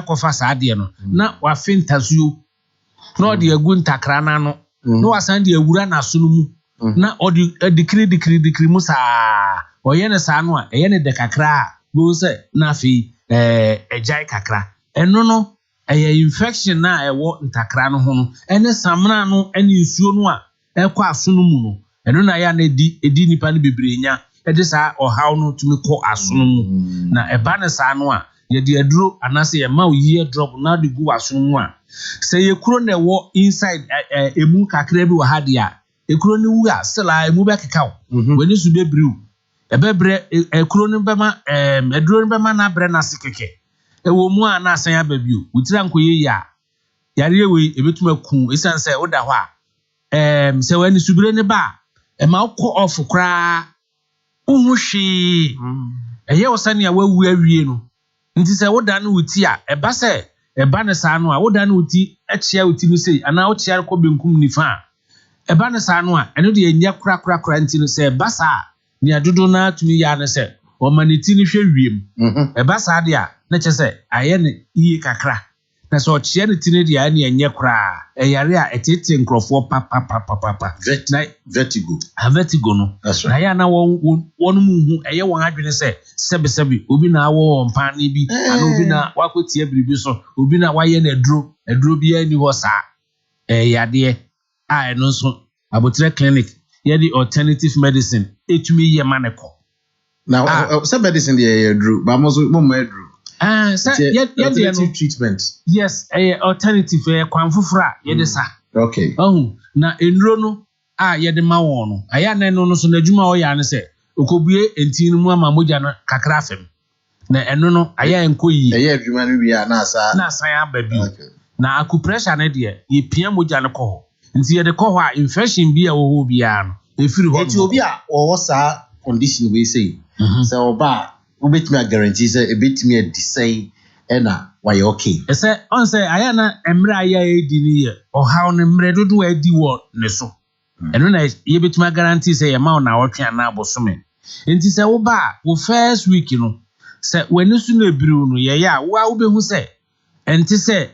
kofa saa de no na wa fintasuo na odi agu ntakra na no na wasan de awura na so no mu na odi dikri mu saa oye ne saa no a eye ne de kakra bo se na fi ejai kakra eno no eye infection na ewo ntakra no ho no ene samna no ene nsuo no a ekwa aso no mu no eno na ya na edi nipa no bebre nya ede saa ohaw no tumi kɔ aso no mu na eba ne saa no a ye de aduro anase ye ma oyi drop na de gu aso no mu a se ye kuro na ewo inside emu kakra bi wa ha de a ekuro ni wu a sela emu be kekaw wani su bebriu ebebre ekuro ni bema aduro ni bema na bre na sikeke ewo mu a na asan ya babiu wutira nkoye ya yare we ebetuma ku esan se oda hɔ a se wani subire ne ba ma ukɔ off kra uhwi eye osane a wawu awie no nti se woda no wuti a eba se eba ne saa no a woda no wuti echia wuti no sei ana ochia kɔ benkum nifa a eba ne saa no a eno de enya kura nti no se eba saa ni adodo na tumi ya ne se o maniti ni hwe wiem eba saa de a na che se aye ne iye kakra na so ochia ne tini de ya ne enye kura eyare a etete nkrofo papa vertigo no na ya na won mu hu eye won adwene se sebi obi na awo mpa ne bi ana obi na wakotie biribi so obi na waye na aduro bi ani ho saa yade a eno so abotre clinic ye the alternative medicine etumi ye maneko now some medicine dey aduro ba mo so mo aduro alternative treatment. Yes, alternative kwan fufura ye de sa. Okay. Na enro no ye de ma won no. Aya na no so na adwuma o ya ne se okobue enti no mu ama moja no kakra fem. Na eno no aya enkoyi. Aya adwuma no wi na asa ya babi. Na acupressure ne de ye pia moja no kɔ. Nti ye de kɔ hɔ a infection bi a wo ho bia no. Efiri hɔ. Eti obi a wo sa condition we say. So oba ubetimi guarantee say ebetimi adisai ena why okay say on say aya na emre aya edi ni ye ohaw ne mre dodo adi wo ne so eno na ye betimi guarantee say ye ma na wotwe ana abosome enti say wo ba wo first week no say wani su na ebiru no ye ya wo a wo behu say enti say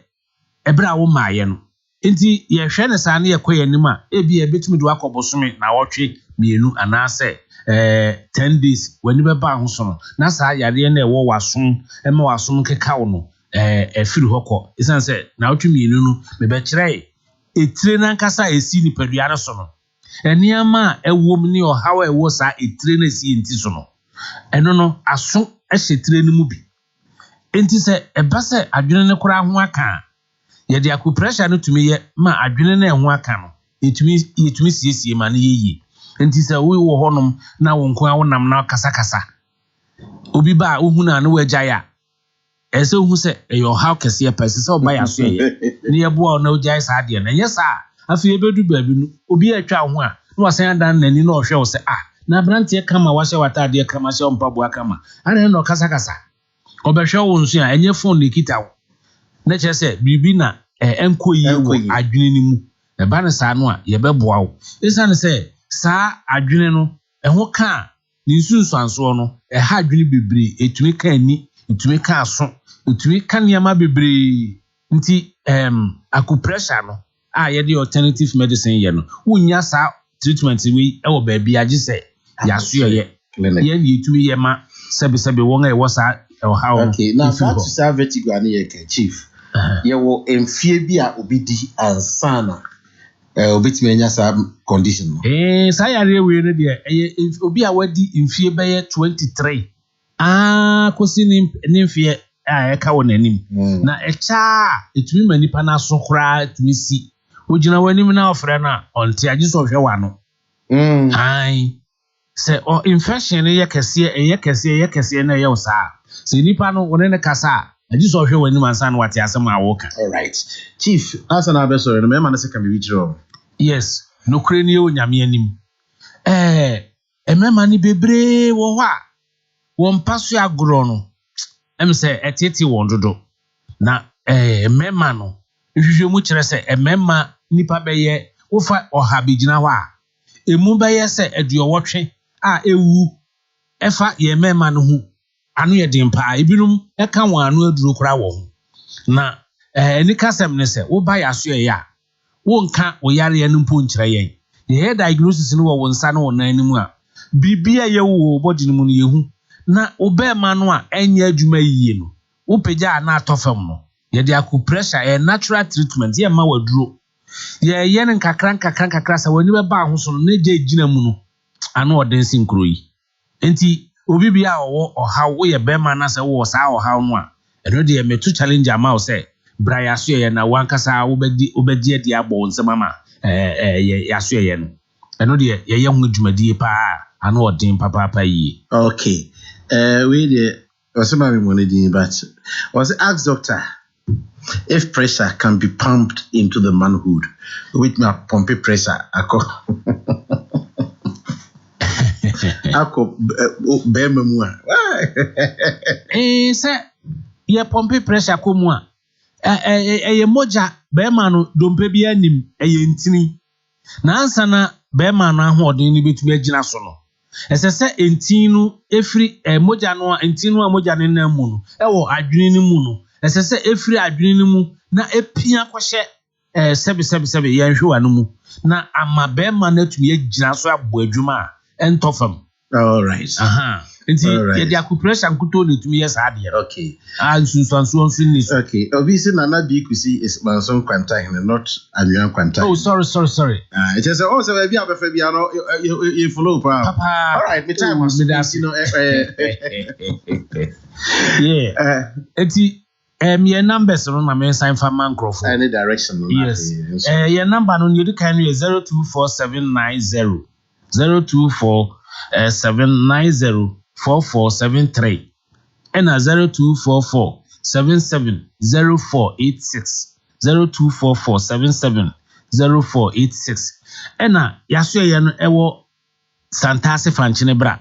ebra wo ma ye no enti ye hwe ne sa na ye koye nim a ebi ye betimi do akobosome na wotwe mienu ana say 10 days when you be ba ho so no na sa yare na ewo wasom ema wasom keka no efiri hokɔ isan sɛ na otumi inu no me be kyerɛ etire na nkasa esi ni padua no so no eniama ewom ni ɔhaw ewo sa etire na esi enti so no eno no aso ɛhyɛ tire no mu bi enti sɛ eba sɛ adwene ne kora ho aka ye de akupressure no tumi ye ma adwene na ho aka no etumi siesie ma ne yeye enti sɛ wo wo honom na wo nko a wonam na kasa obi ba ohunu na wagya ya ɛsɛ ohu sɛ ɛyɛ how kɛse pɛse sɛ oba ya so yɛ ne yɛboa na ogya sa ade na nyɛ sa afi ebedu baabi no obi atwa ho a na wasan adan nani na ɔhwɛ wo sɛ na brantie kama wahyɛ watade kama hyɛ mpaboa kama ana na ɔkasa ɔbɛhwɛ wo nso a ɛnyɛ phone ne kita wo na kyerɛ sɛ biribi na ɛnkoyi wo adwene ne mu ɛba ne saa no a yɛbɛboa wo ɛsa ne sɛ saa adwene no ɛho ka ni nsunsuanso no ɛha adwene bebree etumi ka ani etumi ka aso etumi ka nneɛma bebree nti acupressure no a yɛde alternative medicine yɛ no wonya saa treatment we ɛwɔ baabi agye sɛ yaso yɛ etumi yɛ ma sɛbesɛbe wɔn a ɛwɔ saa ɛwɔ okay now back to saa vertigo ani yɛ ka chief yɛwɔ mfie bi a obi di ansana obetimi enya sa condition no sa yare we no de obi a wadi mfie bɛyɛ 23 kosi ni mfie a ɛka wɔ nanim na ɛcha etumi manipa na so kora etumi si ogina wanim na ofre na onte agye so hwɛ wa no ai sɛ infection yɛ kɛse na yɛ wo saa sɛ nipa no wone ne kasa agye so hwɛ wanim ansa na wate asɛm a woka all right chief asa na abɛsɔre no mema na sɛ ka me witro yes no kure ni o nyame anim emema ni bebre wo hɔ a won paso agro no em sɛ etete won dodo na emema no hwehwɛ mu kyerɛ sɛ emema nipa bɛyɛ wo fa ɔha begina hɔ a emu bɛyɛ sɛ aduɔwɔtwe a ewu ɛfa ye emema no hu anu yɛ den pa ebinum ɛka wɔn anu aduro kora wɔ ho Na any kasem ne se wo ba yaso ya wo nka wo yare ya numpo nkyere yen. Ye diagnosis no wo nsa no nan nimu a bibia ye wo body no mu no yehu. Na wo be ma no a enye adwuma yiye no. Wo pagya na atofam no. Ye de aku pressure a natural treatment ye ma waduro. Ye yen nkakra sa wani be ba ho so no na je gina mu no. Ano odensi nkro yi. Enti obi bia owo ohaw wo ye be ma na se wo sa ohaw no a eno de me to challenge ama wo se bra yaso ye na wankasa obedi adi abo nsema ma yaso ye no eno de ye ho dwumadi pa ano odin papa yi. Okay. We the osema me money din but was ask doctor if pressure can be pumped into the manhood with my pump pressure Akoko be memu se ye pompe pressure ko mu a ye moja be ma no dompe bi anim ye ntini na ansa na be ma no ahoden ni betumi agina so no esese entinu efri moja no entinu a moja ne nan mu no wo adwene ni mu no esese efri adwene ni mu na epia kwhye sebe ye nhwe no mu na ama be ma na tumi agina so abo adwuma entofam. All right. Nti ye dia ku pressure nkuto ne tumi yes ade. Okay. Sunsanso ni. Okay. Obviously Nana B Kusi is Manson Kwanta and not Amian Kwanta. Oh, sorry. It is also a bia befa bia no you follow pa. All right, me time was you know yeah. Eti your numbers no na me sign for man crofo. Any direction no. Yes. Your number no you can 024790 024-790-4473 and 0244-770486 0244-770486 and yaso ye no ewo Santase Fanchine bra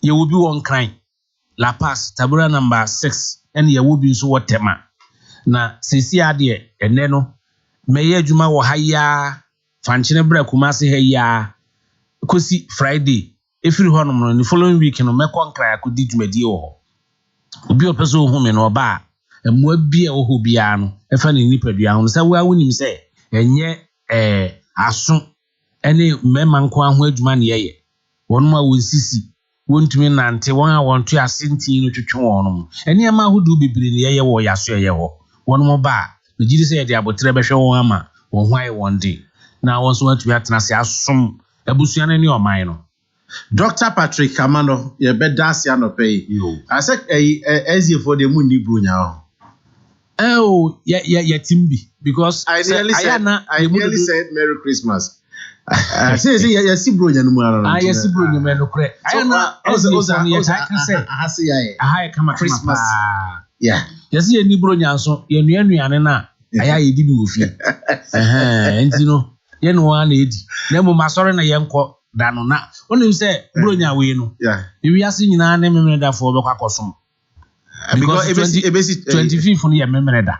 ye will be one crying La Paz tabura number 6 and ye will be so whatever na sisi ade ene no meye adwuma wo haya Fanchine bra Kumasi heya kosi Friday efiri honom no the following week no mekọ nkra akodi dwumadi wo obi opeso hu me no ba emu bia wo hu bia no efa ne nipadua ho se wa wonim se enye aso ene mema nko aho adwuma ne yeye wonma wonsisi wontumi nante won a wonto asenti no twetwe wonom ene ma hodu bibiri ne yeye wo yaso yeye ho wonmo ba me gidi se ye de abotre behwe won ama won hwai won de na won so watumi atena se asom abusuan ne oman no. Dr. Patrick Kamano, you bet that's your no pay. I said, as you for the moon, Brunya. Oh, yeah, Timby, because I nearly said Merry Christmas. I say, yes, Brunya, no, yes, Brunya, man, no credit. I am not also, I can say, I see, I come at Christmas. Yeah, yes, you need Brunya, so you're near me, and I did with you. And you know, you know, I need, Nemo Masorana Yanko. Dano na onu say bronya we no yeah we ase nyina na memreda for be kwakosom because ebesi 25 no ye memreda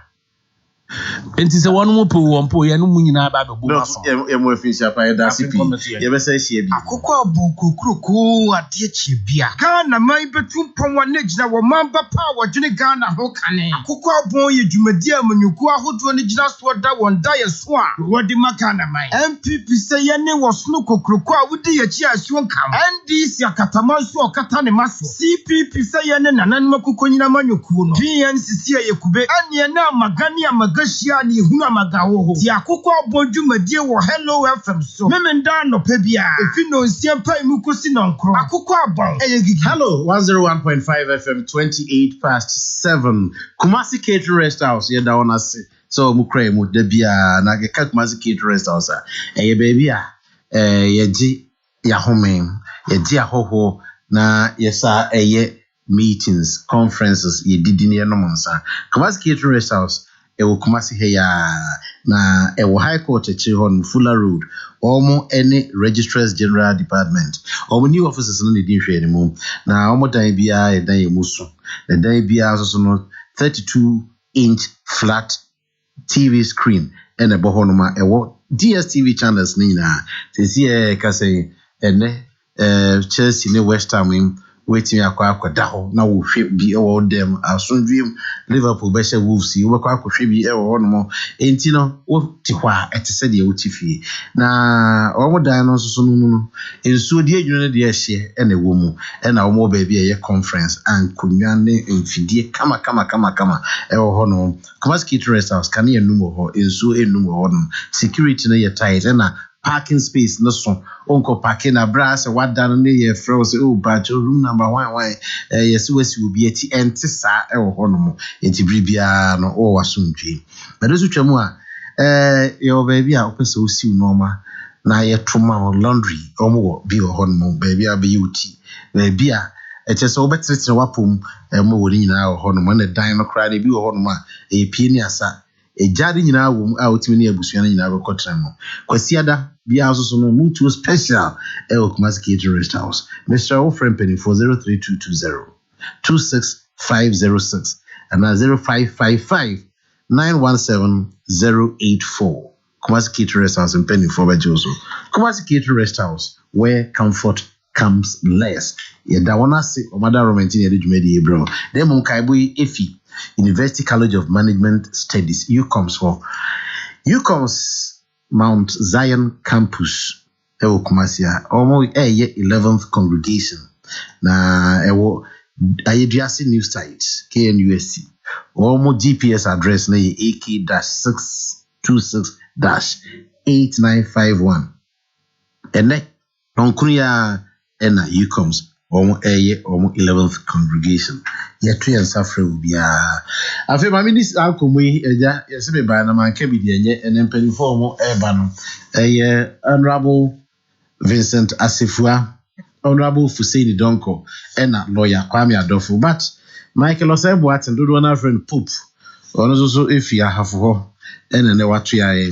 enti se wonu mo po won ye no mu nyina ba be bo maso ye mo afisi apa ye da CP ye be say hie bi akoko abunku kuruku ade chi bia Ghana man betum pon wa na gina wo man ba pa wo dwene Ghana ho kane akoko abon ye dwumadi amanyuku ahodo ne gina so da won da ye so a wodi makana man MPP say ye ne wo sno kokuruku a wodi ye chi asuo nkam NDC akataman so okata ne maso CPP say ye ne nanan makoko nyina manyuku no PNCC ye kube ane na magani amagashia ni huna magawo ho ti akoko abon dwumadi wo Hello FM so memenda no pa bia efi no nsiampa imukosi no nkro akoko abon Hello 101.5 FM 7 Kumasi Catering Rest House ye da wona se so mu krai mu da bia na ge Kumasi Catering Rest House ye baby ye ji ya homen ye ji ahoho na ye sa meetings conferences ye didi ne no monsa Kumasi Catering Rest House ewo Kumasi heya na ewo High Court Chihon Fuller Road omo any Registrars General Department omo new offices no dey hwe ni mu na omo dan bia e dan emusu the dan bia so no 32-inch flat TV screen and a bohonoma ewo DSTV channels ni na sisi ka say ene Chelsea ne West Ham waiting akwa ho na wo hwe bi e wo dem asondwem Liverpool be she Wolves yi wo kwa hwe bi e wo no mo enti no wo ti hwa etese de wo ti fie na wo dan no so no mu no ensuo de adwune no de ehye e na wo mu e na wo mo ba bi e conference and konwa ne mfidie kama e wo ho no Kumasi Rest House kan ye numo ho ensuo enum ho no security no ye tight e na parking space no so onko parking na brass wada no ye frɛ so oh but room number 1 yes wesi obi ati ente sa e wo ho no mo enti bribia no o wasomdwe but so twam a yo baby a opese o siw normal na ye toma laundry omo wo bi wo ho no mo baby a be yuti baby a eche so obetrete wapom mo wo nyina wo ho no mo na dan no kra na bi wo ho no ma e pie ni asa ejade nyina wo a otimi ne abusua na nyina bekotra no kwasiada bia also no mutual special Kumasi Rest House Mr. Ofren Penny 403220 26506 and 0555 917 084 Kumasi Rest House in Penny for Bejoso Kumasi Rest House where comfort comes less da wana se o mother romantin de dwumadi ebro dem mo kaibo efi University College of Management Studies UCOMS Mount Zion Campus ewo Kumasi omo 11th congregation na ewo ayediase new site KNUST omo GPS address na AK-626-8951 ene nonkunu ya ena UCOMS omo 11th congregation yetu yensafre ubia afi mami dis alkomu eja yesebe ba na manke bi de enye enempelifo mo eba no honorable Vincent Asifua honorable Fusaini Donko ena lawyer Kwame Adofo but Michael Osebo atendodo na friend Pope ono so efi ahafo ho ena ne watu ya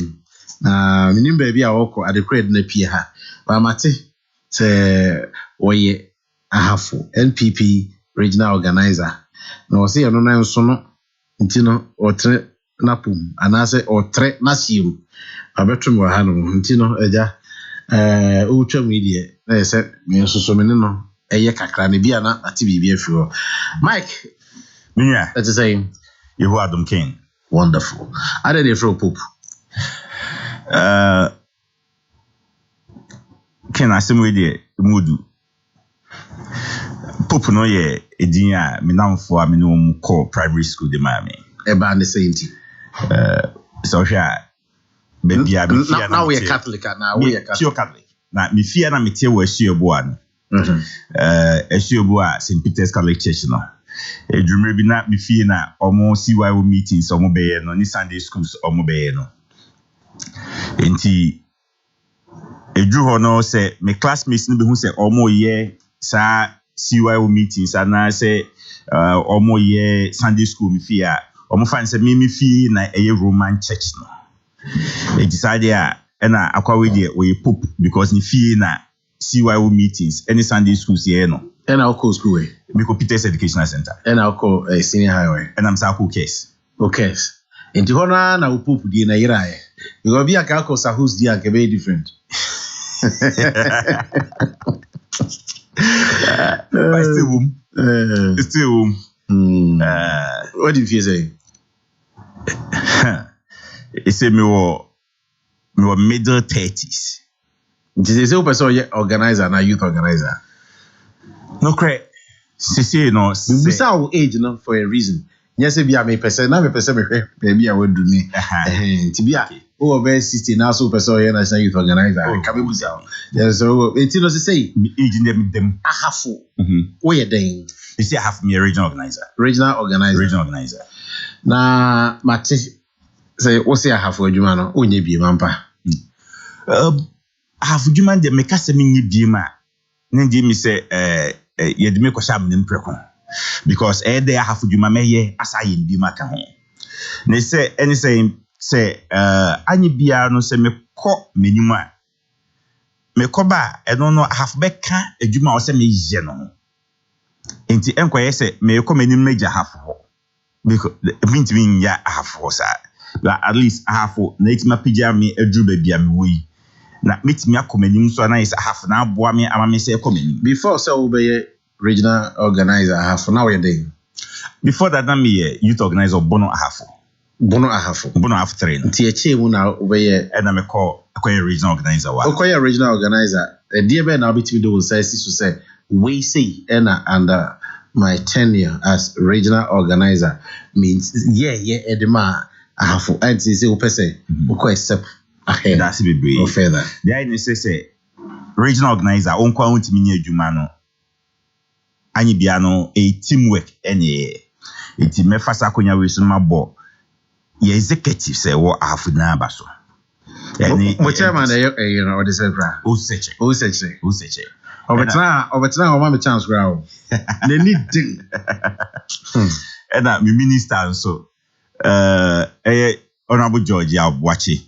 na minim ba bi a woko adekred na pie ha ba mate se oye ahafo NPP regional organizer no say no na nso no ntino otre napum anase otre nasium abetum wa ha no ntino eja utwa media na say me nso so me no eye kakra ne bia na ati bibia fi ho Mike minya let's say you Adam King wonderful ade dey from Pope Ken asemwe dey mudu Pope no ye edin a menamfo a menum call primary school de Miami eba ne sainti so hwa baby a be fia now we are Catholic now we are Catholic na me fia na metie wo asuobo an asuobo a St Peter's Catholic Church no edwumre bi na me fie na omo CYO meetings omo be no ni Sunday schools omo be no enti edru ho no se me classmates no be hu se omo ye sa CYO meetings and say omo ye Sunday school me fia omo fan say me fie na eye Roman church no e decide na akwa we dey we Pope because ni fie na CYO meetings any Sunday schools here no and Akoko school we go Peter's Educational Center and Akoko senior highway and I'm sa case okay enti hono na Pope die na yirae because bi aka Akoko sa who's dia ke be different Still what do you say? It's a me middle 30s. Did you say a person organizer na youth organizer? No correct. See no. We say our age no for a reason. Yes, be a me person na me person me baby I would do me. To be who over 60 now so person national youth organizer. Can we busa? Yes, so it no say age them ahafo. Where you then? You see I have me a regional organizer. Regional organizer. Na mate say what say ahafo adwuma no onye bi mampa. Ahafo adwuma de me kasa me nye bi ma. Na ndi mi say ye de me kwasha amne mpreko. Because there ahafo adwuma me ye asa ye bi ma ka ho. Na say any say anyi bia no se me kɔ menima me kɔ ba eno no half beka adwuma o se me ye no enti enkoye se me kɔ menim na gya half ho because mint mean ya half ho sa at least half na itima pija me adru ba bia me woyi na metimi akɔ menim so na is half na aboa me ama me se kɔ menim before so be regional organizer ahafo now you're doing. Before that, I'm a youth organizer Bono ahafo. Bono ahafo 3. Nti mu na obeye and I'm a regional organizer wa. Okoye regional organizer. Dear Ben now between those says to say we say under my tenure as regional organizer means edema ahafo and say opese okoye step ahead. That's be or further. The idea say regional organizer on kwa untimi ni adwuma no anyi bia no a teamwork any iti mefasa konya we so mabo ye executive say wo afu na abaso any mo chairman you know what they say bra o seche obetna o ma me chance bra o na need thing and that my minister so honorable George Abwachi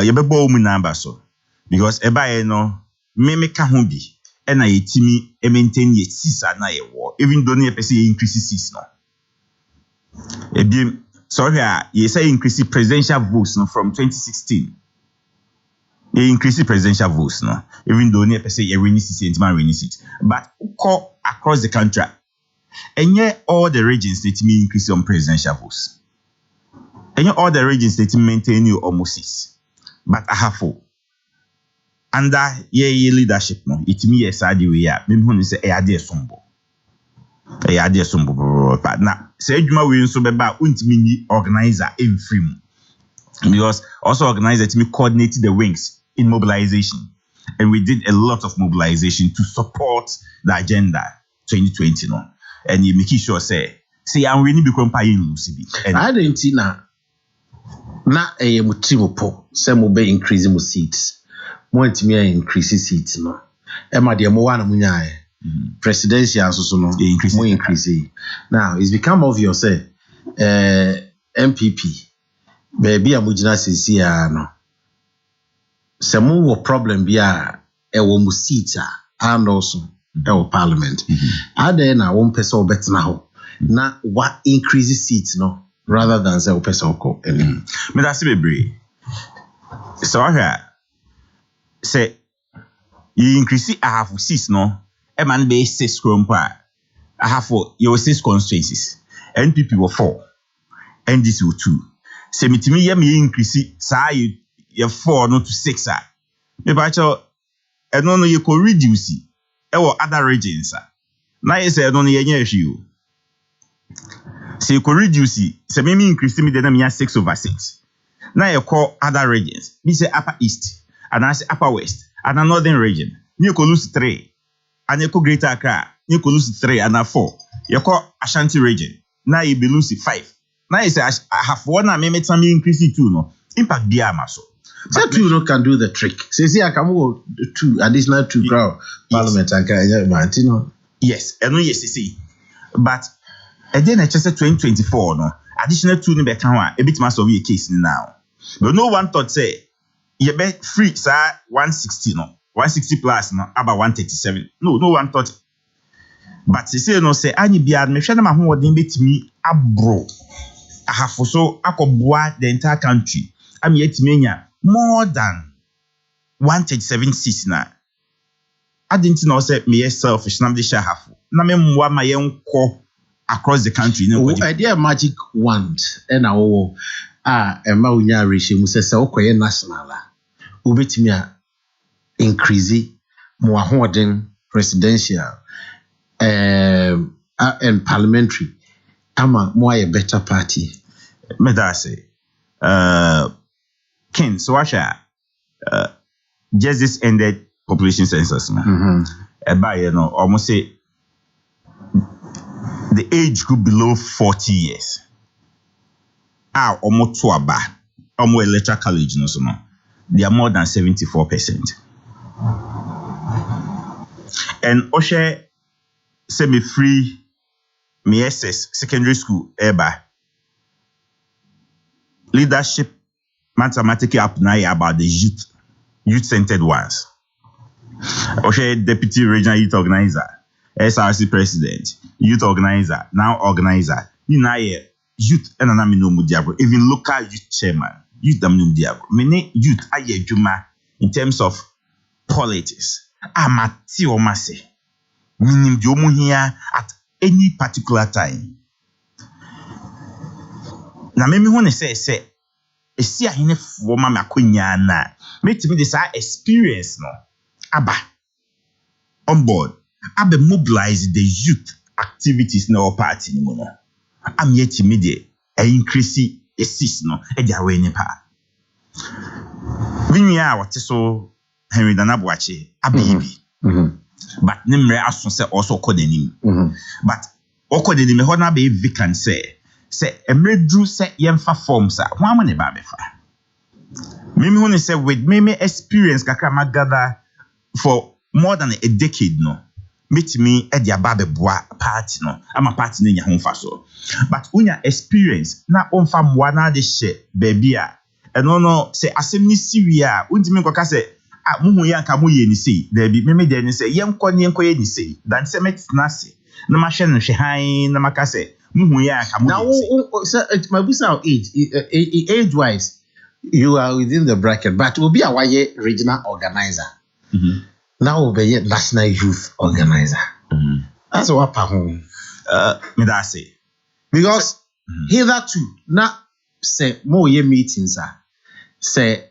ye bebo mu na abaso because eba no me ka ho bi na yetimi maintain ye 6 na ye wo even though na person increase 6 no ebi so here you say increase presidential votes no from 2016 you increase presidential votes no even though na person you win seat and man win seat but across the country and yet all the regions that me increase on presidential votes and yet all the regions that maintain you almost 6 but I have 4 under ye leadership no it me yes ade we ya me hu ni say e ade sombo but na say adwuma we nso beba untimi ni organizer in free because also organizer to me coordinate the wings in mobilization and we did a lot of mobilization to support the agenda 2020 no and you make sure say I'm really become pay in Lucy and I didn't see na mutimo say mo be increase mo seats want me increase seats no e ma de mo wana munyae presidential so no increase now it's become obvious say MPP baby amugina sisi ya no se mo wo problem bia e wo mu seat and also e wo parliament ade na wo mpese obetena ho na wa increase seats no rather than say opese oko me da se bebre so ahia say you increase half 6 no e man be 6 krompa half you 6 constituencies NPP were 4 NDC were 2 say mitimi ye me increase say you 4 no to 6 me ba cho eno no you could reduce e wo other regions na you say eno no ye nya hwe o say you could reduce say me increase me dey na me 6/6 na you call other regions me say upper east and I say upper west and a northern region you could lose 3 and you could greater Accra you could lose 3 and 4 you call Ashanti region now you be lose 5 now you say I have one and me some increase it 2 no impact bia maso so 2 no can do the trick say I can go 2 additional 2 crowd parliament and can no yes and no yes see but again I just said 2024 no additional 2 no be kan wa e bit maso we case now but no one thought say you be free sir 160 no 160 plus no about 137 no one thought but say no say anyi bia me hwe na ma hoodin betimi abro ahafo so akoboa the entire country am yetimi nya more than 137 seats na adinti no say me selfish na me share hafo na me mwa ma yenko across the country no idea magic wand and awo ema unya reshe mu se okoye national ubetimi a increase mo ahoden presidential and parliamentary ama mo a better party me da say Ken so just this ended population census you know almost say the age group below 40 years almost to aba almost electoral college no so no they are more than 74%. And Oshe semi free me SS secondary school eba leadership mathematically up now about the youth centered ones. Oshe deputy regional youth organizer, SRC president, youth organizer, now organizer. You know youth and no mudiago, even local youth chairman. Youth damnum diago. Many youth aye juma in terms of politics. Amati o mase. Minim di omu here at any particular time. Na me hu ne say esi ahene fo ma makonya na metimi de sa experience no aba on board abe mobilize the youth activities na our party ni mo no am yet media increase assist no e dia we ni pa vinya what so Henry Danabuache abibi but nimre aso se also kodenim but okodenim ho na be vacant say emredru say yemfa forms a ho amane ba befa mimi hu ne say with mimi experience kakra magada for more than a decade no meet me e dia ba beboa party no ama party na nya ho fa so but unya experience na onfa mwa na de hye baby a eno no say asem ni siria untimi nkoka say muhu ya nka mu ye ni sei baby mimi de ni say yenko ni yenko ye ni sei dan say metina se na ma hye no hwe han na maka say muhu ya nka mu now so my busa age wise you are within the bracket but will be a why regional organizer now will be a national youth organizer that's what home me that say because hitherto na say more ye meetings say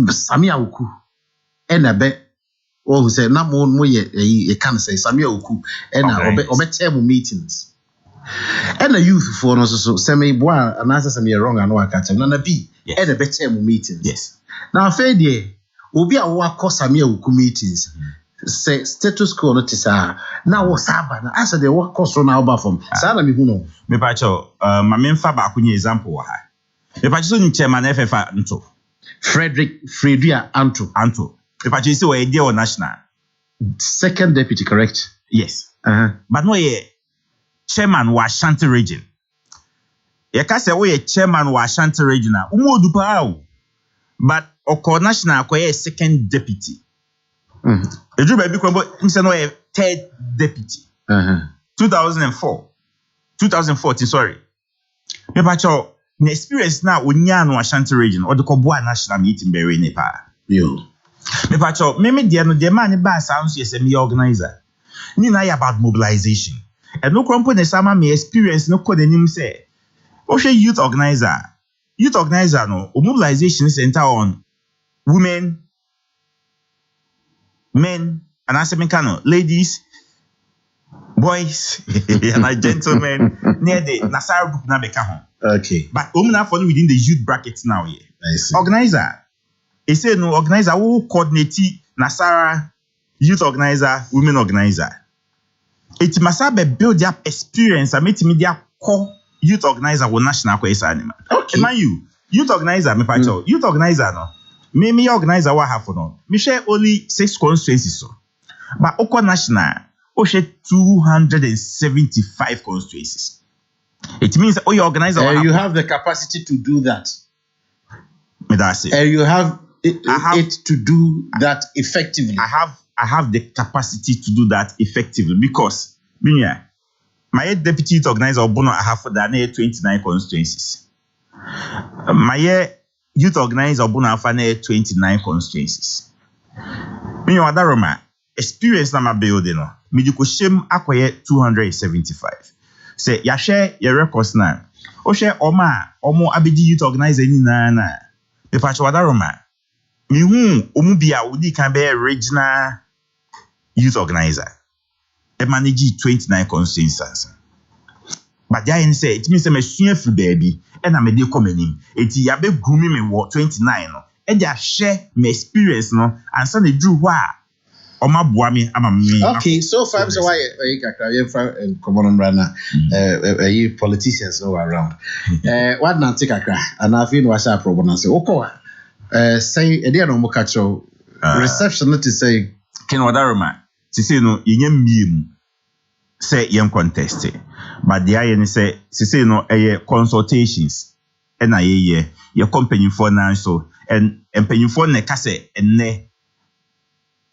Samia Oku ena be who say na mo ye can say Samia Oku ena obe term meetings ena youth for no so say me boa and answer some wrong and no catch na be ena be term meetings yes now fair dey obi a wo akọ Samia Oku meetings say status quo no tisa na wo saba na asa dey work cost na oba from sa na me hu no me pa cho ma me mfa ba kunye example wa ha me pa so ni chairman FFA nto Fredria Anto me pa cho say we dey on national second deputy correct yes but no ye chairman wa Ashanti region ye ka say we chairman wa Ashanti region na umodu pa o but oko national ko ye second deputy Eju baby kwambo nse no ye third deputy 2014 sorry me pa cho na experience na onya no Ashanti region or the Koboa national meeting be ne pa yo me pa cho me de no de man ba sounds yes me organizer ni na about mobilization and no krompo ne sama me experience no ko denim say o hwe youth organizer no mobilization center on women men and asemekano ladies boys and gentlemen near the Nasara group na beka ho okay but omna follow within the youth bracket now here I see. Organizer he say no organizer who coordinate Nasara youth organizer women organizer it must have build up experience and make media core youth organizer wo national ko isa anima okay man you youth organizer me pa cho youth organizer no me organizer what have no me share only 6 constituencies so but oko national o share 275 constituencies it means you organizer you have the capacity to do that me that say you have it to do that effectively I have the capacity to do that effectively because my deputy youth organizer Obono I have for that 29 constituencies my youth organizer Obono I have 29 constituencies me Adaroma experience na my building no me di ko shem akoye 275 say ya share your records na o share omo abedi youth organizer ni na me pa cho Adaroma me hu omu bia odi kan be regional youth organizer e manage 29 constituencies but there say it means say me sua free baby e na me dey come anim eti ya be grumi me wo 29 no e dey share my experience no and say na drew ho a oma boa me ama me okay so far so why kakra you from common brana you politicians no around what na take kakra and I feel no what's problem na say okwa say e dey no mo catch reception not to say ken Wadaroma say no yenye miem say yem contest but the aye ni say no consultations and na ye company for now so and company for na ka say enne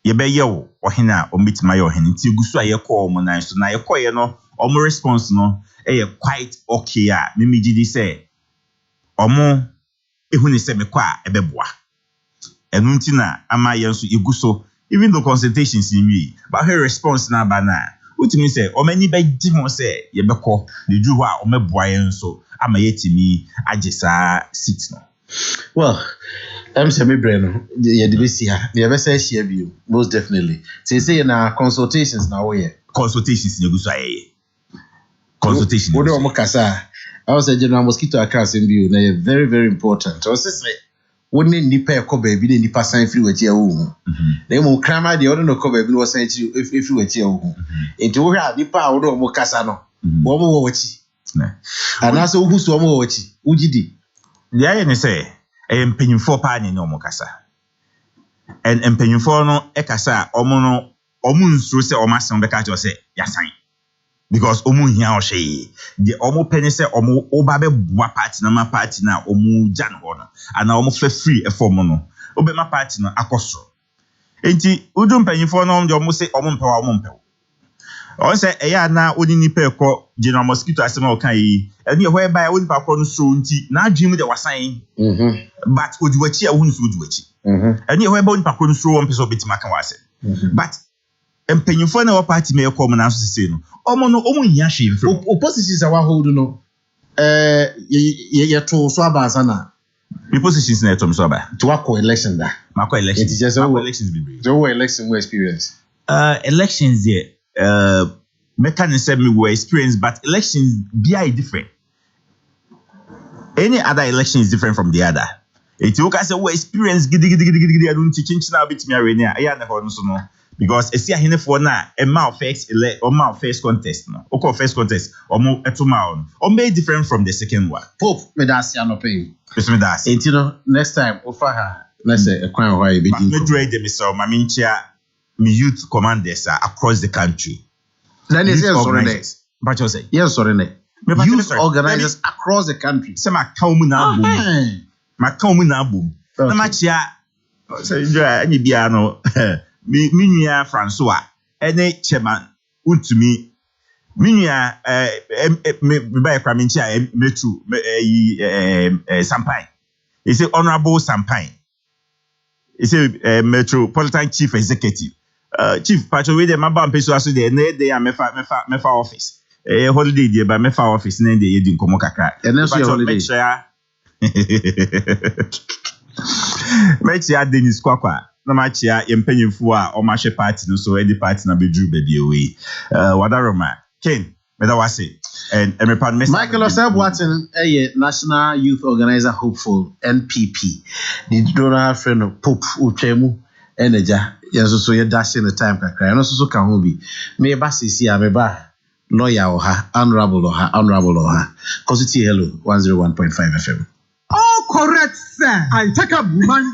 ye be ye wo ohina o mitima ye ohina ti gusu aye call mo na so na ye call ye no omo response no quite okay a mimi gidi say omo ehu ni say me kwa ebeboa enu nti na ama ye nso iguso even though consultations in me, but her response na bana. What me say? O many by Jim say, ye beko, the Juwa, o me boyen so, ama yeti me, ajisa sit no. Well, I'm semi brain. Yeah, the best here. The best share view, most definitely. Say in our consultations now, we consultations in the consultation. What do you kasa? I was a general mosquito across in view. They are very, very important. So say, wouldn't nipa ko baby, the nipa sign free with your They will cram out the other no ko baby was saying you if you were your into her nipa or mo kasa no. One more watch. And also who's one more watch. Ujidi. The iron say, I am paying for pani no mokasa. And paying for no ekasa, omono, omun's through say, or master on the catch or say, yasign. Because omu here or she, the omo penny say, omo obabe party na ma party na omu jan hono, and omo fe free a formono, obe ma party na akostro. Enti, udum paying for no, the omo say, omo power omo. On say, eya na odi ni pe ko general mosquito asema okan and you whereby odi pa ko no so nti na dream de wasan but odi wachi a wonu so odi wachi and you whereby odi pa ko no so one person betima kan wase but empanyimfo na wa party me ko mo na so sese no omo hia hwe mfro oppositions awa hold no ye to so abasa na the positions na to so aba to wako election da mako election it is just elections be so election we experience elections there mechanism me were experience, but elections be different. Any other election is different from the other. It you can say we experience gidi I don't teach now bit me arena. I na no so no because esi ahine for na e ma first contest no. Okay, first contest omo etuma on be different from the second one. Pope me das ya no pay. Me das. And you know next time offer her let's say a kwan why be me dread them so ma minchia me youth commanders across the country. Then is sorry. But you say yes, sorry. Youth organizers across the country. Say my kaumu na boom. My kaumu na boom. Na machia say any bia no me nua Francois any chairman untumi me nua me buy kwame nchia metu Sampai. He say honorable Sampai. He say metropolitan chief executive. Chief Pacho we dey maba mpeso aso dey na dey mefa office holiday dey ba mefa office na dey yedi nkomo kakra holiday mechia Dennis Kwakwa na machia yempanyimfo a o ma hwe party no so edi party na bedru ba bi ewe wadaroma Ken meda wase and Emrepan Michael Osab Watson National Youth Organizer Hopeful NPP the donor friend Pope Uchemu Eneja yes so you dashing the time kakra and also can ho bi me ba sisi a me ba lawyer oha honorable oha constitute hello 101.5 FM. Oh, correct, sir. I take a woman.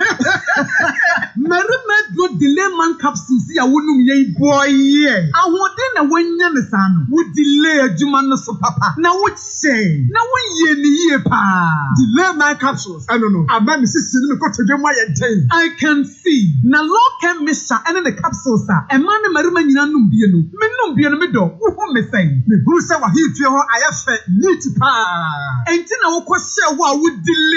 Marima do delay man capsules. Ya wonu ye boy ye. I want na wanya me san. Would delay a juman so papa. Now what say? Now when ye ni ye pa. Delay man capsules. I don't know. I bet me sister me go to them why I can see. Na law can miss and the capsules sir. And man marima nyina num bie no. Me num bie no me do. Wo me say. Me who say wa hi tue ho ayafe neat pa. Enti na wo kwose wa would delay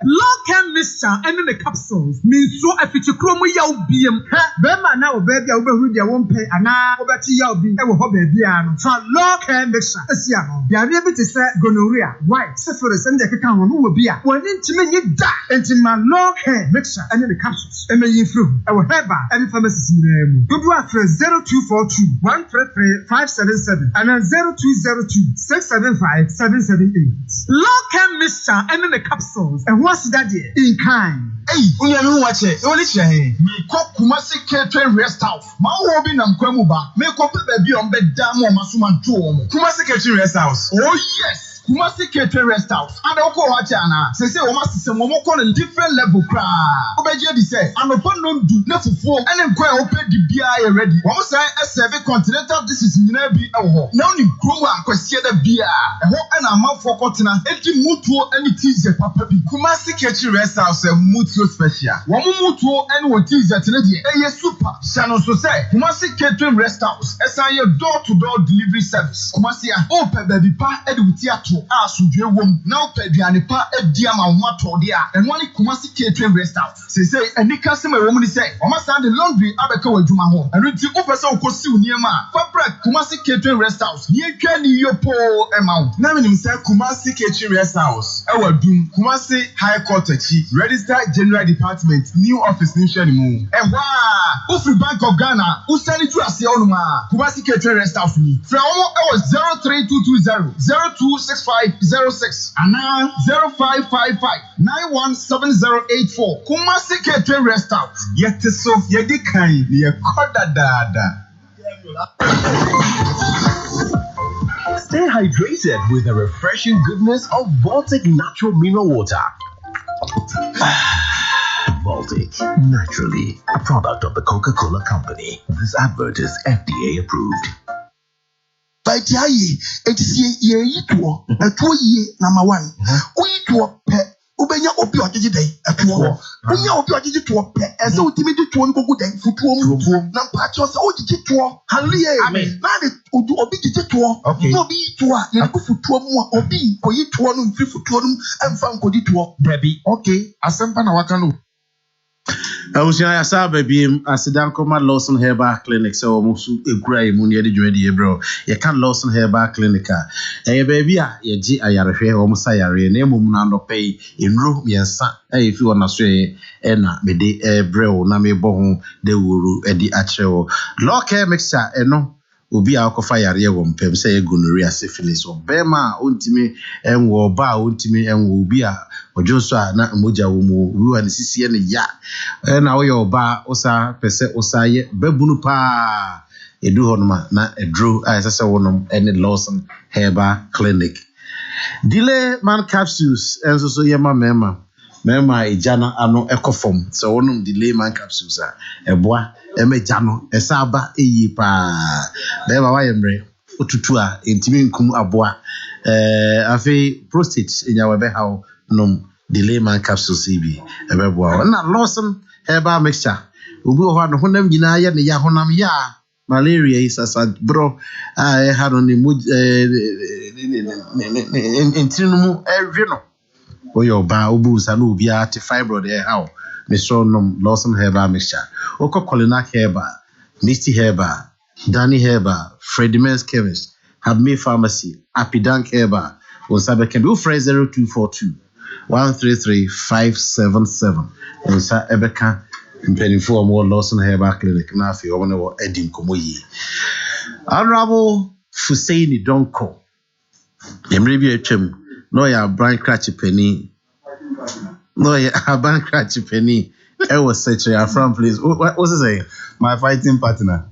Local mixture and the capsules means so a feature chromo yaw beam. Bema now, baby, I will be a one pay and now over to yaw be a hobby piano. So local mixture, a siano. You are able to say gonorrhea, white, syphilis, and the account who will be a one intimate die into my local mixture and the capsules. And may you through our herba and pharmacy name. Good work for 0242 133 577 and 0202 675 778. Local mixture and the capsules. And what's that here? In kind. Hey, you watch it. Only say me cook Kumasi Catering Rest House. Ma obi na mkwemuba. Me cook baby on bed damo masuma tuomo. Kumasi Catering Rest House. Oh yes. Kumasi Catering Rest House. And oko wachana. Se o masi se momo kon different level kra. Obeje di say anopa no du na fufuo. Ene nkwa ope di bia ready. Wo say serve continental dishes nyina bi e ho. Na oni grow akwasie da bia. E ho na amafo kotena. Edi mutuo ene teaser papa bi. Kumasi Catering Rest House mutuo special. Wo mutuo ene wo teaser tene di e super. Shano so say Kumasi Catering Rest House. Esan ye door to door delivery service. Kumasi a ope baby pa edi wuti ato. so asudwe wom na opeduane pa adi ama ho atode a eno ani Kumasi Catering Rest House say eni kase ma wom ni say o ma sand laundry abeka wadwuma ho eno ti o pese okosi uniema fabric Kumasi Catering Rest House ni etwa ni yopo amount na menim say Kumasi Catering Rest House e wadum Kumasi High Court achi Registered General Department new office ni hwe ni mu ehwa Ufri Bank of Ghana usani tu ase onuma Kumasi Catering Rest House ni fra omo e was 03220 026506 ana 0555 917084 Kumasi Catering Rest House yete so yedi kan ye koda dada. Stay hydrated with the refreshing goodness of Baltic Natural Mineral Water. Baltic, naturally, a product of the Coca-Cola Company. This advert is FDA approved. Baitiaye, etisi ye yitwo, etwo ye number 1. Uyitwo pe ubenya obi ojeje dey etwo. Unya obi ojeje to pe, ese utimi di to nkogu dey futuo mu. Na mpacho se ojeje to. Hallelujah. Amen. Na de obi jeje to. No obi to a ye ko futuo mu a obi ko yitwo no mfi futuo no emfa nkodi to. Debi. Okay, asempa na waka no. Awusia ya sa baby asidan koma Lawson Herbal Clinic so musu egura emu ne de dwede bro ye kan Lawson Herbal Clinic baby a ye gi ayarehwe o musa yare na emum na ndo pay enro miensa fi wona so na mede brew na me bo ho de wuru edi achewo local mixture eno obi a akofa yare wo mpem se ye gonorrhea syphilis o bema ontimi enwo ba ontimi enwo obi a ojonso a na moja wo mu wi wa sisi ne ya na wo yo ba osa pese osa ye babunu pa edu honoma na edru a sese wonom ene Lawson Herbal Clinic delay man capsules enso so ye mema ejana ano ekofom so wonom delay man capsules a eboa emejano esaba eyi pa beba wa yemre otutu a entimi nkum aboa afi prostate enyawe be hawo nom delay man capsules CB ebeboa na Lawson Herbal mixture obi ho no honam nyina ye ne ya honam ya malaria is as bro I had on the entrinumu ehwe no oyo ba obu sa no obi ati fibroid how me so nom Lawson Herbal mixture oko Colinac Herbal Misty Herbal Danny Herbal Fredimens Chemist Habme Pharmacy Apidank Herbal Osabe can be 0242 133-577 Onsa Ebeka Mpenifo mo Lawson Herbal Clinic na afi o wo edim komo yi Honorable Fusaini Donko Yemre bi atwam no ya brand cratch penny no ya brand cratch penny I was such a from please what's it say My fighting partner.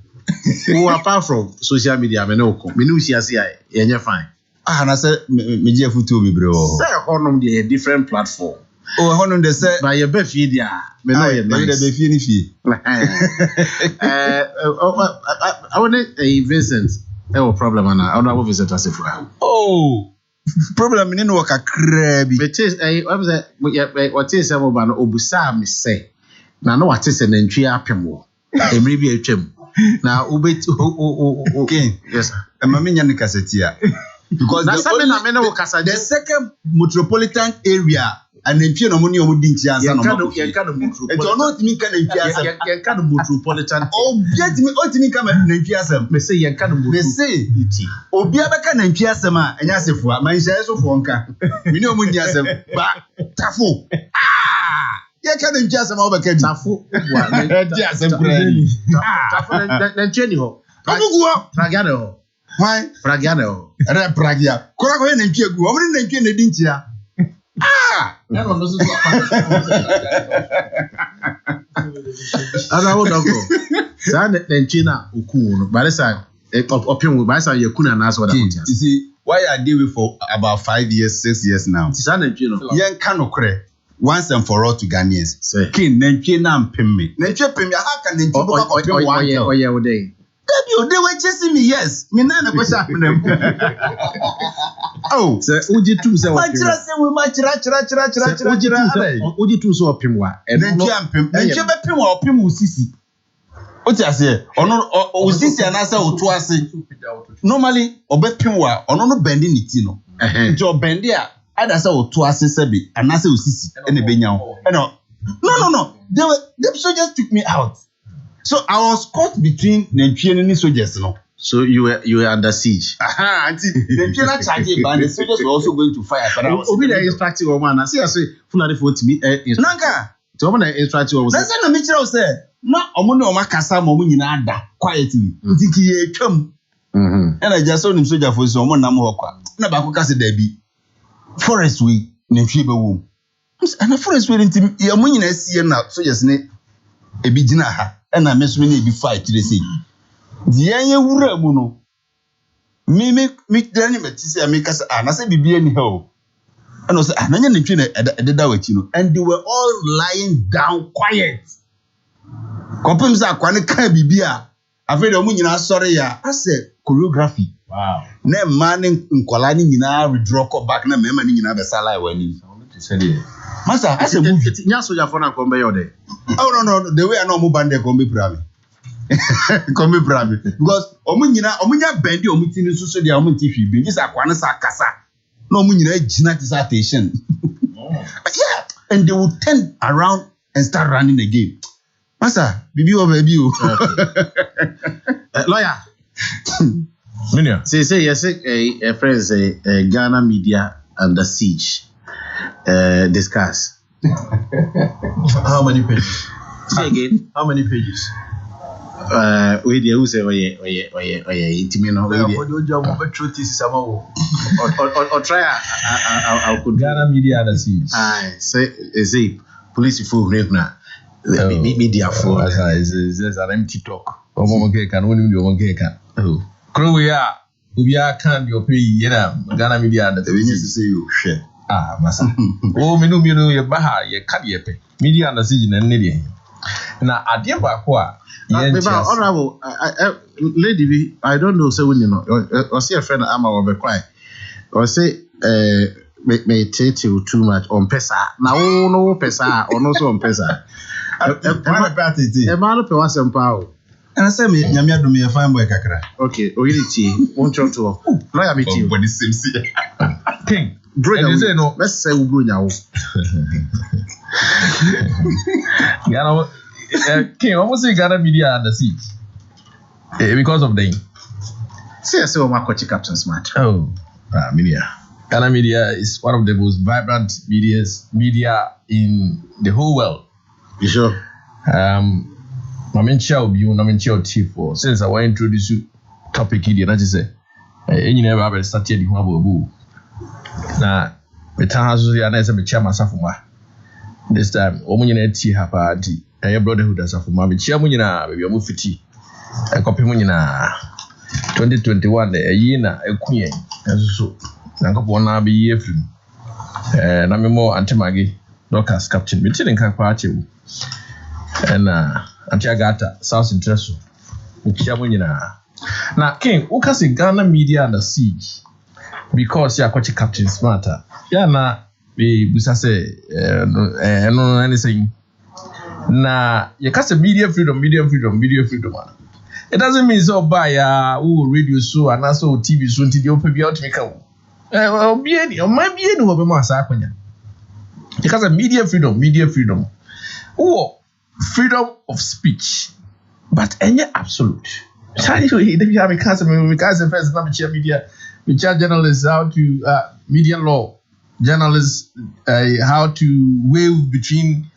Who apart from social media me no ko me no sia sia yenye fine Na say me je futu bi bro say honum dey a different platform honum dey say by your be fie dia me no ye nice dey be fie ni fie I want a Vincent problem and I don't visit as if problem ni no kakra bi but is what is about obusa me say na no what is nantwi apemo emre bi atwam na ubet okay yes mama nya ni kasetia because the second metropolitan area and nantwi no money omudi nchi ansa no yenka no metropolitan no timi kan nantwi asem yenka no metropolitan obiati mi otimi kan nantwi asem me say yenka no me say obi abeka nantwi asem a enya asefo a man hye so fo nka me ni omudi asem ba tafo yenka nantwi asem a obeka bi tafo di asem kurani tafo nantwi ni ho obuguo pragado ho why pragado re pragia kora ko nantwi egu omni nantwi na di ntia no so ana wo doko sa nantwi na oku no baresa opim baresa yakuna na so that you see why I deal with for about 5 years 6 years now sa nantwi no yen ka no kore once and for all to Ghanaians kin nantwi na mpemme nantwi pemme ha ka nantwi boka ko pemme wa oye wo dey baby o dey we chasing me yes me na ko sha pemme oh se uji tu se wa chira se we ma chira uji tu se wa pemwa nantwi ampem nantwi be pemwa opem usisi o ti ase ono usisi anasa otu ase normally obepemwa ono no bend ni ti no nti obendi a ada say o to asese bi anase osisi ene benya ho no the soldiers took me out, so I was caught between Nantwie and soldiers no. So you were under siege. Auntie, the charge, but the soldiers were also going to fire. But I was instructing woman. I say fulani for to me. Nanka, to woman instructing woman. That's what Mitchell said. No, omo no makasa mo nyina ada quietly. Ntiki ye twam. And I just saw him soldier for so omo nam ho kwa. Na ba ko kase da bi. Forest we Nantwie be wo. And a forest we ntim ye mo nyina sie na soldiers ne ebi gina ha. And I mess me ebi fight they say. Dianye wura mu no me dani metisi ameka na say bibia ni ha o and say na nya ntwe na ededa wachi no, and they were all lying down quiet kopem say akwane ka bibia afi de omu nyina sori ya ase choreography. Wow. Na man nkola ni nyina withdraw ko back na mema ni nyina be sala wani masa ase movie nya soja for na kombe yode. Oh no the way I know mu bande kombe prami come brave because omunya bendi omutini susu dia omunti hwibe just akwane sa kasa no omunyina gina dissertation. Yeah, and they would turn around and start running again. Master bibi o baby o lawyer Minia say yes a friends Ghana media under siege discuss. How many pages? Say again. How many pages? We dey who say oye itimi no we dey or try I could Ghana media under siege. Say police for rape na media for it's just an empty talk. Omo ke kan woni mi omo ke kan. Kro we a obi a kan your pay yena Ghana media under siege. We need to say you share. Masa. Oh me no ye baha ye kad ye pe. Media under siege na ne dey. Na ade ba ko a honorable lady B, I don't know say when you know or see a friend ama will be quiet or say may take you too much on pesa na no pesa or no so on pesa e ma no pe wasem pa o and I say me nyame adom ye fine boy kakra. Okay oyiriti won chon to lawyer me ti body same see king bro you say no let's say we bro nyawo Ghana king almost say Ghana media under siege because of the say o makochi captain smart. Media Ghana media is one of the most vibrant media in the whole world. You sure? Mamencha obi na chief for since I want to introduce you topic here na say enyi na ba start here the ho ababu na betan so ya na say me chairman safuma this time omunye na ti ha pa di brotherhood asafuma me chia munyina be omu fiti ekopem nyina 2021 yi na ekuyen enso na nkopo na be yi afrim na memo antemage Dorcas captain me tin kan pa achewu na antiagata South Interest me chia munyina na king ukase Ghana media under siege because ya kwachi captain smarter ya na be busa say no anything na you can say media freedom. It doesn't mean so by radio so and also TV so until you open be out make am. Might be any of them as akwanya. You can say media freedom. Freedom of speech, but any absolute. Sorry, we have because first time chair media, we charge journalists how to media law, journalists how to weigh between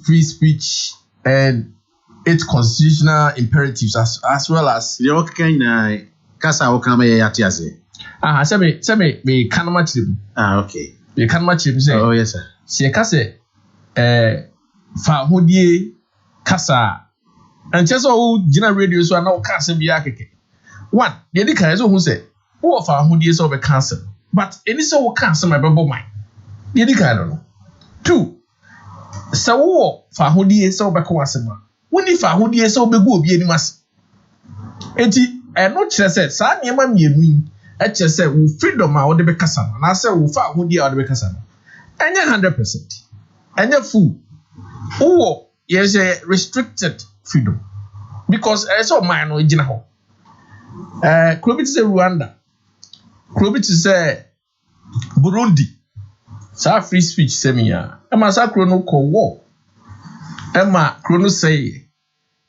free speech and its constitutional imperatives as well as the okay kasa okama ya tiase say me kanama chim okay me kanama chim say oh yes sir say kase fa hodie kasa and just so gina radio so na kasa bia keke one the di kan so hu say wo fa hodie so be cancel but any so wo cancel my bebo mind the di kan no two sa wo fa hodie so be ko asema woni fa hodie so be go obi anim ase enti no kire say sa niema mienu yi kire say wo freedom a wo de be kasa na say wo fa hodie a wo de be kasa enya 100% enya full wo yes restricted freedom because so man no gina ho klobiti say Rwanda Krobit say Burundi. Sa free speech semia. Emma sa krono ko war. Emma krono say.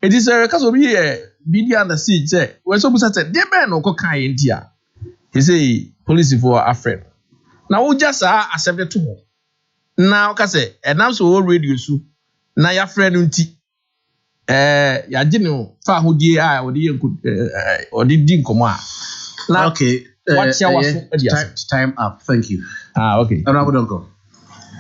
It is a case of here. Bidi under siege say. When so busa say, "Dey man no ko kan India." He say police for a friend. Now we just accepted to. Now ka say, "Enam so radio so." Na ya friend nti ya gino fa hodie a odi din komo a. Okay. Time up. Thank you. Okay. Honorable Donko.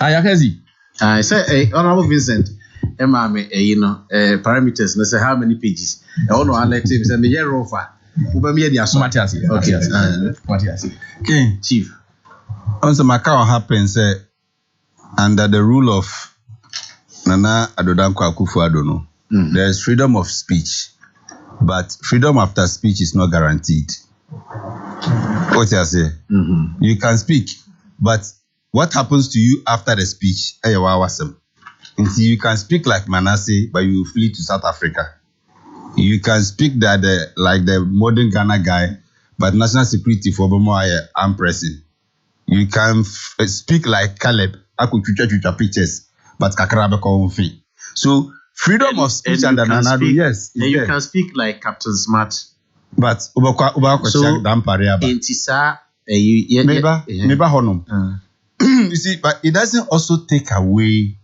Yakazi. I say, Honorable Vincent, parameters. Let's say how many pages. I want to let him say me here rofa. Matiasi. Okay. Matiasi. Okay, Chief. Also, Macau happens under the rule of Nana Adodanko Akufo-Addo. There is freedom of speech, but freedom after speech is not guaranteed. What you say? You can speak, but what happens to you after the speech? Until you can speak like Manasseh, but you flee to South Africa. You can speak that like the modern Ghana guy, but national security for arm pressing. You can speak like Caleb. I could chucha pictures, but Kakrabe Konfi. So freedom of speech and Nanado, yes. And you can speak like Captain Smart. But so Intisa, neighbor honum. You see, but it doesn't also take away.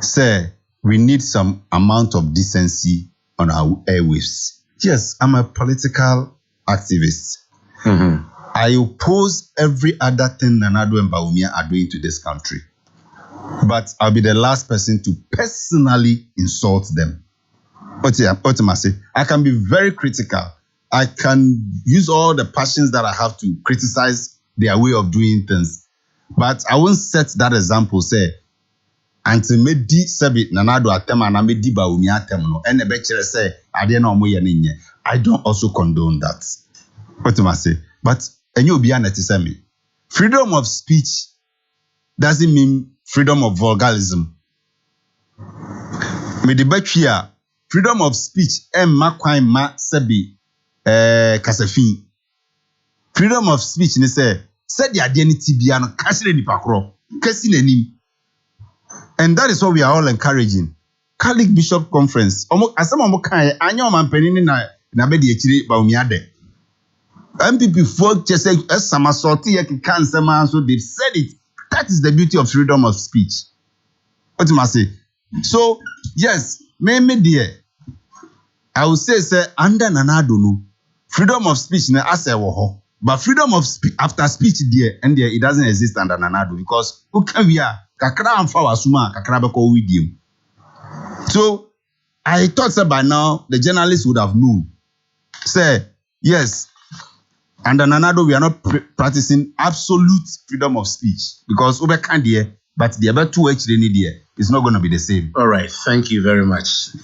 Say we need some amount of decency on our airwaves. Yes, I'm a political activist. I oppose every other thing Nanado and Bawumia are doing to this country. But I'll be the last person to personally insult them. Ultimately, I can be very critical. I can use all the passions that I have to criticize their way of doing things. But I won't set that example, say, until me di sebi Nanado atema na me di Bawumia atema no ene bechere say ade na omo ye nenye. I don't also condone that. Ultimately, but enye obi aneti say me. Freedom of speech doesn't mean freedom of vulgarism. Me the betria freedom of speech ma kwan ma sebi kasafin. Freedom of speech ne say said the ade ni tibia no kasire ni pakro kasi nanim. And that is what we are all encouraging. Catholic Bishop Conference. Asama omo kan anya o mampani na be di echire Bawumia de. MPP folk just say esama sorti ye kan sema so they said it. That is the beauty of freedom of speech. What must I say? So, yes, maybe dear. I would say under Nanado no freedom of speech na ase wo. But freedom of after speech dear and there it doesn't exist under Nanado because who can we are kakra amfa wasuma kakra be ko widim. So I thought that by now the journalists would have known. Say yes. Under Nanado, we are not practicing absolute freedom of speech because Ube can't hear, but the other two actually need here. It's not going to be the same. All right, thank you very much.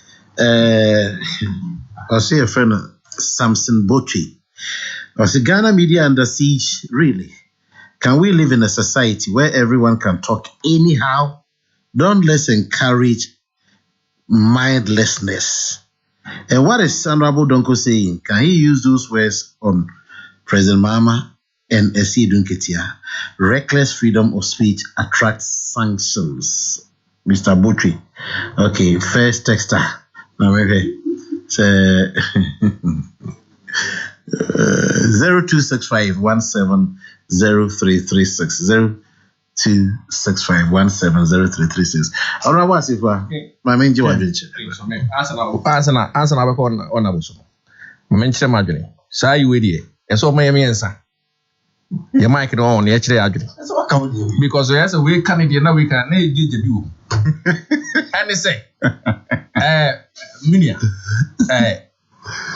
I'll say a friend, Samson Bochi. I'll say Ghana media under siege. Really, can we live in a society where everyone can talk anyhow? Don't let's encourage mindlessness. And what is Honorable Donko saying? Can he use those words on President Mahama and Esi Dunketia? Reckless freedom of speech attracts sanctions. Mr. Butri. Okay, first texter. Now, maybe 0265170336. 0265170336. All right, what's it for? My main job adventure. Answer na be ko on abuso. Menchire madwene. Saa yi we die. Eso my miensa. Your mic no on e kire adwene. So what can we Because yes we Canadian na we can na ejeje bi wo. And say minia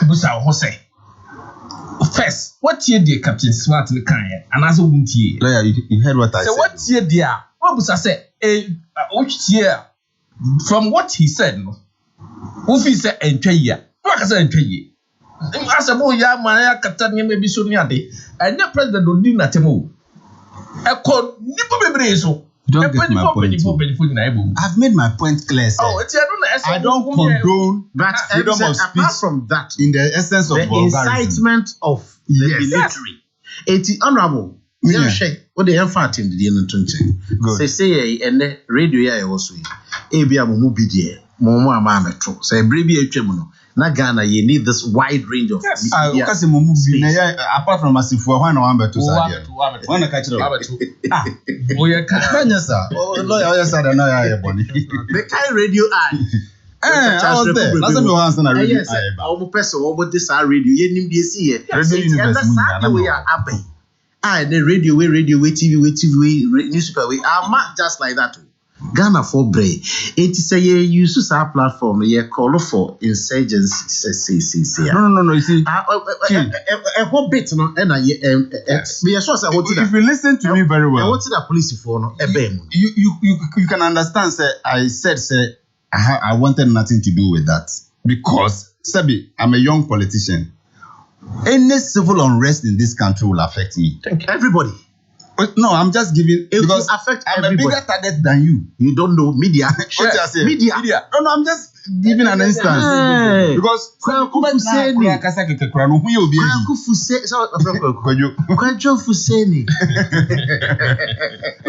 busa ho say first what year the Captain Smart in kan and as wuntie lawyer you heard what I said. So what year there what busa say which year from what he said no who fi say entwa year no ka say entwa year asabo ya man ya kata ni me bi so ni ade anya president odi na temo e ko nipo bebre so Don't get my point. I've made my point clear. Sir. I don't condone freedom of speech apart from that, in the essence of the incitement of the military. Eti honorable. Yeah, what the effort in the end to say, and the radio I was with. Abia Mubidia, Momo Amametro. Say, Bribia Chemono. Nagana, you need this wide range of media. Apart from Massive for one or to say, one catch it. Oh, yeah, lawyer said, no, the kind radio eye. I was there. Last time you were answering a radio. Yes, our person, what this are radio, you need to see it. And that's how we are happy. The radio, TV, newspaper, we are not just like that. Ghana for Bray. It is a use our platform, a call for insurgency. No. You see, a whole bit, no, and we are sure if you listen to me very well, what's the police for? No, you can understand, sir. I said, sir, I wanted nothing to do with that because, Sabi, I'm a young politician. Any civil unrest in this country will affect me. Everybody. No, I'm just giving it because affect I'm everybody. A bigger target than you. You don't know media. Media. No, I'm just giving an instance. Because no,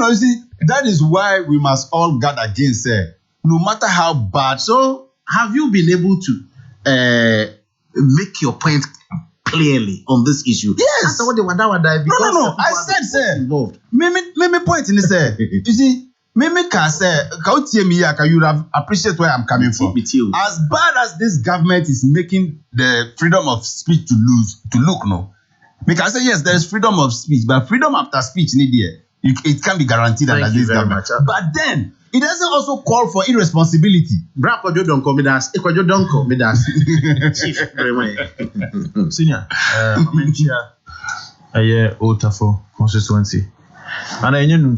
you see, that is why we must all guard against no matter how bad. So, have you been able to make your point clearly on this issue? Yes. No. I said, sir. Involved. Me point in this, you see, me can say, you have appreciate where I'm coming from. As bad as this government is making the freedom of speech to look, no. Me can say, yes, there is freedom of speech, but freedom after speech, it can be guaranteed under this government. But then, it doesn't also call for irresponsibility. Senior, Otafo constituency. And I know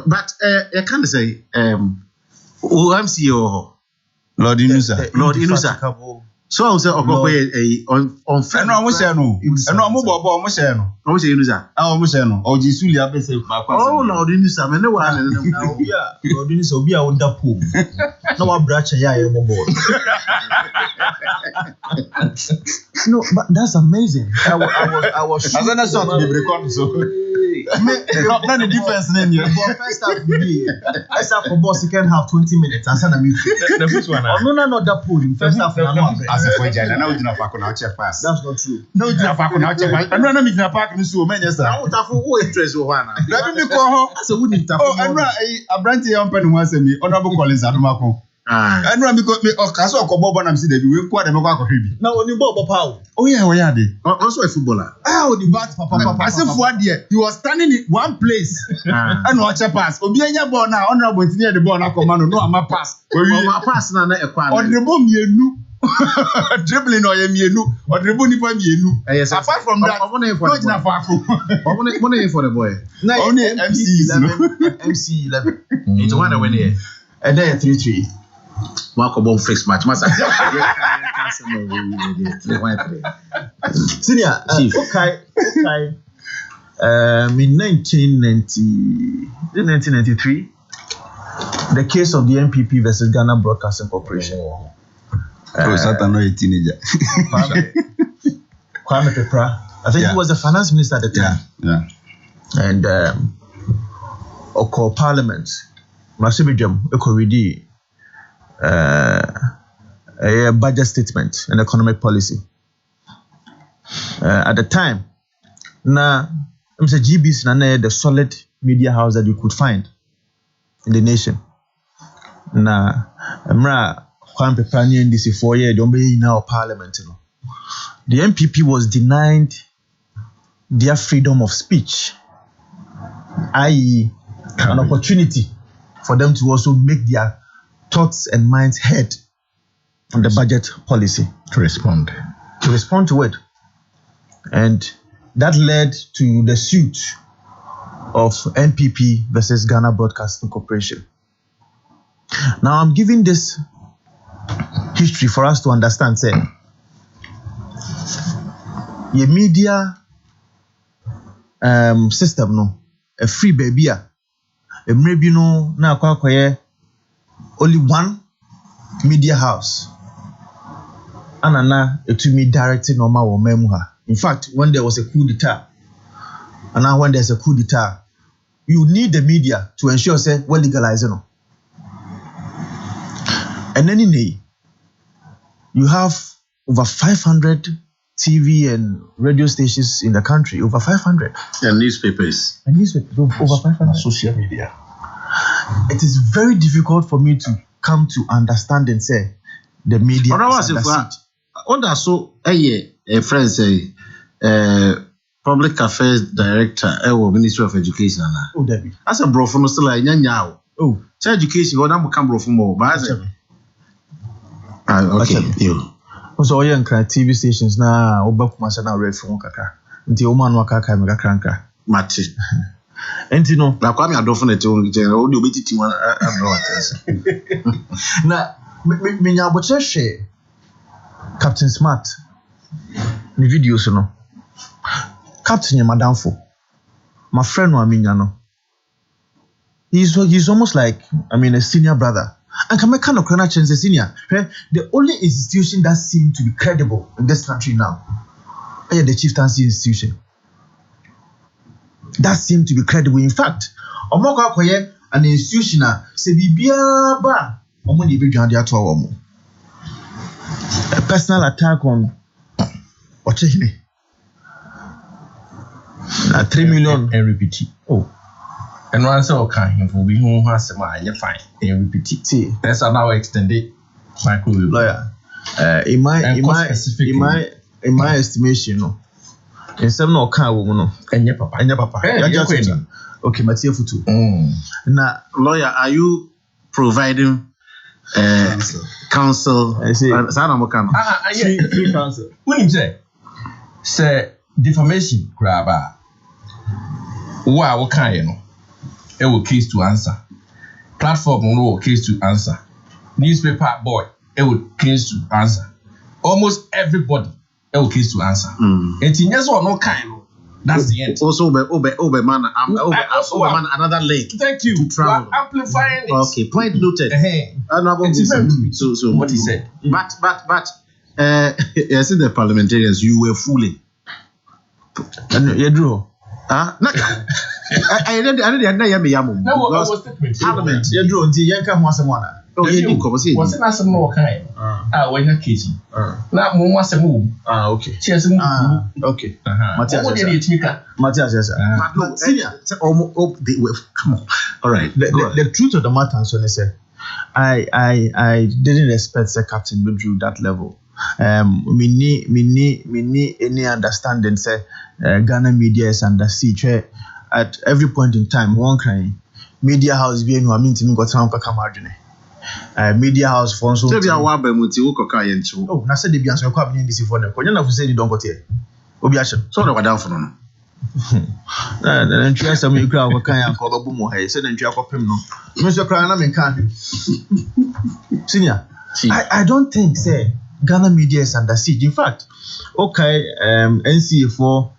but I can't say OMCO Lord Inusa. So I say on fair. No, I'm saying no. I'm saying no. I'm saying Inusa. I'm saying no. Oh, Jesus, you have to say. Oh, Lord Inusa. Me no one. Lord Inusa be a under pool. No, I branch a yaya board. No, but that's amazing. I was. As an assault to be recorded, so. Not the difference in here. First half be. First half for boss second half 20 minutes. And send me. The first one. No, not that pool. First half. As a point, I know you don't have to check pass. That's not true. No, you don't have to check pass. I don't know if you're parking so many. Yes, sir. I would have who interest one. Let me call her. As a wooden tap. Oh, I'm a branch young penny once a me. Honorable Collins Adamako. I know because me or Castle Cobob and I'm seeing that we quite a Mako. Now, only Bob Powell. Oh, yeah, we are there. Also a footballer. Oh, the bat, Papa. As if one year he was standing in one place and watch a pass. Obianya born now, honorable near the born. I command no, I'm a pass. I'm a pass now. On the bomb, you dribbling or you or dribbling for you. Apart from that, I'm for the boy. Only MC 11. It's one that went here. And then 3-3. Marco Bomb fixed match. Senior, okay. In 1993, the case of the MPP versus Ghana Broadcasting Corporation. Satan, no, a teenager. Kwame Pepra. I think he was the finance minister at the time. Yeah. And Oko Parliament, Masibijam, Ekoridi, a budget statement and economic policy. At the time, now, Mr. GB's the solid media house that you could find in the nation. Now, Kwame Pepra in this 4 years, don't be now parliament. The MPP was denied their freedom of speech, i.e., an opportunity for them to also make their thoughts and minds heard on the budget policy. To respond to it. And that led to the suit of NPP versus Ghana Broadcasting Corporation. Now I'm giving this history for us to understand, say, your media system, no, a free baby, maybe no, na only one media house. Anana, it to me directing normal or memoir. In fact, when there was a coup d'etat, and now when there's a coup d'etat, you need the media to ensure say we're legalizing. And then you have over 500 TV and radio stations in the country, over 500. And newspapers. Over 500. Social media. It is very difficult for me to come to understand and say the media is under siege. So, a friend say, public affairs director, Ministry of Education. Oh, Debbie. That's a bro from still like nyanya. Oh, education. What I'm come bro from more, but okay. You. So I TV stations na obakuma na refu kakra. Nti o man waka ka me kakra nkra. Mate. Enti no. Na kwa me adofo na te o de obetiti wan abro attention. Na me nya boche hwe Captain Smart. Ni videos no. Captain Yamadamfo. My friend no amenya no. He's almost like a senior brother. And can kind of change the senior. The only institution that seems to be credible in this country now is the chieftaincy institution. That seems to be credible. In fact, an institution a personal attack on 3 million and repeat. Oh. And once I can for be who has a mind, fine, and repeat it. That's now extended microwave lawyer. In my estimation, no. In some no car woman, and your papa. Okay, Matthew Futu. Now, lawyer, are you providing counsel? I say, free counsel. When you say defamation, grabber. What kind, you know? It will case to answer. Platform no case to answer. Newspaper boy, it will case to answer. Almost everybody, it will case to answer. And in yes or no kind, that's the end. Also, man, another link. Thank you. To travel. Amplifying it. Okay, point noted. So what he said. But I see the parliamentarians, you were fooling. And you drew. I didn't Parliament. You drew the Yanka Masamana. Oh, you didn't come. Was it not some more kind? When you're kitchen. Not more was a move. Okay. Cheers. Okay. Matthias, come on. All right. The truth of the matter, so they said, I didn't expect the captain to do that level. Me need any understanding say Ghana media is under siege. At every point in time, one crying media house being who I mean to me got some margin. Media house for so. Oh, na said the be answer kwa bin this for them. Konya na fu say don't go there. Obi action. So na wada for no. Na ntwa sam you crowd kan yan ko babu mo hay. Say na ntwa kopem no. Me so crowd na me kan. Senior. I don't think say Ghana media is under siege. In fact, okay, NCA for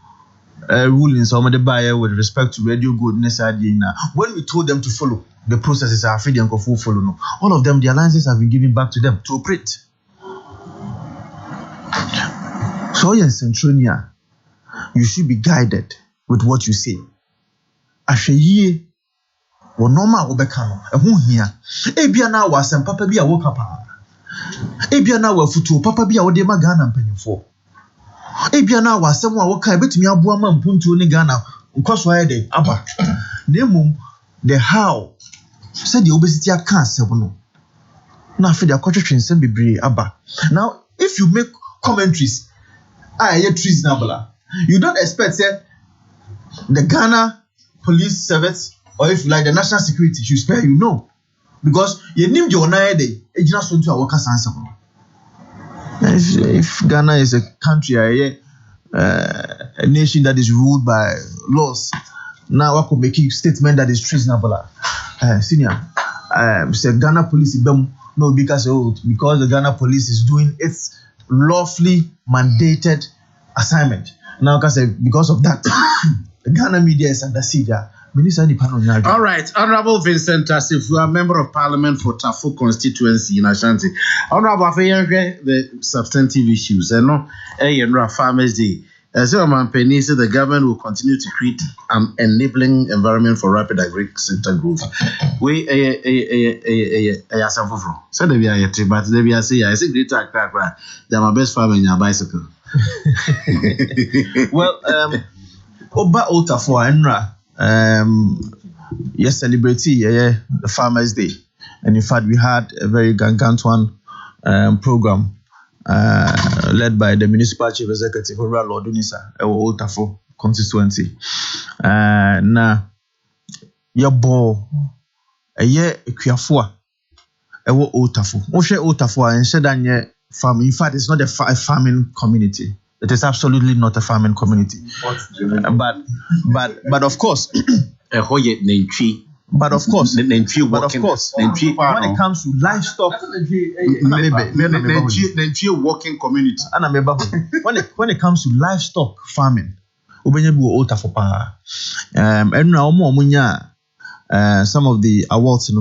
rulings on the buyer with respect to radio goodness idea. When we told them to follow the processes, are free and full follow. No, all of them, the alliances have been given back to them to operate. So in Centronia, you should be guided with what you say. Asheye, wo normal obekano. Ehun hia. Ebia na wasem papa bi a wo papa. Ebia na wafutu papa bi a wo de ma Ghana mpanyimfo. Ebia na wasem a wo kai betumi aboa ma mpuntu ne Ghana nkoso ayede aba. Nemum the how said the obesity aka asem no. Na afi de akotwetwe nsem bebre aba. Now if you make commentaries treasonable, you don't expect say the Ghana police service or if like the national security should spare you, no. Because you name your day, it's just so to our answer. If Ghana is a country, a nation that is ruled by laws, now I could make a statement that is treasonable. Senior, say Ghana police no because the Ghana police is doing its lawfully mandated assignment. Now, because of that, the Ghana media is under siege. All right, Honorable Vincent Asif, you are a member of Parliament for Tafo constituency in Ashanti. Honorable Afeyange, the substantive issues. No, Farmers Day. So, Penny said the government will continue to create an enabling environment for rapid agri-sector growth. We some for so there be a trip, but there be a say I say greater Accra. They're my best farmer in your bicycle. Well, Oba Otafo Enra, yes, celebrate the Farmers' Day, and in fact we had a very gargantuan program led by the municipal chief executive Lord Unisa Otafo constituency. Na your ball a year Kiafua Ewo Otafo. Oshe Otafo and Shedanye farm. In fact, it's not a farming community. It is absolutely not a farming community. But of course, when it comes to livestock, working community. When it comes to livestock farming, some of the awards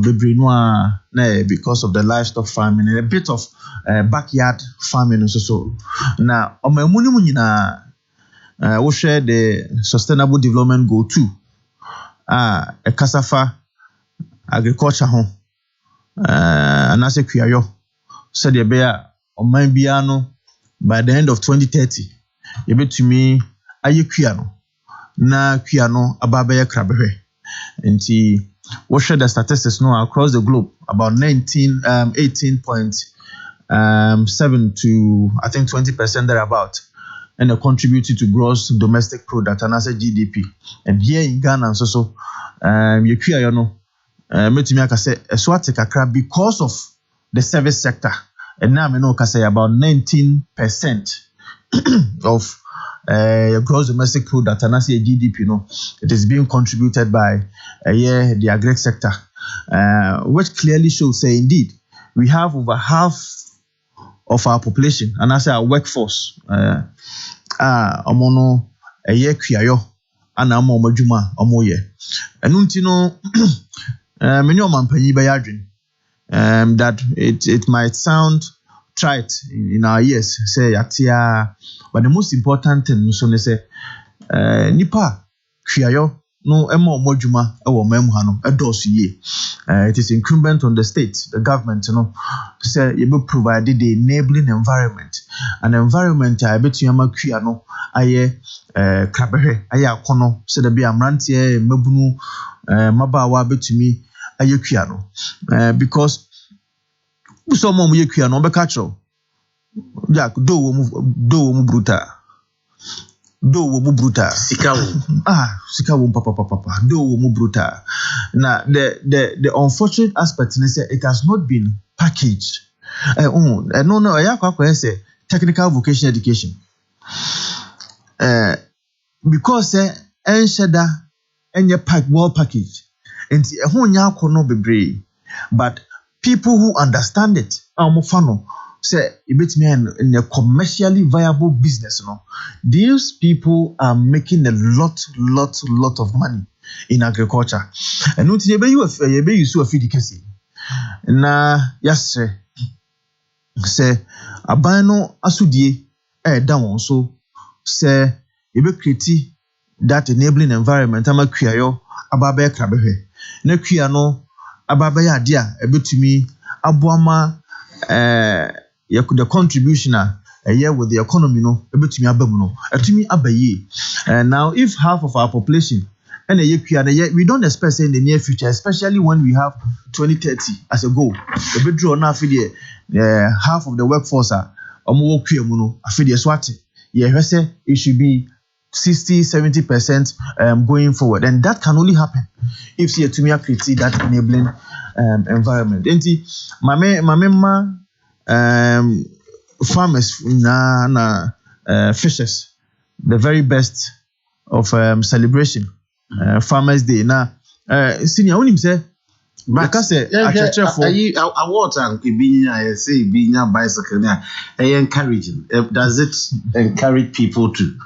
because of the livestock farming and a bit of backyard farming and so. Now, we share the Sustainable Development Goal 2. A cassava agriculture home. And I say Kuyayo said the bear on my piano by the end of 2030. You bet to me, aye Kuyano. Na Kuyano ababaya krabehe. And we share the statistics now across the globe about 18.7 to I think 20% thereabout, and they contributed to gross domestic product and as a GDP. And here in Ghana, so you know, because of the service sector, and now I know say about 19% of gross domestic product and as a GDP, it is being contributed by the agri sector, which clearly shows say indeed we have over half of our population and as our workforce omono kuyayo ana amomajuma omoye enuntino many omampanyi bayadwin that it might sound trite in our ears say yatia, but the most important thing so ne say nipa kuyayo no emo omajuma ewo mem ha no edosu ye. It is incumbent on the state, the government, say you be provided the enabling environment, an environment I bet you ama kuya aye krabehe aye akono so there be amrantie mebunu mabawa betumi aye kuya because so mom ye kuya no be catch Jack do wo mu bruta sikawo papa do wo mu bruta. Now the unfortunate aspect is that it has not been packaged. No I say technical vocational education because enshada enye pack well packaged and nya kono bebre, but people who understand it say it me in a commercially viable business, these people are making a lot of money in agriculture. And what you so feed kesi na yes say abano asudie down so say you create that enabling environment ama kuyayo ababe krabehe na kuyano ababe ya dia ebetumi aboama the contribution a year with the economy ebetumi abamu etumi abaye. And now if half of our population and we don't expect say in the near future, especially when we have 2030 as a goal, the bedrow now half of the workforce are it should be 60-70% going forward, and that can only happen if you create that enabling environment. And farmers fishers the very best of celebration. Farmers' Day. Now, senior, when him say, because awards and being bicycle now, encouraging. Does it encourage people to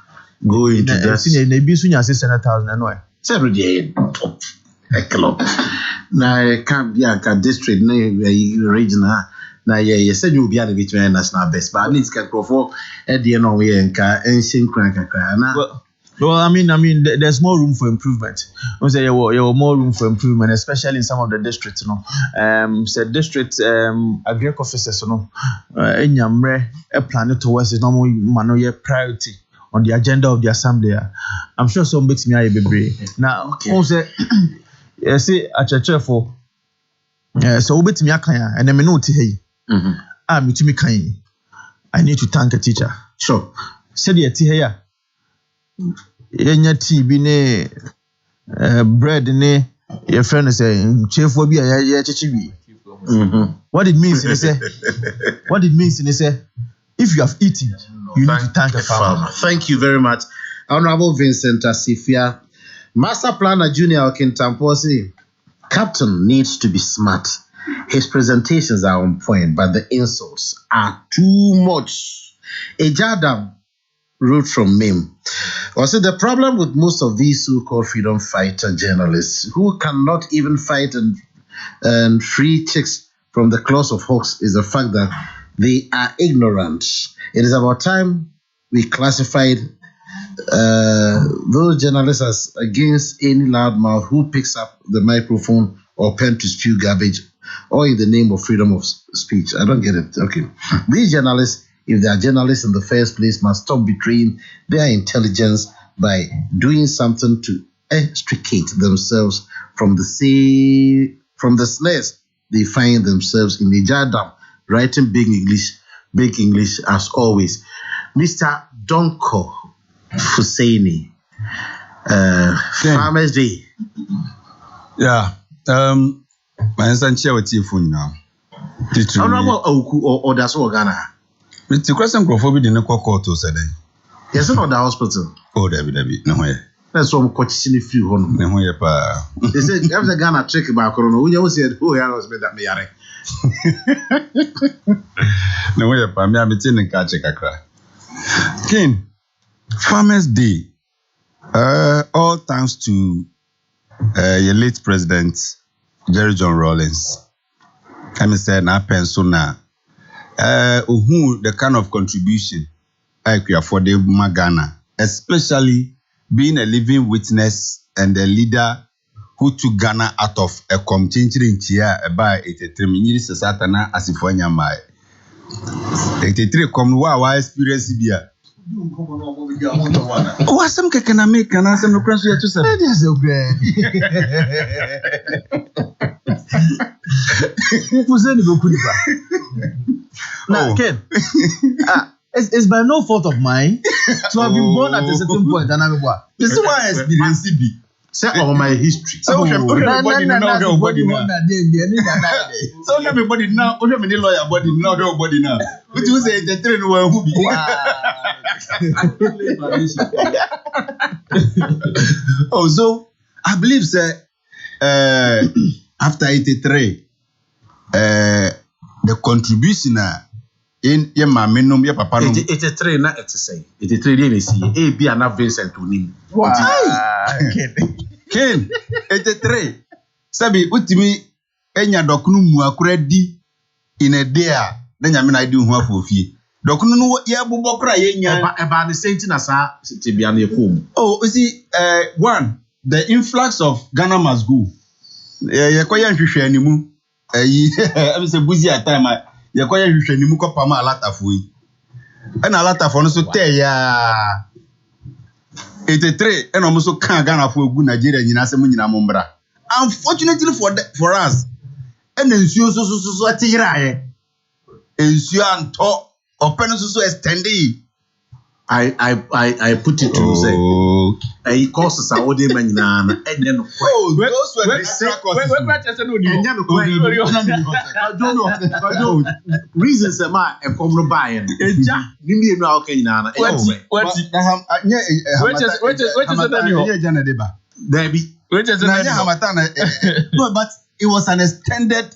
go into that? Senior, maybe sooner 600,000 anyway. Every day, a club. Now, can't be a district, regional. na ye said you be a bit national best, but at least can for at the end of the year and sing crank. Well, I mean, there's more room for improvement. I say there were more room for improvement, especially in some of the districts. District agriculture officers, in Yamre, a plan towards is normal manoye priority on the agenda of the assembly. I'm sure some bits me are be now. Also, say a church for so bit me akanya and me know hey. Me to me kind. I need to thank a teacher. Sure. Said the here. Yenya tea bi ne bread ne your friend say chef bi ya chichi bi. What it means is say if you have eaten you need to thank a farmer. Thank you very much, Honorable Vincent Asifia. Master Planner Junior Okintamposi. Captain needs to be smart. His presentations are on point, but the insults are too much. Ejadam wrote from Mim. Also, the problem with most of these so-called freedom fighter journalists who cannot even fight and free chicks from the claws of hawks is the fact that they are ignorant. It is about time we classified those journalists as against any loudmouth who picks up the microphone or pen to spew garbage, or in the name of freedom of speech. I don't get it. Okay. These journalists, if they are journalists in the first place, must stop betraying their intelligence by doing something to extricate themselves from the snares they find themselves in. The Jadam, writing big English as always. Mr. Donko Husseini, Farmers Day. Yeah. My answer chair with you for now. Honorable Oku or that's all Ghana. It's a question for forbidden in the court to say. Yes, not the hospital. Oh, Debbie, no way. That's what I'm coaching if you want. No way, pa. They said, have the Ghana trick about Corona. We always said, oh, I was made that me. No way, pa. Me, I'm in catch a crack. King, Farmers Day. All thanks to your late president, Jerry John Rawlings. I said, na pencil na. Who the kind of contribution I create for the Ghana, especially being a living witness and a leader who took Ghana out of a continuing chair by 83 minutes Satana as if one yamai. 83 come wa experience bia. Oh, some can I make and some no cross to say. That is so great. Now, Ken, it's by no fault of mine to have been born at a certain point and I'm what? This is why I experience be. Say over my history. So everybody now, everybody now. So everybody now, everybody lawyer body now, everybody now. What you say the train who be? Oh, so I believe say after 83, the contribution in your mama no your papa no 83 na et say 83 dey na see e bia na Vincent onim. Ken 83 sabi utimi enya dokunu mu akura di in a day na nyame na di hu afofie dokunu no ye bobọ kra ye nya eba ne senti na sa tibia na ekom. Oh, you see one, the influx of Ghana must go. Ye koya nhwehwe animu I say busy at time ye koya nhwehwe animu ko pama alatafo yi na alatafo no so te ya 83 and almost can Ghana for good Nigeria nyina se munyina mombra. Unfortunately for us and ensure so atira ensure anto open so extended. I put it to say I courses are all the man and then those were the reasons am I a come buying. Nimi no okay na no, but it was an extended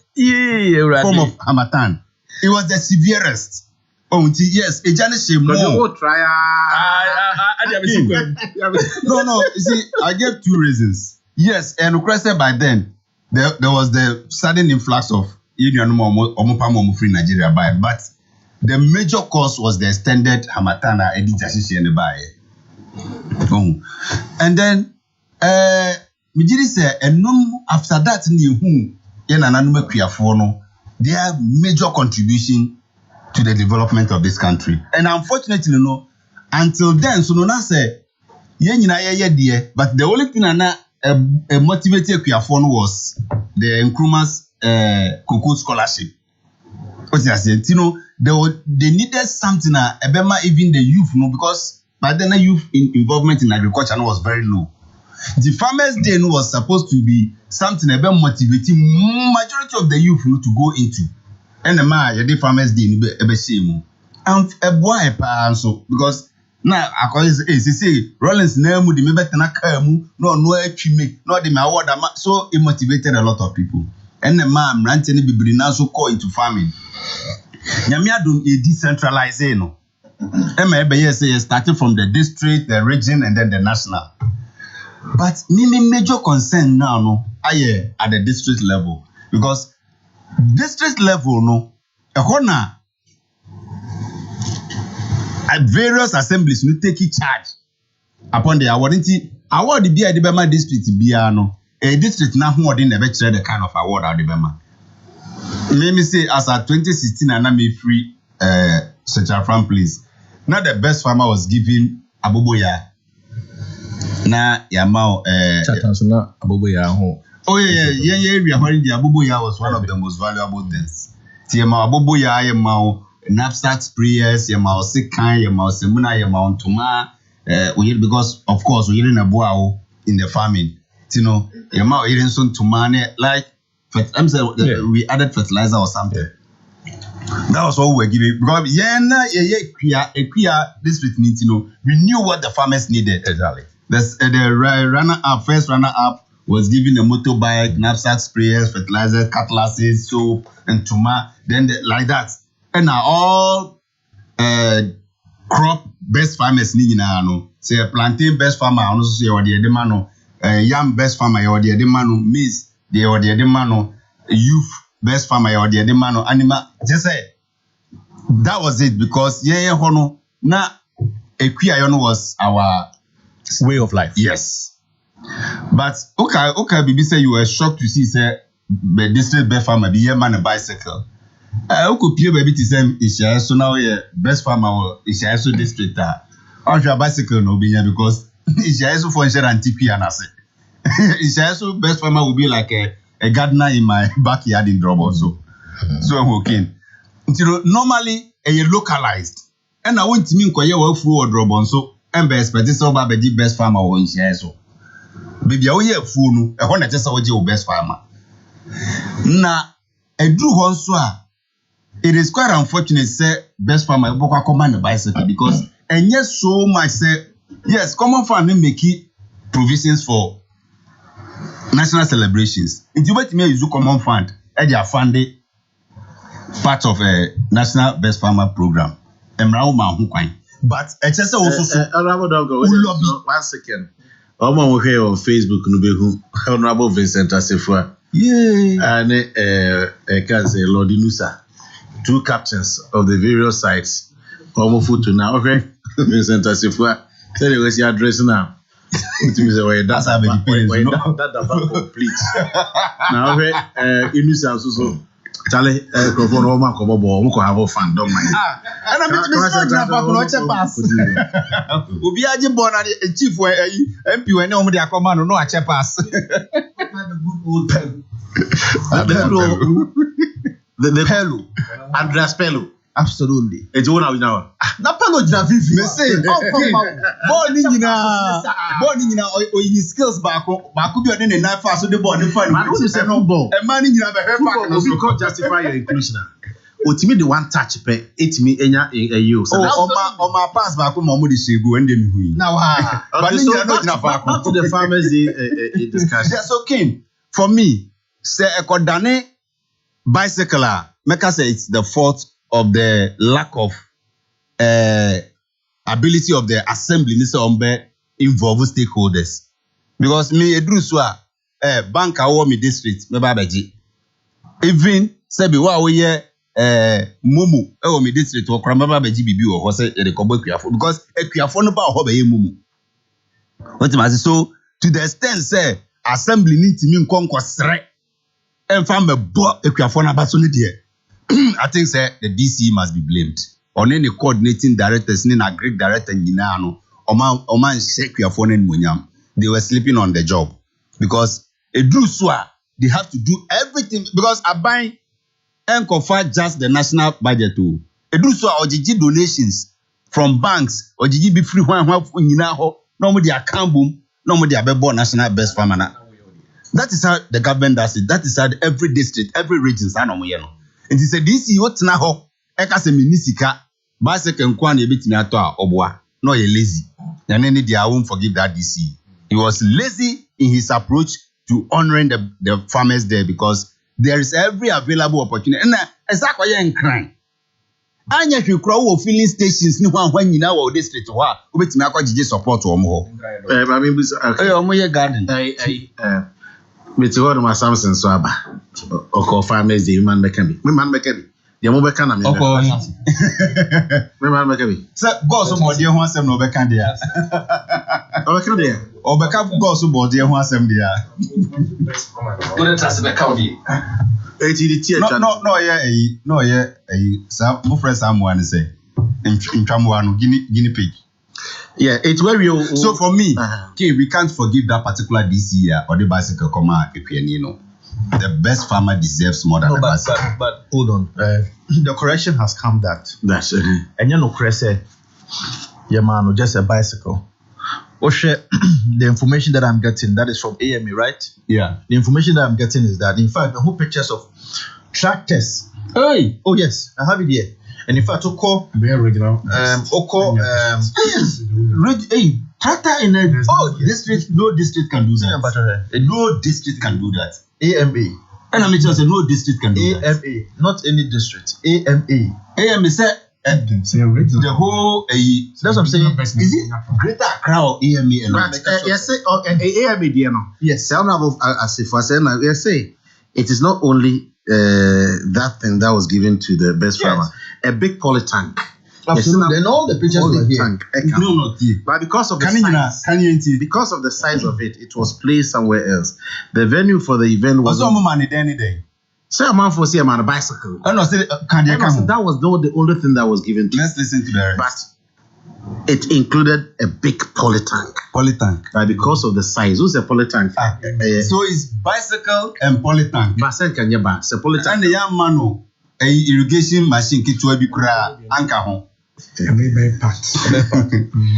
form of Hamatan. It was the severest. Oh, yes, a Janice more. No, you see, I gave two reasons. Yes, and requested by then, there was the sudden influx of union omo free Nigeria by, but the major cause was the extended Hamatana Editashi and the buy. And then Mijiri said, and after that, their major contribution to the development of this country. And unfortunately, until then, so no say, but the only thing motivated Kuyafon was the Nkrumah's Cocoa Scholarship. What I said, they needed something, even the youth, because by then the youth involvement in agriculture was very low. The Farmers' Day was supposed to be something about motivating majority of the youth to go into. And the Farmers' Day and a boy so because now according to say Rollins name the maybe tenakamu no me no the award so it motivated a lot of people. And the man ranting be now so call into farming. Nyamia do a decentralization. Say starting from the district, the region, and then the national. But major concern now at the district level, because district level at various assemblies no take charge upon the award. Award be at the Bema district a district now who didn't ever share the kind of award at the Bema. Let me say as at 2016 and I'm free Central Farm Place. Now the best farmer was given Aboboya. Na yamao Chatanzana Aboboya ho. Oh yeah, when the Aboboya was one of the most valuable things. Yamao Aboboya, yamao knapsack sprayers, yamao sekan, yamao semuna, yamao tuma. Because of course we in a boao in the farming. Yamao eating some tumane like we added fertilizer or something. That was what we were giving. Because district needs we knew what the farmers needed. Exactly. The first runner-up was given a motorbike, knapsack sprayers, fertilizer, cutlasses, soap, and tuma. Then like that. And now all crop best farmers need now. Say plantain best farmer, also say or the demano, yam best farmer or the demano, maize, the or the demano, youth best farmer or the demano, animal. Just say that was it because hono na Ekwiayon was our way of life. Yes. But okay, Bibi say you were shocked to see say the district best farmer be here man a bicycle. Could pure baby to say is so now best farmer is also district. Your bicycle no be here because is also for insurance TP and I say. Is also best farmer will be like a gardener in my backyard in Drop also. So I'm okay. Normally localized. And I want to mean kwa work through Drop so and be expected so by the best farmer or in share so. Baby, I will phone a hundred just our best farmer. Na a drew honswa. It is quite unfortunate say best farmer boka command the bicycle because and yes so much say yes common farming make provisions for national celebrations. If you wait me use common fund and they are funded part of a national best farmer program. But it's just also so 1 second. Omo here on Facebook no be who Honorable Vincent Asifua. Yeah. And can say Lord Inusa. Two captains of the various sites. Omo foot now. Okay. Vincent Asifua. Tell you what's your address now. That's how many parents that complete. Now okay, Inusa also Charlie, microphone all man come aboard. We can have fun, don't mind. And I'm not going to pass. Ubi aje born a chief where MP when no media command no a pass. The Pello, Andreas Pello. Absolutely. It's one now. Na Pello jina vivi. Me say, born in or in skills back be on the knife so the born in fun. Man, who say no ball? A man in your hair back and we can't justify your inclusion. Ultimately, the one touch pay it me enya you. So on my pass back on Mamudi Shigu and then we. Now, but not to the farmers discussion. That's okay. For me, say a Kodane bicycler, make us say it's the fault of the lack of ability of the assembly involve stakeholders. Because me edruswa bank award me district me babaji. Even Sebi wa we ye mumu e me district wo kra maba baji bibi wo say e de kobo akuafo because akuafo no ba ho ba ye mumu. What am I say? So to the extent say assembly need to mean konkosre emfa mebo akuafo na ba so ne de I think say the DC must be blamed. On any coordinating directors ni na Greek director nyina no oman akuafo na nmunyam. They were sleeping on the job because a drew swa they have to do everything because Abon and confer just the national budget to a drew swa ojiji donations from banks ojiji be free one nyina ho no mo dia kambum no mo dia bebo national best farmer na. That is how the government does it. That is how every district, every region say no mo ye no. And he said this what na ho e ka se minisika ba se kenkwa na ebetimi ato a oboa no ye lazy. Na nene dia I won't forgive that DC. He was lazy in his approach to honoring the farmers there because there is every available opportunity. And exactly you crying. Anya hwekura wo filling stations ni hwan nyina wo district ho a obetimi akogije support wo mo ho. I mean Omo ye garden. Meti ho ma Samson so aba. Oko farmers dey man make me. Me man make me. Dey mo beka na me. Oko me man make me. Say go so body ho asem no beka dey. Obeka dey. Obeka go so body ho asem dey. What does the county? No, sa mo friend Samuel say ntwamwa no guinea pig. Yeah, it's where we so for me, okay, we can't forgive that particular DC year or the bicycle comma you know. The best farmer deserves more than the bicycle. But hold on. The correction has come that. That's it. And you know, Chris said, yeah, man, just a bicycle. Oshe, the information that I'm getting, that is from AME, right? Yeah. The information that I'm getting is that, in fact, the whole pictures of tractors. Hey. Oh, yes, I have it here. And in fact, Oko, tractor in a district, no district can do that. No district can do that. AMA. And I'm just saying, no district can do that. AMA, not any district. AMA. AMA said, the whole that's what I'm saying. Is it Greater Accra or AMA? Yes, AMA, no. Yes. As if I said, yes, say it is not only that thing that was given to the best farmer, a big poly tank. Absolutely. And all the pictures were here. Tank, no. But because of the size, because of the size of it, it was placed somewhere else. The venue for the event was. Say a man for say a man a bicycle. I know. That was not the only thing that was given to. Let's listen to the rest. But it included a big poly tank. But because of the size, who's a poly tank? So it's bicycle and poly tank. Bicycle can you buy? So poly tank. And the young man, a irrigation machine kitu ebi kura anka ho.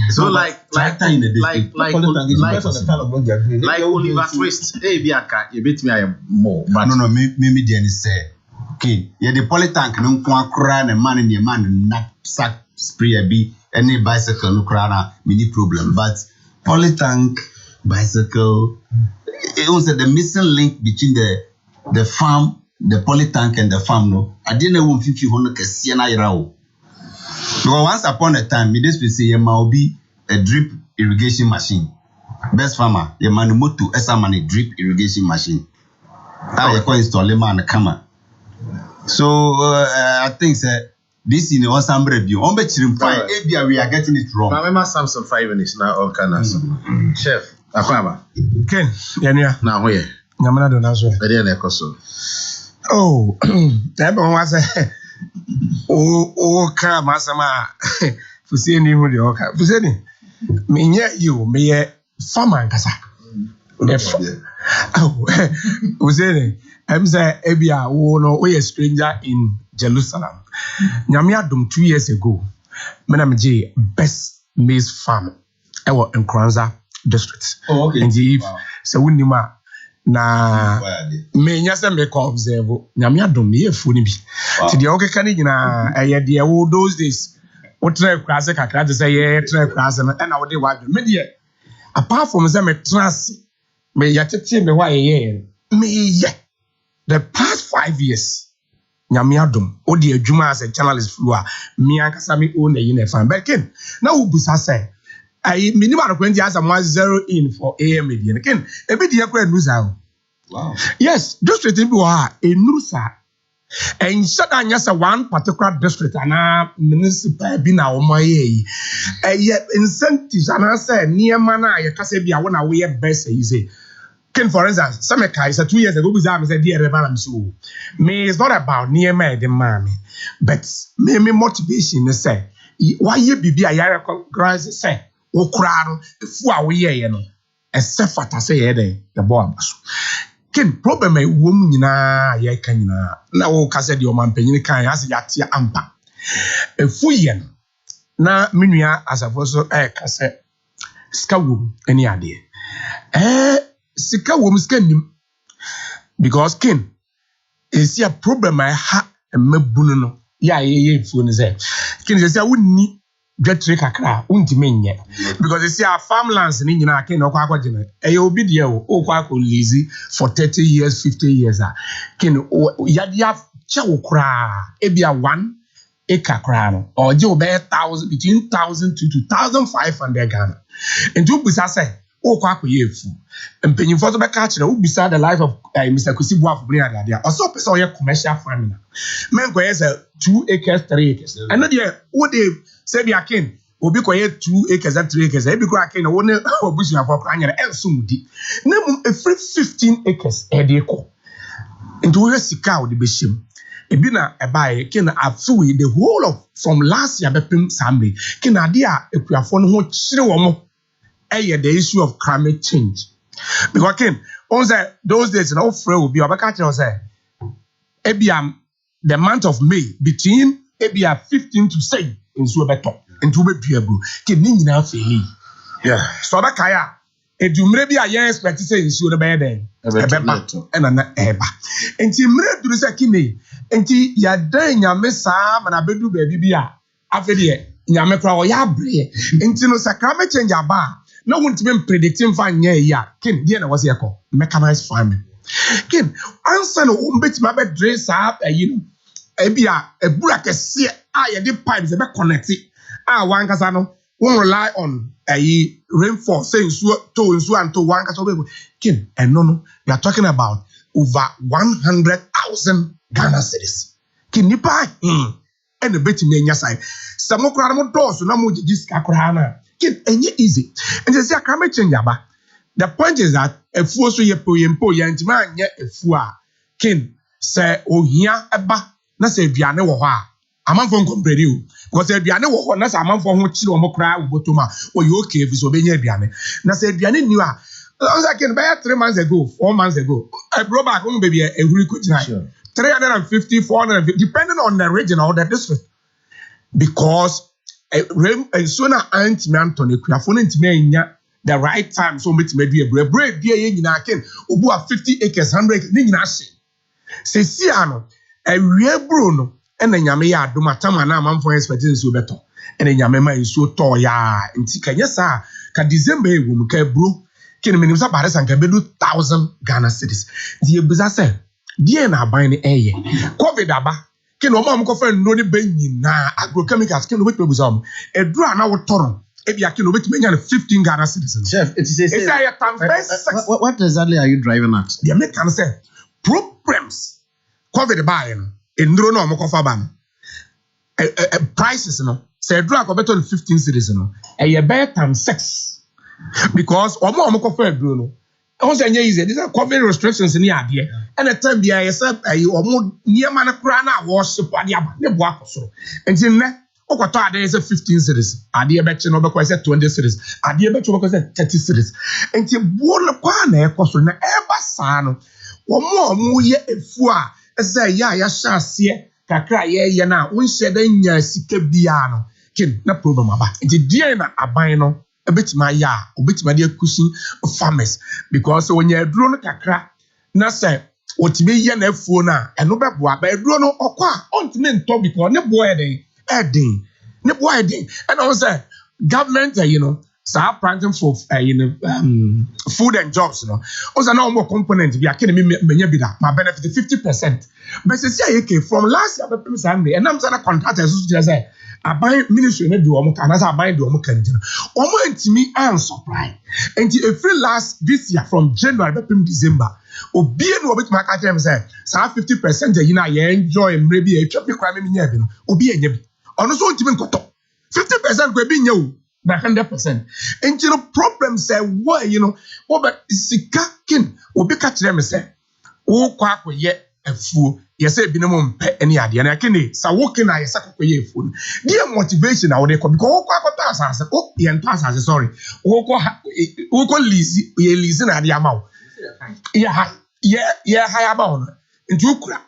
So like Oliver Twist. Hey, biaka, you beat me more. But no, me dey say, okay, yeah, the poly tank no kwa kura na man in the man na sack spray bi any bicycle no kura na mini problem. But poly tank, bicycle, it was the missing link between the farm, the poly tank and the farm. No, I didn't know 50 kesi na irawo. Because once upon a time, me this will say there might be a drip irrigation machine. Best farmer, your man moto esa man a drip irrigation machine. I can install him on the camera. So I think this in the some review. On bet fine. We are getting it wrong. I remember Samson 5 minutes now on Canada. Chef, Akwaba. Ken, Yania. Now where? Namana do nazo. Ede na ekoso. Oh, that one was ka masama fuseni hu de oka fuseni menye you me farmer nkasa fuseni emza ebia wo no we stranger in Jerusalem nyame adom 2 years ago me na meje best maize farm ewo Nkranza district. Okay. And if so wunima na me nyase me ko observe nyame adom me efu ni bi ti de okeka ni nyina eye de wo those days wo try krase kakra de say ye try krase no na wo de wadwe me de apart from say me trans me yatete me wa ye me ye the past 5 years nyame adom wo de adwuma as a journalist flu a me ankasa me own na fan but ken na wo busa say I minimum requirement as a 0 in for AM median. Again, a bit here news. Wow. Yes, just to tell you, a nusa And shut down just one particular district and municipal be now my yet incentives and I said near mana you can say be I want to wear best easy. Ken for instance, some guys 2 years ago was said dear Reverend so me it's not about near me the mammy, but me motivation is say why you be a yara grass say o crowd if we you know except for to say the boy. Ken problem e wom nyina ye kan nyina na wo ka se de o man panyin kan ase ya tie ampa efu ye no na menua asafo so ka se sika wom eni ade sika wom sika nim because ken is a problem I ha mabunu no ya ye efu no say ken say wonni dwatre kakra untime nye because you see our farmlands ni nyina ken no kwa akogene e obi de o kwa ko lazy for 30 years 50 years ken yadia chewo kra e bia 1 acre kra no or je obe 1000 between 1000 to 2500 Ghana and you bisa say o kwa ko yefu empanyin for so be ka kire u bisa the life of Mr. Kusibu afubri ade also person o ye commercial farming men go yes 2 acres 3 acres and no dey wo dey say be akin obi koye 2 acres and 3 acres e bi ko akin wo ne obusu afọ kra nyere ensumudi na mu every 15 acres e dey ko into we sika o de be shim e bi na e bae kin afu the whole of from last year bepim sambe kin ade a ekuafo no ho kire wo mo the issue of climate change because kin on say those days no free will be obeka kire say ebiam the month of May between ebia 15 to say nso beto nto be duabu ke ni nyina feli so da kaya edumre bi a ye expect say nso no be den ebeba ena na eba enti mre duru say kini enti ya dan nyame saa mana bedu ba bi a afede nyame kra o ya bre enti no sacrament change aba na wontime predicting fa nya ya kin die na wose yeko mechanized farming kin answer no umbetima be dre saa you know ebia ebura kese a ye de pipes e be connect one kasa no won rely on rainfall say nsu and to one kasa be kin eno no we are talking about over 100,000 Ghana cedis kin nipa and betimi enya sai samokra mo doors na mo jiska kra na kin enye easy and say climate change aba the point is that efuo so ye poyempo ye ntima anya efu a kin say ohia eba na say aduane wo ho a amanfo nkompredi o because aduane wo ho na say amanfo ho kire wo mokra ubotoma o ye okay if so benya aduane na say aduane ni a ken by 3 months ago 4 months ago I brought back on baby a huri ko jina 350 450 depending on the region or the district because sooner anti Anthony kuafo no ntime anya the right time so metima du ebre ye nyina ken obu a 50 acres 100 acres ni nyina hye se si ano ewie bro no ena nyame ya adom atama na amanfo expecting so beto ena nyame ma nso to ya nti kanya sa ka December ewum ka bro ken menim sa bare san ka bedu 1000 Ghana cedis die buza se die na aban ni eye covid aba ken o ma mko fa no ni banyina agrochemicals ken o betu buza o edura na wo toro ebia ken o betu menya 15 Ghana cedis chef it is what exactly are you driving at the American say programs COVID buy no enduro no mo kofa ba no prices no say drug go better 15 cedis no e better times 6 because mo kofa enduro no o say nya easy these are COVID restrictions ni ade and the time bia yes mo niema na kura na worship ade aba ne bo akosoro enti ne okoto ade is 15 cedis ade be chi no be ko say 20 cedis ade be chi be ko say 30 cedis enti bo no kwa na ekosoro na eba saa no mo ye efu a say ya shase kakra ye na unhye da nya sika bia no kin na problem aba nti die na aban no ebetima ya obetima de akushi farmers because when you duro no kakra na say otime ye na afuo na eno beboa ba duro no okwa ontime nto because ne boy eden and I say government you know start planting for food and jobs you know also now more component be akene menya bi da my benefit 50% but say okay from last year people say and I'm saying contractors so say aban ministry na do omo kana say aban do omo kan jina omo ntimi an supply and every last this year from January to December Obie no obetuma ka tell me say 50% you na ye enjoy mre bi e twa bi kwa me nya bi no obi enya bi ono so ntimi nkoto 50% kwa bi nya o na 100% enti no problem say why oba sika kin obi ka tell me say wo kwa akoye afuo yese bi no mpe ene ade na kene sa wo kin na yesa kokoye afuo no dia motivation na wo de ko because wo kwa akota asase ye nto asase sorry wo ko lease na ade ama wo yeah high about into ukura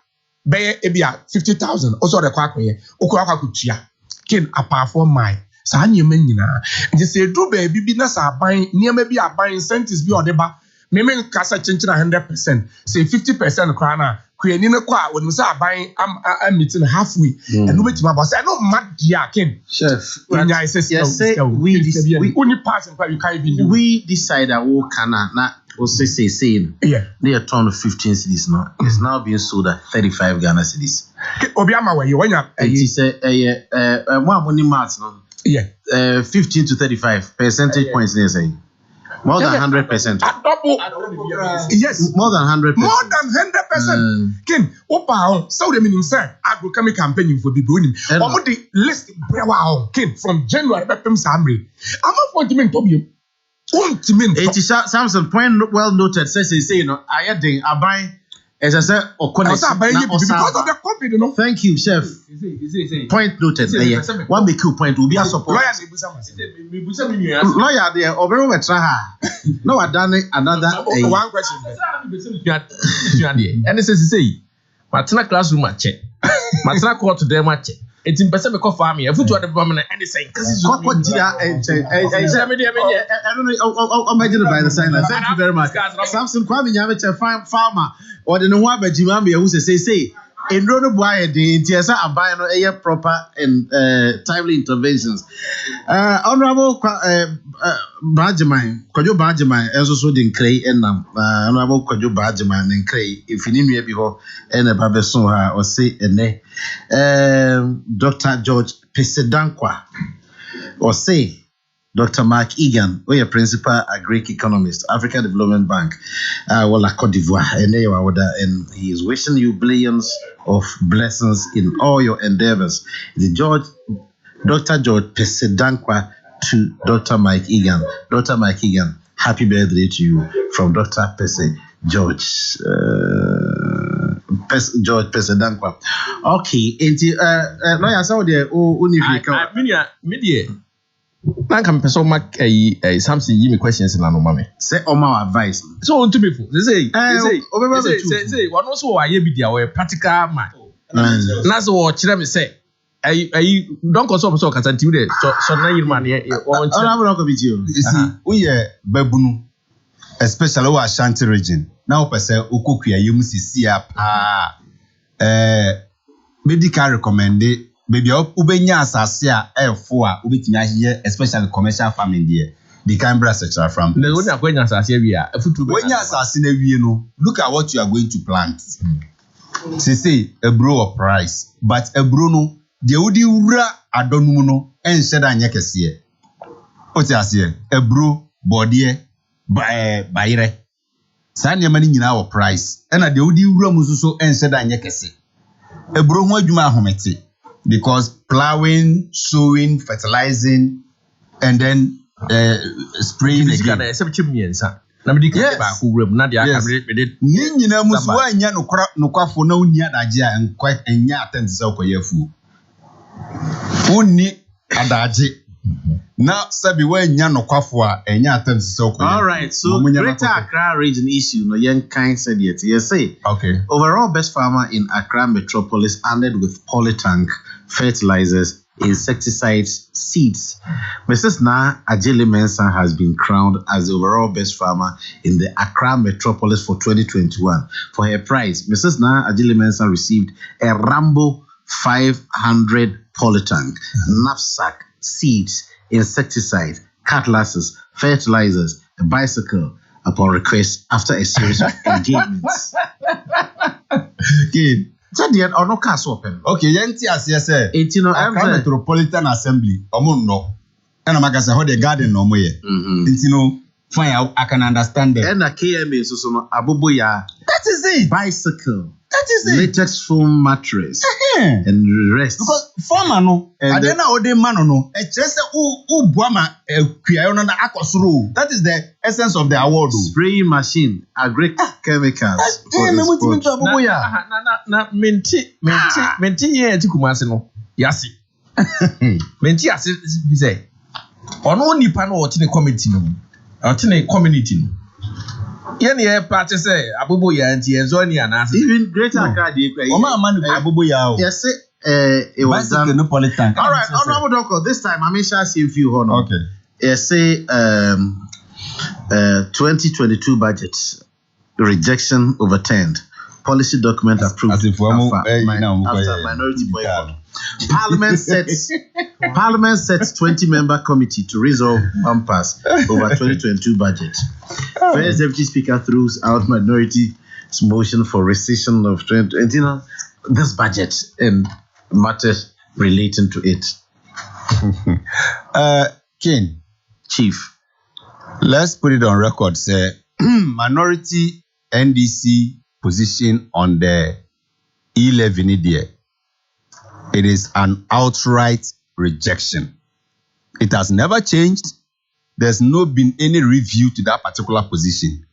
be ebia 50,000 also the kwakoye ukura kwakutua kin apart from my sa nyema nyina nti se do ba bibi na sa aban niema bi aban incentives bi odeba me nkasa chenchina 100% say 50% kra na kweni ne kwa wonu sa aban am meeting halfway and no betima boss say no mad dia kin chef we decide that we can na or say they are turned 15 cities now. It's now being sold at 35 Ghana cedis. Obiama wa you wanya it is more money marks no. 15 to 35% points they say. More than 100%. Yes, more than 100%. More than 100%. Ken, opa, so the meaning say agrochemical campaign for people. Omo the list brewa ken from January to Samri. I'm not going to mean to be. It is Samson point well noted. Says I had I buy as I said because of the COVID, Thank you, chef. Point noted. One big point will be a support. Lawyer there or very much. No, I done another one question. And it says say, Matana classroom check. Matana court to them check. It's in person because farming. If you do the permanent anything, because I don't know. I'm imagine by the sign. Thank you very much. Samson Kwame Nyame farmer or the Noah Bajimambi who say in Rono Boy the Tiasa Abano a proper and timely interventions. Honorable Bajamai, Kojo Bajamai, also didn't cray and Honorable Kojo Bajamai and cray if you need me before and a babeson or say a Dr. George Pesedankwa or say Dr. Mark Egan, who is a principal agric economist, African Development Bank, Cote d'Ivoire, and he is wishing you billions of blessings in all your endeavors. Dr. George Pesedankwa to Dr. Mike Egan. Dr. Mike Egan, happy birthday to you from Dr. George Pesedankwa. Okay, and lawyer saw the media. Now can person make a something give me questions in no mama. Say on my advice. So on to me they say one also why be there practical man. Na so what me say don't consult so can tell you so na you man you see we babunu especially we Ashanti region. Now person okokua yemu sisia pa medical recommended baby ubenya asase a efo a ubetimi ahiye especially commercial farming there the Canberra sector from the one akwenya asase wi a efutu wenya asase na wie no look at what you are going to plant say a bro of price but a bro no de wudi wura adonum no enhye da anye kese oti ase a bro body bayire sa ne mani nyina wo price na de wudi wura mu so enhye da anye kese a bro ho adwuma ahomete because plowing, sowing, fertilizing, and then spraying again. Yes. Nina muswa nya no kwafo na uni adaje a enya atenti se okoyefu. Uni adaje. Na sabi wa nya no kwafo a enya atenti se okoyefu. All right, so Greater Accra region issue no yen kind said yet. Yes, say. Okay. Overall best farmer in Accra metropolis ended with polytank, fertilizers, insecticides, seeds. Mrs. Na Ajele Mensah has been crowned as the overall best farmer in the Accra metropolis for 2021. For her prize, Mrs. Na Ajele Mensah received a Rambo 500 polytank, knapsack, seeds, insecticides, cutlasses, fertilizers, a bicycle upon request after a series of engagements. Okay. So the no cast open. Okay, yenti ase say. Accra Metropolitan Assembly. Omo no. Na magasa ho the garden no mo ye. Enti no Fine, I can understand that. And a KMA so Abubuya. That is it. Bicycle. That is it. Latex foam mattress. And the rest. Because former no, and then I would man no. It's just Buama that is the essence of the award. Spraying machine, agric chemicals. Menti here to Kumasi no. Yasi. Menti yasi say. Ono nipa no oti ne committee no. Oti ne community no. Yen ye party say abubu ya nti enzo ni anase. Even Greater Accra dey kwa. Oma manu abubu ya o. Yes, it was done. No politics. All right, Honorable Doko, this time I may shall see a few honor. Okay. Yes, say 2022 budget rejection overturned. Policy document approved after minority boycott. Parliament sets 20-member committee to resolve impasse over 2022 budget. First Deputy Speaker throws out minority's motion for rescission of 2020 this budget and matters relating to it. King, Chief, let's put it on record. Say minority NDC position on the E11 there. It is an outright rejection. It has never changed. There's no been any review to that particular position.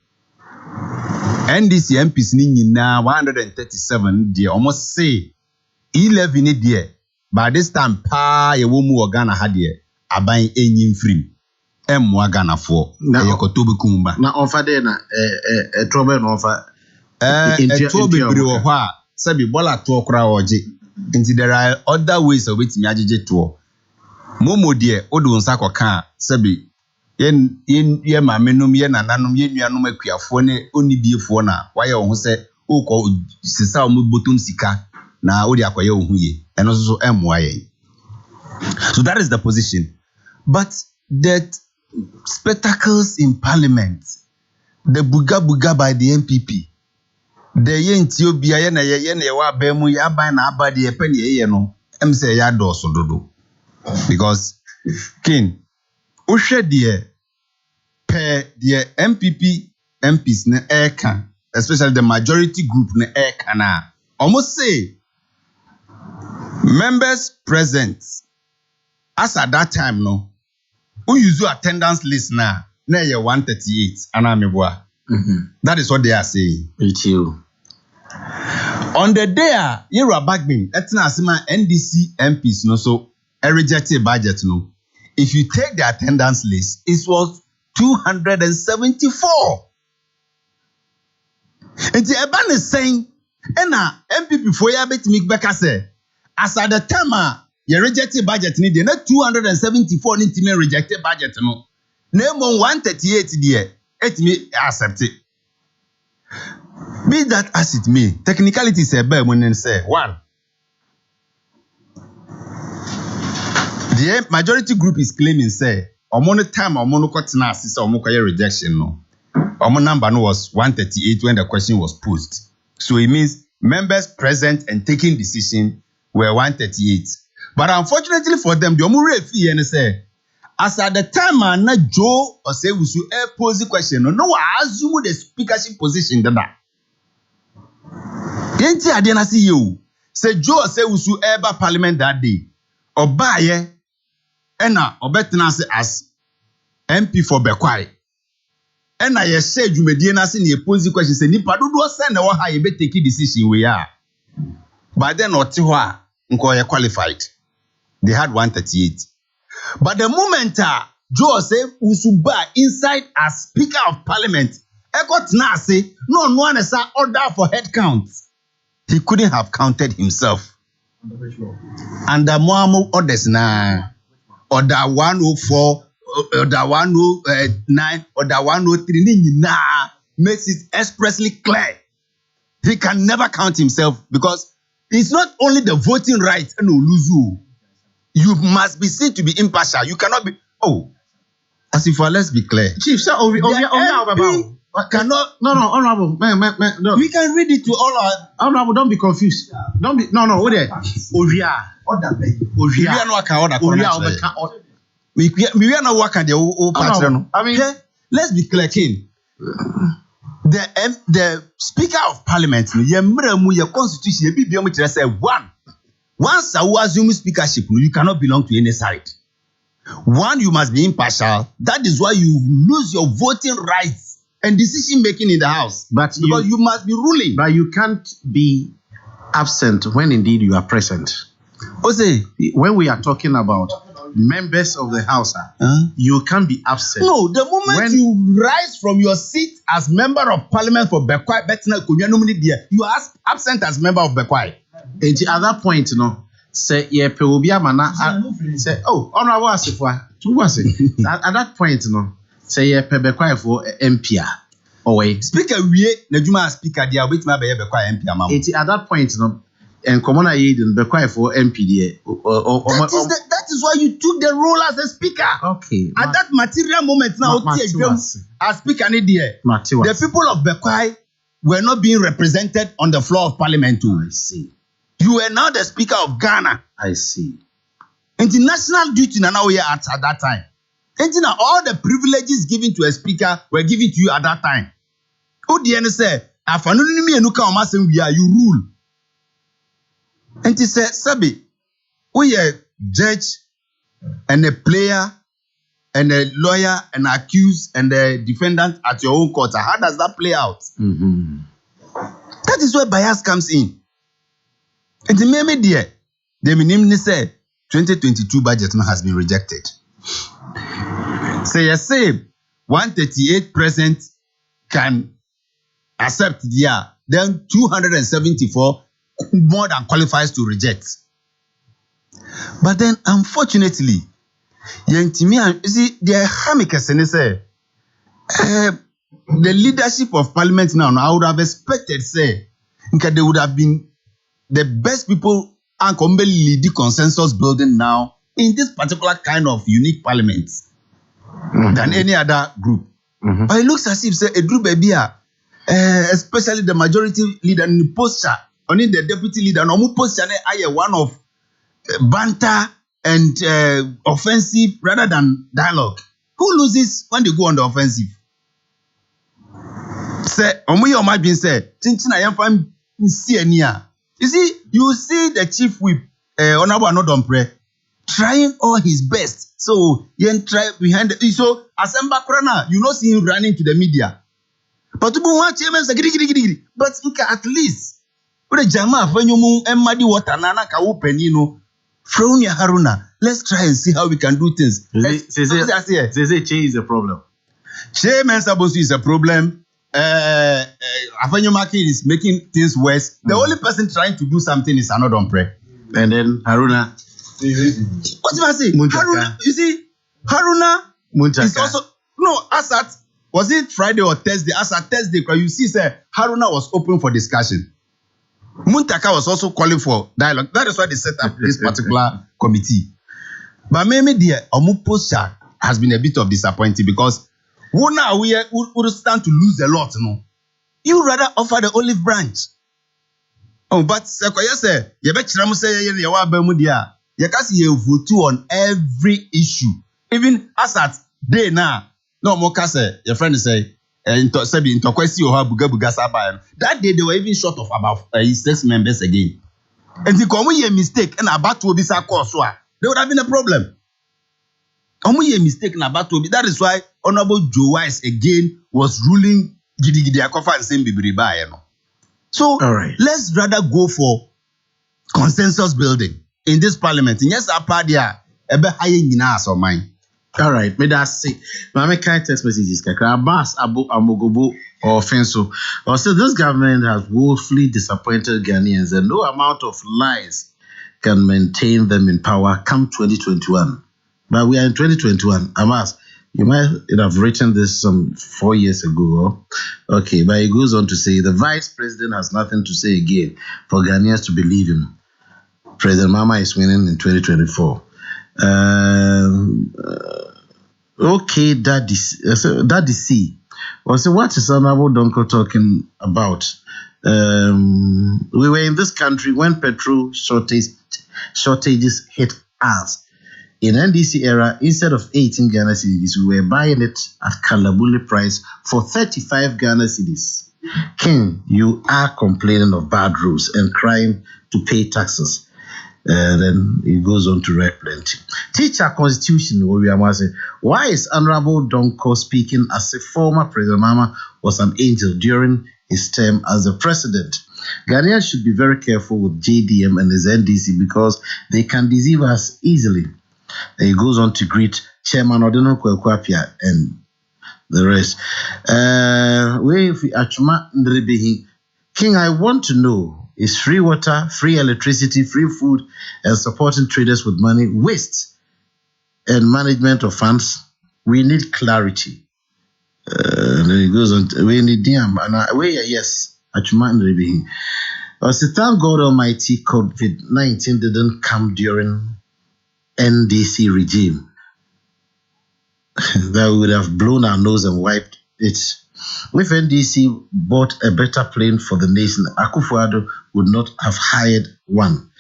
NDC MPs ni na 137 there almost say 11 there. By this time pa ye wo mu organa ha there aban enyim free. Emwa Ghana for Yakotobi Kumba. Na offer there na trouble no offer. Trouble bre wo ha sabi bola to okra oje. Nti there are other ways of it me ajeje to. Momo there odo nsa koka sabi yen ma menum ye nananom ye nuanom akuafo ne onibiefo na waye wo ho se ukọ sisa o botum sika na odi akoye wo hu ye. Eno so emwa ye. So that is the position. But that spectacles in parliament, the buga by the MPP, the yentio ye na wa bemu ya ba na abade ye pen ye no em say ya do so dodo. Because king uhwe de per the MPP MPs na eka, especially the majority group na eka na almost say members present as at that time no who use your attendance list now? Na 138 anameboa. That is what they are saying. With you. On the day you are bagging, etina asema NDC MPs no so a rejected budget no. If you take the attendance list, it was 274. And the Abon is saying, "Ena MPP for ya bet make back say as at the time your rejected budget need not 274 need to rejected budget no. Name on 138 there. It me accept it. Be that as it may, technicality say bear when say one. The majority group is claiming say omono time omono kotina asisa omokoye rejection no. Omo number no was 138 when the question was posed. So it means members present and taking decision were 138. But unfortunately for them, the omure fi and say, as at the time na Joe or say we should pose the question, no assume the speakership position that. Yenti adena see you. Say Joe say we should eba parliament that day. Obaye ena obetena say as MP for Bekwai. Ena ye say dwumedie na say ne pose the question say nipa dodo say na wo ha ye be take decision we are. But then oti ho a nko ye qualified. They had 138. But the moment Joe said Usuba inside as Speaker of Parliament, Ekot na say no one is order for head count. He couldn't have counted himself. And the Moamu orders na order 104, order 109, order 103 na makes it expressly clear. He can never count himself because it's not only the voting right and Oluzu. You must be seen to be impartial. You cannot be. Oh, as if let's be clear. Chief, sir, cannot. No, honorable. No. We can read it to all our. Honorable, don't be confused. Don't be. No. What there? Ovia. Order. We are not order. We are not working the I mean, let's be clear, King. The Speaker of Parliament, your constitution, you say one. Once you assume speakership, you cannot belong to any side. One, you must be impartial. That is why you lose your voting rights and decision making in the House. Because you must be ruling. But you can't be absent when indeed you are present. Ose, when we are talking about members of the House, you can't be absent. No, the moment you rise from your seat as member of Parliament for Bekwai, you are absent as member of Bekwai. And at that point, say say, oh, honorable Asifwa, at that point, say Bekwai for MP. Speaker, Najuma speaker, they are waiting by MP. At that point, and common aid in Bekwai for MP. That is why you took the role as a speaker. Okay. At that material moment now, as speaker, the people of Bekwai were not being represented on the floor of Parliament too. I see. You were now the Speaker of Ghana. I see. International duty now at that time. And all the privileges given to a speaker were given to you at that time. Who the end say, you rule. And he said, Sabi, we a judge and a player and a lawyer and accused and a defendant at your own court. How does that play out? Mm-hmm. That is where bias comes in. And the meme there, the minimum say 2022 budget has been rejected. Say, 138 present can accept the year, then 274 more than qualifies to reject. But then, unfortunately, you see, the Hamikers and say, the leadership of Parliament now, I would have expected, say, they would have been the best people and can lead the consensus building now in this particular kind of unique parliament than any other group. Mm-hmm. But it looks as if say a group especially the majority leader in the posture, only the deputy leader, no more posture one of banter and offensive rather than dialogue. Who loses when they go on the offensive? Say, your might be said, I am fine. You see the chief whip, Honorable Anodompre, trying all his best. So, you try behind the so Asemba Krana, you not see him running to the media. But to watch him but at least, with a jama, when you move and muddy water, Nana Kaupenino, Fronia Haruna, let's try and see how we can do things. They say Che is a problem. Che Mensabosu is a problem. Afanyomaki is making things worse. The only person trying to do something is Anodompre. And then Haruna. What do I say? Haruna, you see, Haruna is also Asat. Was it Friday or Thursday? Asat Thursday, you see, say Haruna was open for discussion. Muntaka was also calling for dialogue. That is why they set up this particular committee. But maybe the Omuposha has been a bit of disappointing because we stand to lose a lot, no? You rather offer the olive branch. Oh, but Sequoia say, you bet you say you are Bermudia. You can see you vote on every issue. Even as at day now, no more say your friend say, that day they were even short of about 6 members again. And the come a mistake and about to be sa course, there would have been a problem. A mistake and about to be. That is why Honorable Joe Wise again was ruling Gidi Akofa and saying Bibiriba. So all right, let's rather go for consensus building in this parliament. Yes, Apardia, ebe haye nyina aso mine. All right, may that say. Mama can't text messages. Abbas Abu Amogobo or Fenso. Also, this government has woefully disappointed Ghanaians, and no amount of lies can maintain them in power come 2021. But we are in 2021. Abbas, you might have written this some 4 years ago. Okay, but he goes on to say the vice president has nothing to say again for Ghanaians to believe him. President Mama is winning in 2024. Okay, Daddy C. Also, what is Honorable Donko talking about? We were in this country when petrol shortages hit us. In NDC era, instead of 18 Ghana cedis, we were buying it at Kalabuli price for 35 Ghana cedis. King, you are complaining of bad rules and crying to pay taxes. Then it goes on to read plenty. Teacher constitution, why is Honorable Donko speaking as if former President Mama was an angel during his term as the president? Ghanaians should be very careful with JDM and his NDC because they can deceive us easily. Then he goes on to greet Chairman Odeno Kwekwapia and the rest. King, I want to know, is free water, free electricity, free food, and supporting traders with money waste and management of funds? We need clarity. Then he goes on. We need them. Yes. Thank God Almighty, COVID-19 didn't come during NDC regime. That would have blown our nose and wiped it. If NDC bought a better plane for the nation, Akufo-Addo would not have hired one.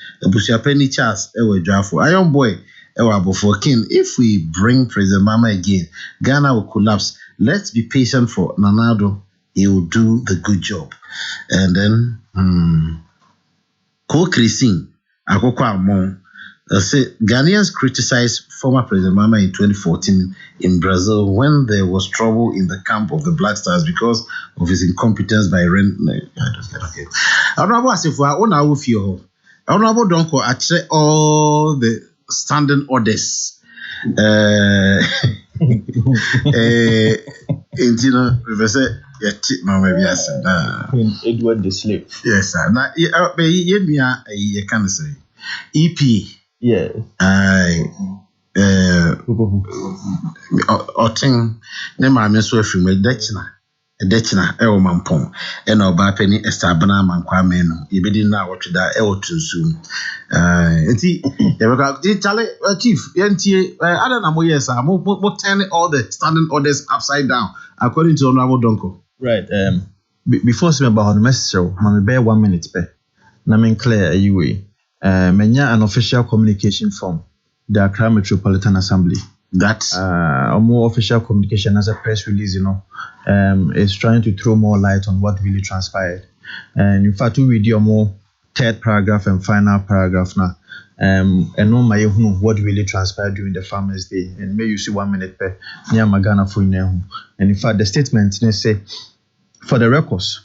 Penny Charles, Iron Boy, for King. If we bring President Mama again, Ghana will collapse. Let's be patient for Nanado. He will do the good job. And then, Ko-Christine, Akoko Abon, Ghanaians criticized former President Mama in 2014 in Brazil when there was trouble in the camp of the Black Stars because of his incompetence by Honorable Asifo, Honorable Donko, actually all the standing orders. Professor, Queen Edward the Slave. yes, sir. Now, you can say EP. Yeah. Otin, ne maame so afiri mu dechina e wo mampon e na oba pani estabana mankwame no yebedi na wotweda e wotunsu enti yebeka chale chief yentie ada na mo yes mo turn all the standing orders upside down according to Honorable Donko. Right. Before saying about the message, mama bear 1 minute pe na men clear anyway. Menya an official communication from the Accra Metropolitan Assembly. That's a more official communication as a press release, is trying to throw more light on what really transpired. And in fact, we read your more third paragraph and final paragraph now. And no my what really transpired during the Farmers' Day. And may you see 1 minute per near Magana for you. And in fact, the statement they say, for the records,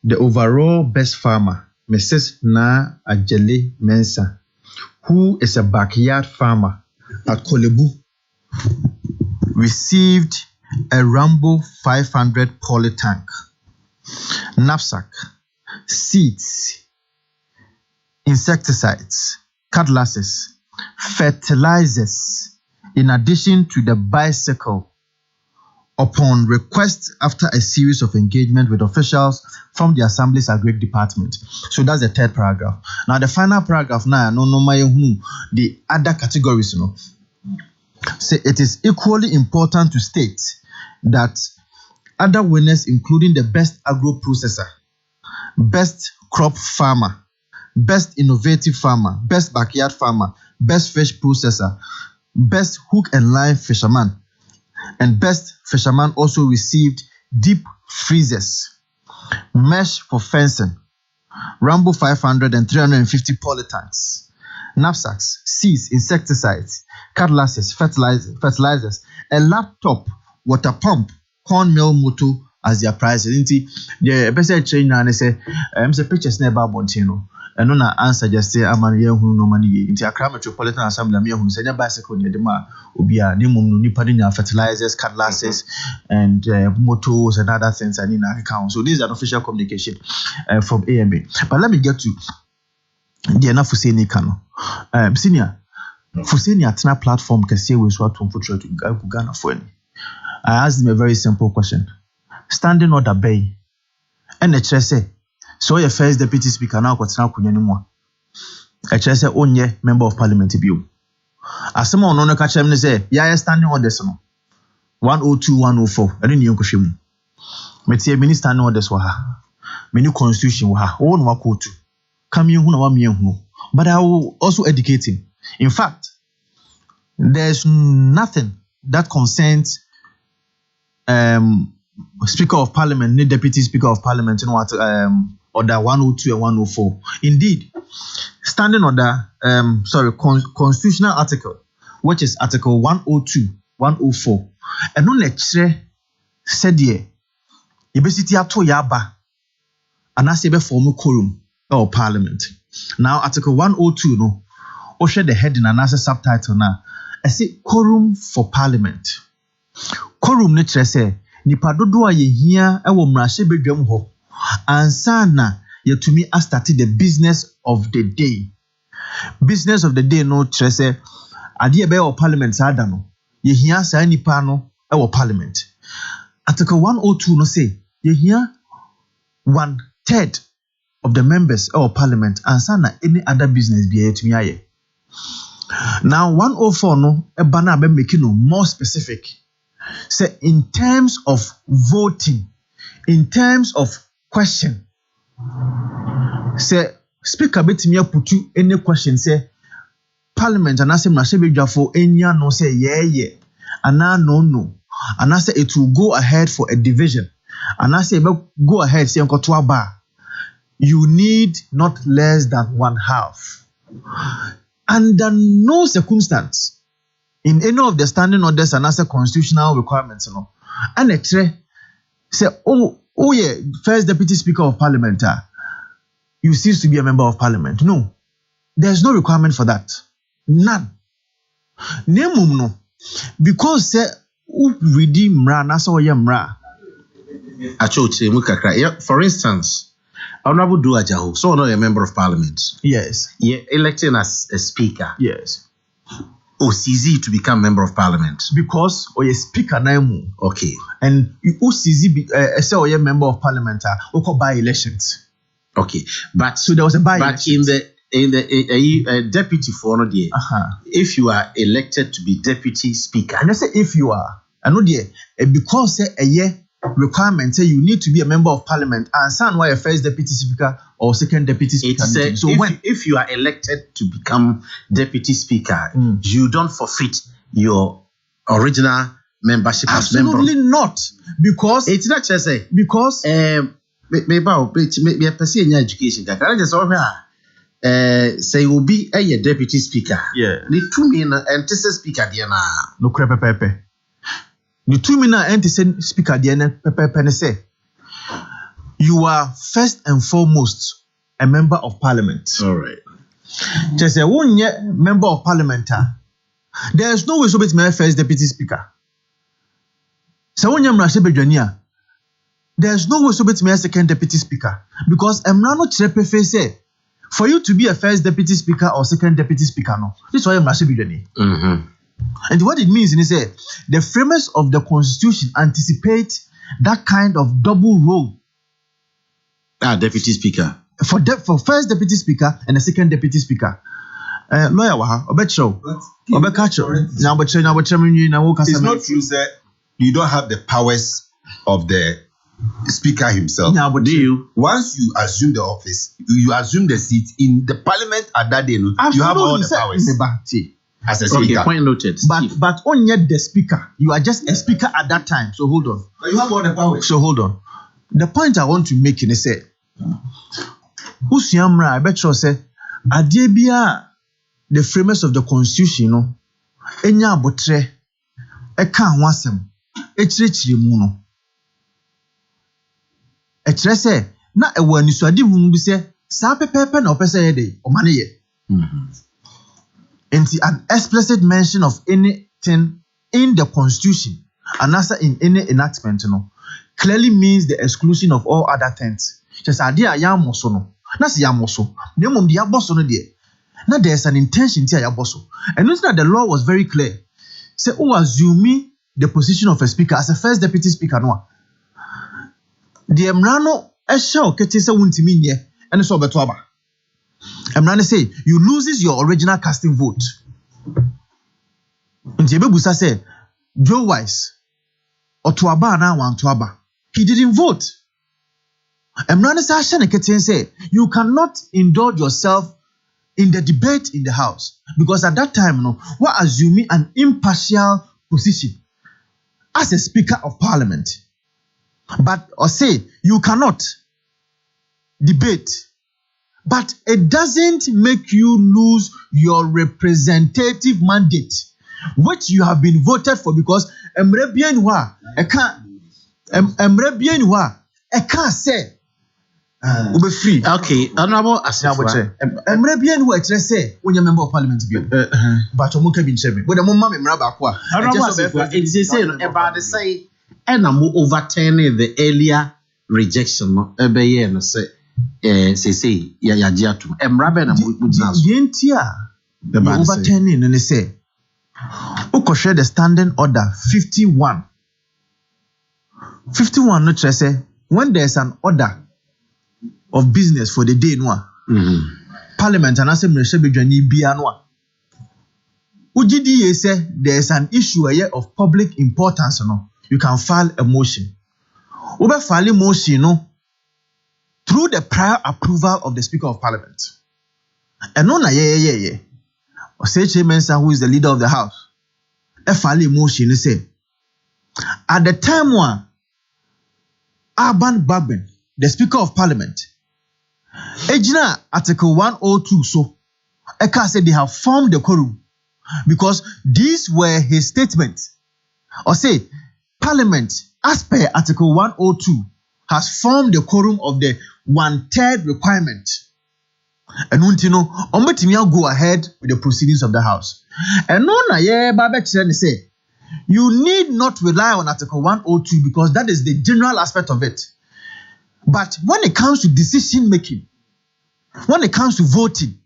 the overall best farmer, Mrs. Na Ajele Mensa, who is a backyard farmer at Kolebu, received a Rambo 500 poly tank, knapsack, seeds, insecticides, cutlasses, fertilizers, in addition to the bicycle, upon request after a series of engagement with officials from the Assembly's Agri Department. So that's the third paragraph. Now the final paragraph now, the other categories, say it is equally important to state that other winners, including the best agro processor, best crop farmer, best innovative farmer, best backyard farmer, best fish processor, best hook and line fisherman, and best fisherman also received deep freezers, mesh for fencing, Rambo 500 and 350 poly tanks, knapsacks, seeds, insecticides, cutlasses, fertilizers, a laptop, water pump, corn mill motor as their prices. The best chain and say, pictures never bontino. And no answer just say I'm who no money into Accra Metropolitan Assembly me who say bicycle near the ma obia ni mum ni padina fertilizers, cutlasses and motors and other things and in account. So this is an official communication from AMA. But let me get to the enough Fuseni Kano. Senior Fuseni atna platform can say we swat to put to Ghana for any. I asked him a very simple question. Standing order bay and the chair say so your first deputy speaker now got now kunya nimu. A chair say onye member of parliament bill. As someone no catch him say yeah standing orders no 102 104 I didn't even question me tie mini standing orders wa ha mini constitution wa ha o no wakotu come you hu na wa me hu but I will also educate him. In fact there's nothing that concerns Speaker of Parliament, Deputy Speaker of Parliament, order 102 and 104. Indeed, standing order, constitutional article, which is Article 102, 104. And on the said ye, you basically have to yaba, and I say form quorum or Parliament. Now, Article 102, no, or share the heading and answer subtitle now. I say quorum for Parliament. Quorum nature say, nipa dodo a ye here e wo mrahye bedwam ho. Ansa na ye to me started the business of the day. Business of the day no tre say ade e be o Parliament sada no. Ye here sa nipa no e wo Parliament. Article 102 no say ye here 1/3 of the members of Parliament ansa na any other business be to me aye. Now 104 no e bana be making no more specific. Say in terms of voting, in terms of question, say speaker betimi aputu any question say Parliament and I say mrahye for enya no say yeah and no and I say it will go ahead for a division and I say go ahead say nkoto aba. You need not less than 1/2. Under no circumstance in any of the standing orders and as a constitutional requirements, and it say, oh yeah, first Deputy Speaker of Parliament, you cease to be a member of Parliament. No, there's no requirement for that. None. Name no, because say redeem mra na so ye mra. Achoche mukakra. For instance, Honorable Duajaho, so not a member of Parliament. Yes. Yeah, elected as a speaker. Yes. OCZ to become member of Parliament because or a speaker now. Okay. And OCZ say or a member of Parliament by elections. Okay, but so there was a by. But in the deputy for no dear, if you are elected to be deputy speaker, and I say if you are, I know dear because say a year requirement say you need to be a member of Parliament and sign why a first deputy speaker or second deputy speaker. So if you are elected to become deputy speaker, you don't forfeit your original membership as member. Absolutely not, because it's not just say because maybe pursue your education. Can I just say you will be a deputy speaker? Yeah, the 2 million and speaker Diana. No crepe pepe. The 2 minute anti speaker Diana say you are first and foremost a member of Parliament. All right. Just a 1 year member of Parliament. There is no way so be my first deputy speaker. So 1 year mrahye bedwania. There is no way so be my second deputy speaker because emrano trepefe say for you to be a first deputy speaker or second deputy speaker no. This is why mrahye bedwani. And what it means is that the framers of the constitution anticipate that kind of double role. Deputy speaker. For first deputy speaker and the second deputy speaker. Lawyer waha, obetcho. Obekacho. Now it's not true that you don't have the powers of the speaker himself. Now, but do you? Once you assume the office, you assume the seat in the Parliament at that day, you have all the powers. As a speaker. Okay, point noted. But on yet the speaker, you are just a speaker at that time. So hold on. But you have all the powers. So hold on. The point I want to make is say, Usiamra, I bet you say, Adebia, the framers of the constitution, enya botre, eka wasem, echirichiri mu no. Echire say, na ewa niswadi hu bi say, sa pepepe na opese ye dey, o mane ye. And an explicit mention of anything in the constitution and also in any enactment, clearly means the exclusion of all other things. Just idea yamoso no. That's yamoso. Nemum dia boso no there. Now there's an intention to yaboso. And notice that the law was very clear. Say, assume the position of a speaker as a first deputy speaker no. The emrano esha okete se wuntimi nye ene so beto aba. Emrano say you loses your original casting vote. Ntiebe busa say Joe Wise otuaba na wantuaba. He didn't vote. Emrano say you cannot indulge yourself in the debate in the House. Because at that time, we're assuming an impartial position as a Speaker of Parliament. But, or say, you cannot debate. But it doesn't make you lose your representative mandate, which you have been voted for, because Emre Bienwa, I can't say, be free. Okay, honorable Asafo. Emre Bienwa, say, when you're member of Parliament, but you won't be chevy. But the moment Mrabakwa, honorable Asafo, it is saying about the say, and I'm overturning the earlier rejection, and say, say, ya jiatu. Emrabe na mujinazo. The overturning, and they say, share the standing order 51. 51, not say, when there's an order of business for the day, Parliament and Assembly should be joining Bianwa. UGDA say there's an issue here of public importance, you can file a motion. Over file a motion, through the prior approval of the Speaker of Parliament. And no, Say Mensa, who is the leader of the House, file a motion, say, at the time one, Abon, the Speaker of Parliament, Ejina Article 102, so Eka said they have formed the quorum because these were his statements. Or say, Parliament, as per Article 102, has formed the quorum of the 1/3 requirement. And Ometimia go ahead with the proceedings of the House. And say, you need not rely on Article 102 because that is the general aspect of it. But when it comes to decision making, when it comes to voting,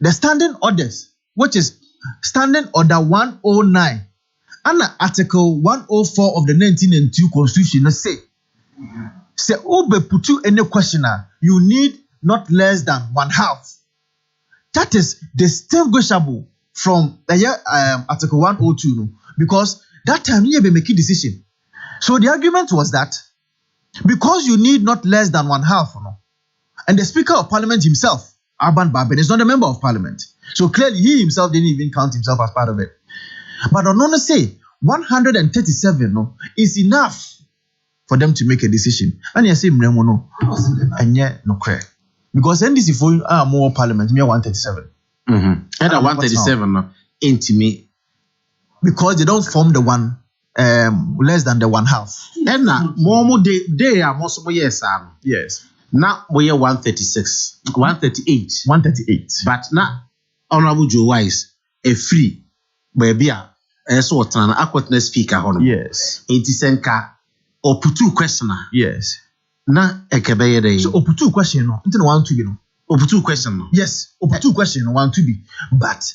the standing orders, which is Standing Order 109 and Article 104 of the 1992 Constitution, say put any questioner, you need not less than 1/2. That is distinguishable from Article 102, because that time you be making decision. So the argument was that because you need not less than 1/2, and the Speaker of Parliament himself, Abon Baben, is not a member of Parliament. So clearly he himself didn't even count himself as part of it. But on say 137 is enough for them to make a decision. And you say and yet no credit. Because NDC for more Parliament, me 137. And 137 intimate. Because they don't form the one less than the 1/2. And now more they are most yes. Yes. Now we are 136, 138. 138. But now Honorable Joe Wise a free baby so what an aquatness speaker honor. Yes. It is senka or put two questioner. Yes. Na ekebeye so put two question into one to be put two question. Yes, put two question one to be. But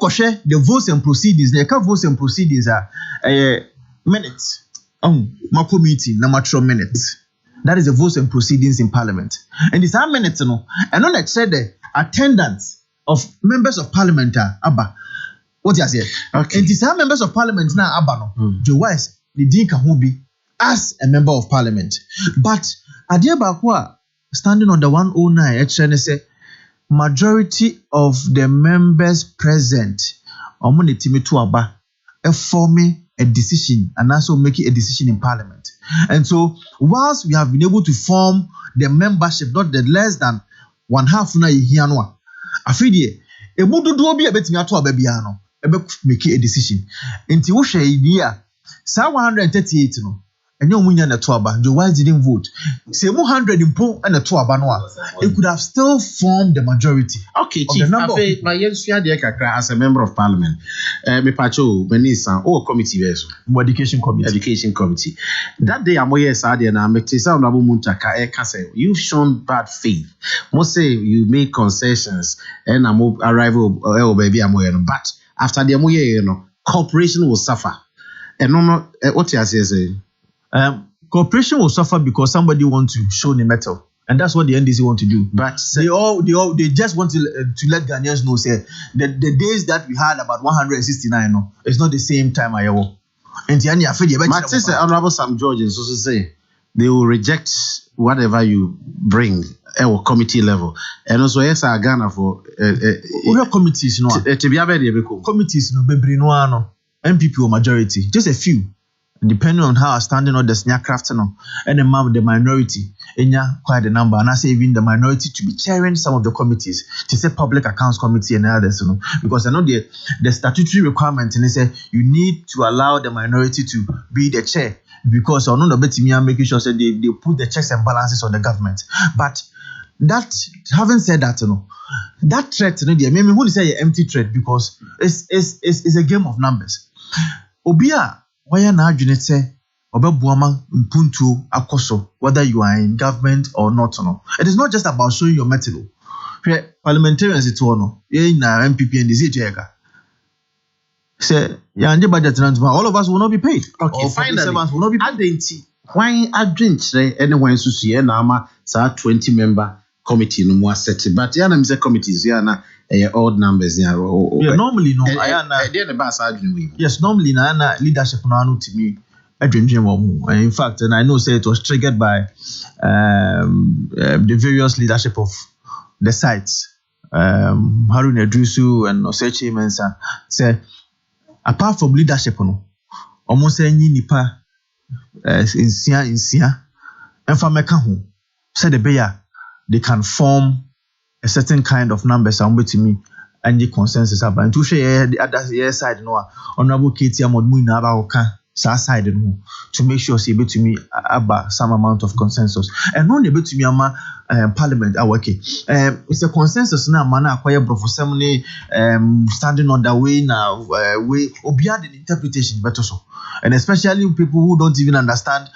share the votes and proceedings. The votes and proceedings are minutes. Mako meeting na matro minutes. That is the votes and proceedings in Parliament. And it's how minutes and on that said the attendance of members of Parliament Abba. What you say? Okay. And it's how members of Parliament now Abba Joe Wise the Dinka Hubi as a member of Parliament. But Adiabakwa standing on the 109 say majority of the members present forming a decision and also making a decision in Parliament. And so whilst we have been able to form the membership not the less than 1/2 na hianwa afidie emudu do obi ebetimi ato ababiano make a decision nti wo hwe idea sa 138 no enye omunya na to aba Joe Wise didn't vote say 100 impo na to aba no it could have still formed the majority. Okay, chief my yensu de kakra as a member of Parliament me pacho menisa committee verso education committee that day amoye sa de na me tesa onabo muntaka say you've shown bad faith, most say you made concessions and am arrival baby amoye, but after the amoye corporation will suffer. And no what you say cooperation will suffer because somebody wants to show the metal, and that's what the NDC want to do. But they just want to let Ghanaians know say the days that we had about 169 it's not the same time I will. And the Honorable Sam George so say they will reject whatever you bring at committee level. And also, yes, I Ghana for committees, no. Committees, no, Bebri no, MPP or majority, just a few. Depending on how standing on the snare no, and the minority, quite a number, and I say even the minority to be chairing some of the committees, to say public accounts committee and others, because I know the statutory requirement, and they say you need to allow the minority to be the chair, because I know the bit me making sure that they put the checks and balances on the government. But that, having said that, that threat, I mean, who say an empty threat, because it's a game of numbers. Obia. Why na adwene say obebuama mpuntu akoso, whether you are in government or not, no. It is not just about showing your mettle. Parliamentarians it no na MPP and the say ya anje budget all of us will not be paid. Okay, finally will not be paid. Why adwene anyone susu na ama sa 20 member committee no mo set, but ya na me say committees ya na odd numbers here. Yeah, normally no. Yes, normally na leadership no to me. In fact, and I know say it was triggered by the various leadership of the sites. Harun Edrusu and Osechi Mensa say apart from leadership no, almost any nipa insia and for meka ho said the bear they can form a certain kind of numbers to me and the consensus about and to share the other side no honorable Katie Amodmu na ba oka side no to make sure say to me about some amount of consensus and no able to me ama parliament okay it's a consensus na man acquire brofosem ni standing on the way now way obia the interpretation better so, and especially people who don't even understand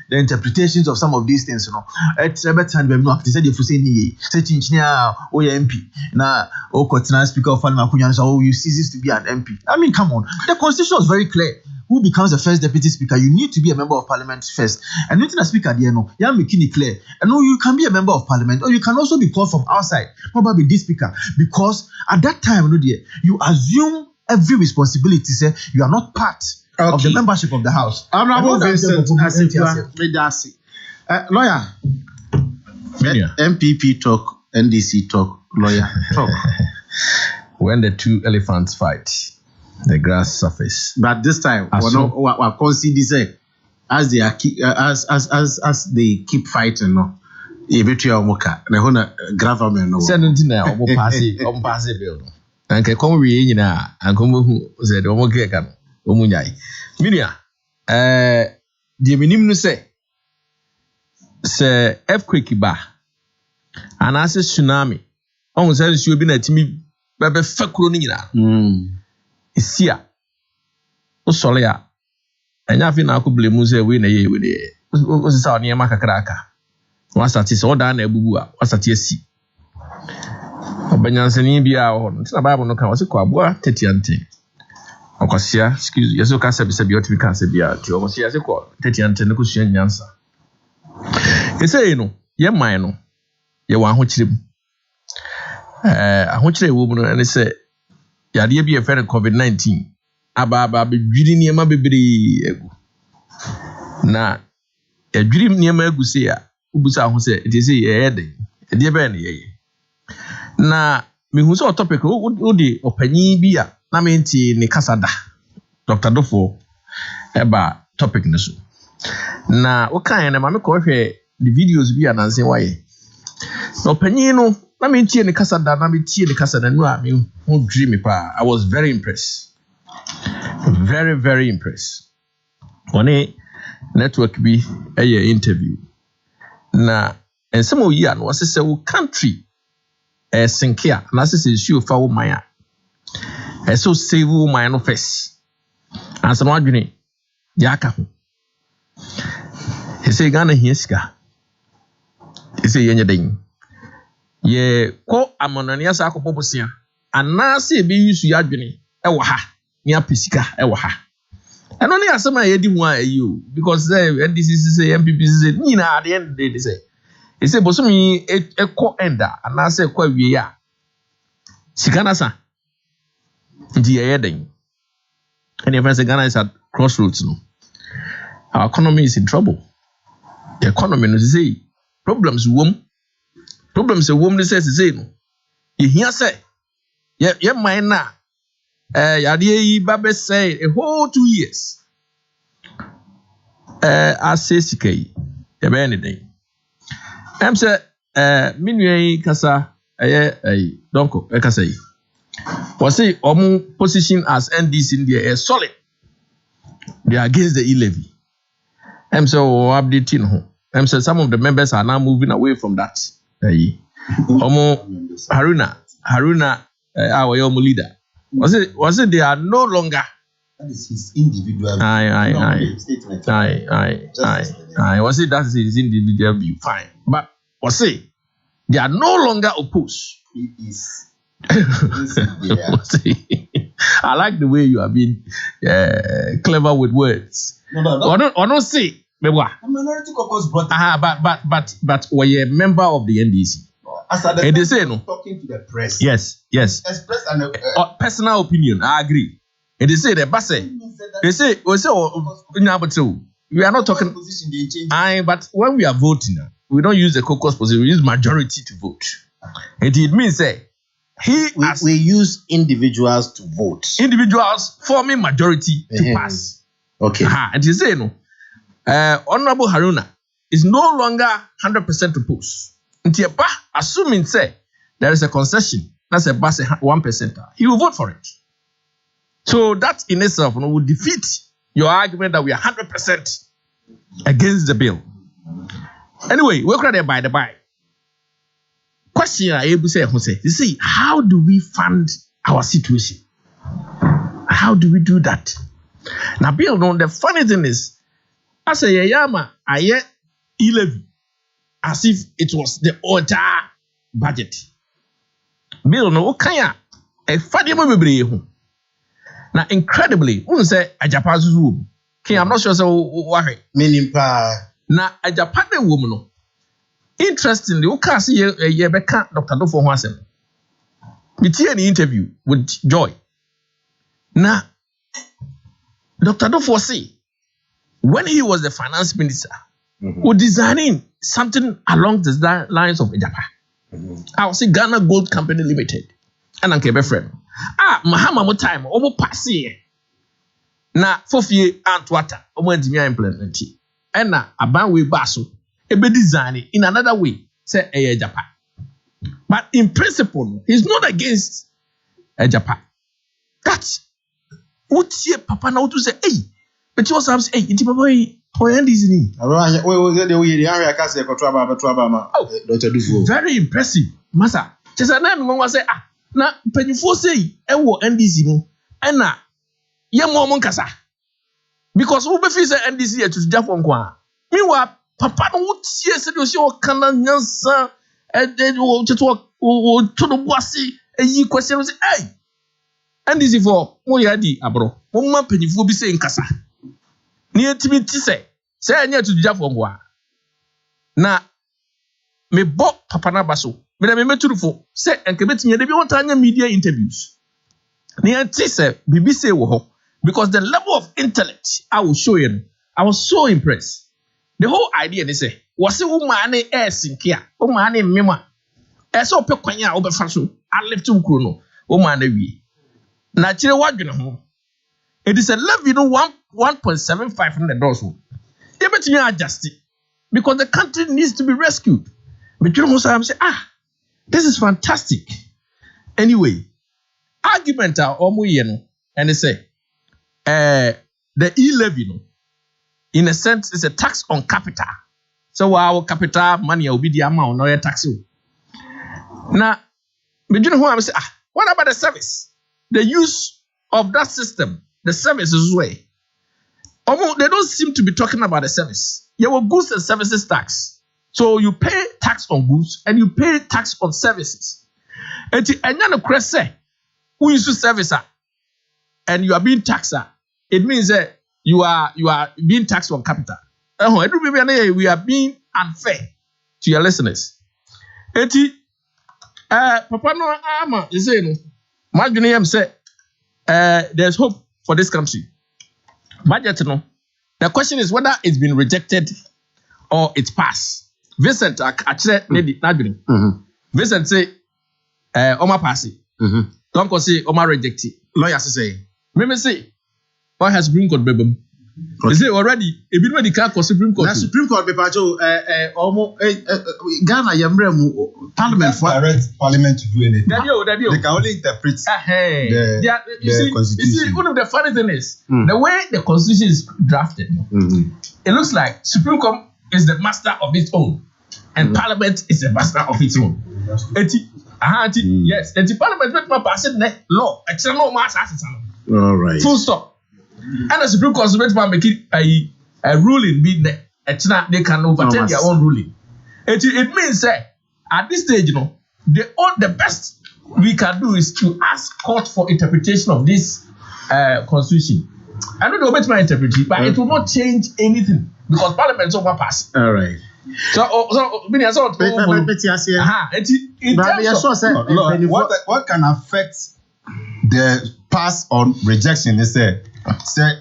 the interpretations of some of these things, At every time we know, they said if you say ni, say chinchinya or MP, na or Kotina Speaker of Parliament, you cease to be an MP. I mean, come on, the constitution is very clear. Who becomes the first deputy speaker? You need to be a member of parliament first. And not in a speaker, you know, you're making it clear. And no, you can be a member of parliament, or you can also be called from outside, probably this speaker, because at that time, you assume every responsibility. Say you are not part of the membership of the house. Honorable Vincent Medasi, lawyer, MPP talk, NDC talk, lawyer talk. When the two elephants fight, the grass surface. But this time, we consider say as they are as they keep fighting, no. Ebetu omoka na hona government no. Say nothing na omo pass bill no. Anke come we nyina ankomo hu say the omo keka no omo nyai. Minia die minim no say earthquake ba anase tsunami on say nsuo bi na timi bebe fakuro ni nyina. Isia usole ya enya fi na akobele mu say we na ye we de o se sa oni ma kakra aka wasati se oda na ebubu a wasati asi obanyansani bia ho ntina bible no kan wase kwa aboa tetiante akwasia excuse yeso ka sabi sabi otimi kan sabi a ti omosia se kwa tetiante ne kusua nyansa ese no ye man no ye wa ahokyerem ahokyere wo mu no ne se yade bi e fere COVID-19 aba bedwiri niema bebre egu na edwiri niema egu se ya ubusa ho se it is ye de de be na ye na mehu so topic o de opanyi bi a na menti ni kasada Dr. Dofo eba topic ne so na o kan na ma me ko hwe the videos bi ananse waye na opanyi no na menti ni kasada na menti ni kasada no a me ho dream pa. I was very impressed, very very impressed. One network bi a interview na ensem o yi an wase se wo country sinkia na se se issue fa wo man a so save wo man no first ansa no adwene ya aka ho ese Ghana hia sika ese yenye den ye ko amonania sa akopɔ bosia anase be yusu ya adwene e wo ha ni apesika e wo ha eno ne asema ye di ho a ayi because NDC say MPP say ni na at the end they say e say bosomi e ko enda anase kwa wie ya sika na sa ndi ye den and if say Ghana is at crossroads no our economy is in trouble. The economy no say problems wom. Problems a woman says say no. You hear say yeah mine na yade babe say a whole 2 years. I say sikay e be anything. Em say minwe kasa donko e kasa yi. Was say position as NDC in there is solid. They are against the e-levy. Em say updating ho. Em say some of the members are now moving away from that. Haruna our leader. Was it they are no longer. That is his individual statement. Was it that's his individual view? Fine. But was it they are no longer opposed. He is. I like the way you are being clever with words. Or not say. A minority caucus brought but were you a member of the NDC? And they say no. Talking to the press. Yes. Express an personal opinion. I agree. And they say the boss say we are not talking. But when we are voting, we don't use the caucus position. We use majority to vote. And it means we use individuals to vote. Individuals forming majority to pass. Okay. And they say no. Honorable Haruna is no longer 100% opposed. Assuming say there is a concession, that's a 1%, he will vote for it. So that in itself will defeat your argument that we are 100% against the bill. Anyway, we're going to by the by. Question I able say, you see, how do we fund our situation? How do we do that? Now, Bill, the funny thing is, I say, Yama, I e-levy as if it was the entire budget. Bill, no, kaya, a funny movie. Now, incredibly, we say a Japanese room. I'm not sure so why. Meaning, now, a Japanese woman. Interestingly, you can't see a Dr. Dofo Hwasen. We see an interview with Joy. Now, Dr. Dofo say, when he was the finance minister, was designing something along the lines of Japan. I was a Ghana Gold Company Limited. And I'm a friend. Mahama time, almost pass here. Na Fofie Antwata, almost implement it. And now, a banwe basso. Be designing in another way, say Japan. But in principle, he's not against Japan. That's what Papa now to say, hey, but you also say, hey, it's Papa, very impressive. Masa, just a name one say, na penifo say, ewo NDC, and na ye mo kasa. Because who be say NDC to Japan kwa. Meanwhile, Papa no would see a situation kana nyansa to the bossy a question was hey and this is for Moyadi abro Mumma penifo be saying kasa near Timothy say near to Jafongwa na me bought Papa Nabaso but I met to say and commit me the one time media interviews near Tisse BBC wo because the level of intellect I will show you I was so impressed. The whole idea they say was a woman in here, woman in Mima. As so pequania over fashion, I live to Bruno, woman we. Natural wagon. It is a levy, $1.75. You bet me adjust it because the country needs to be rescued. But you know, I'm saying, this is fantastic. Anyway, argument are and they say, the e-levy, in a sense, it's a tax on capital. So our capital money will be the amount, not a tax. Now, but you know what I'm saying? What about the service? The use of that system, the service is way. They don't seem to be talking about the service. You have goods and services tax. So you pay tax on goods and you pay tax on services. And you know, say, who is the servicer and you are being taxed, it means that you are being taxed on capital. We are being unfair to your listeners. Papa no ama you say no. Imagine say there's hope for this country. Budget no The question is whether it's been rejected or it's passed. Vincent, actually, Vincent say, Oma pass it. Don't go say Oma reject it. Lawyers say. Maybe say, why has Supreme Court bebum? Is it already? If you know the car for Supreme Court. Now Supreme Court bepacho almost Ghana yamremu Parliament for Parliament to do anything. They can only interpret the Constitution. You see, one of the funny thing is the way the Constitution is drafted. It looks like Supreme Court is the master of its own, and Parliament is the master of its own. Yes, the Parliament will pass the law. It's no mass. All right. Full stop. And the Supreme Court will make it a ruling. They can overturn their own ruling. It means that at this stage, the best we can do is to ask court for interpretation of this constitution. I don't know what my interpretation, but it will not change anything because Parliament is overpassed. All right. What can affect the pass or rejection is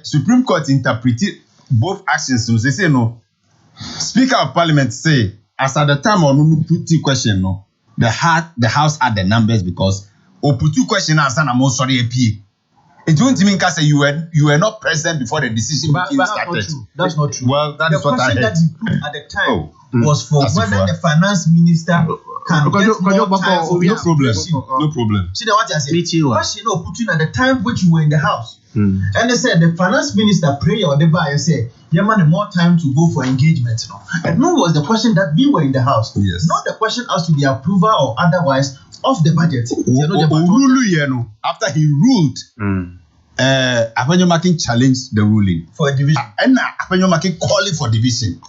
Supreme Court interpreted both actions. They say no. Speaker of Parliament say as at the time on put two question the House had the numbers because put two question answer na mo sorry AP. It won't mean say you were not present before the decision started. That's not true. Well, that is what I heard. The question that you put at the time was for whether the finance minister can get more time for no problem. See what I said? Question put at the time which you were in the house. And they said the finance minister pray or the buyer say, yeah man, more time to go for engagement. And no was the question that we were in the house. Yes. Not the question as to the approval or otherwise of the budget. After he ruled, Abon challenged the ruling for a division. And Abon calling for division.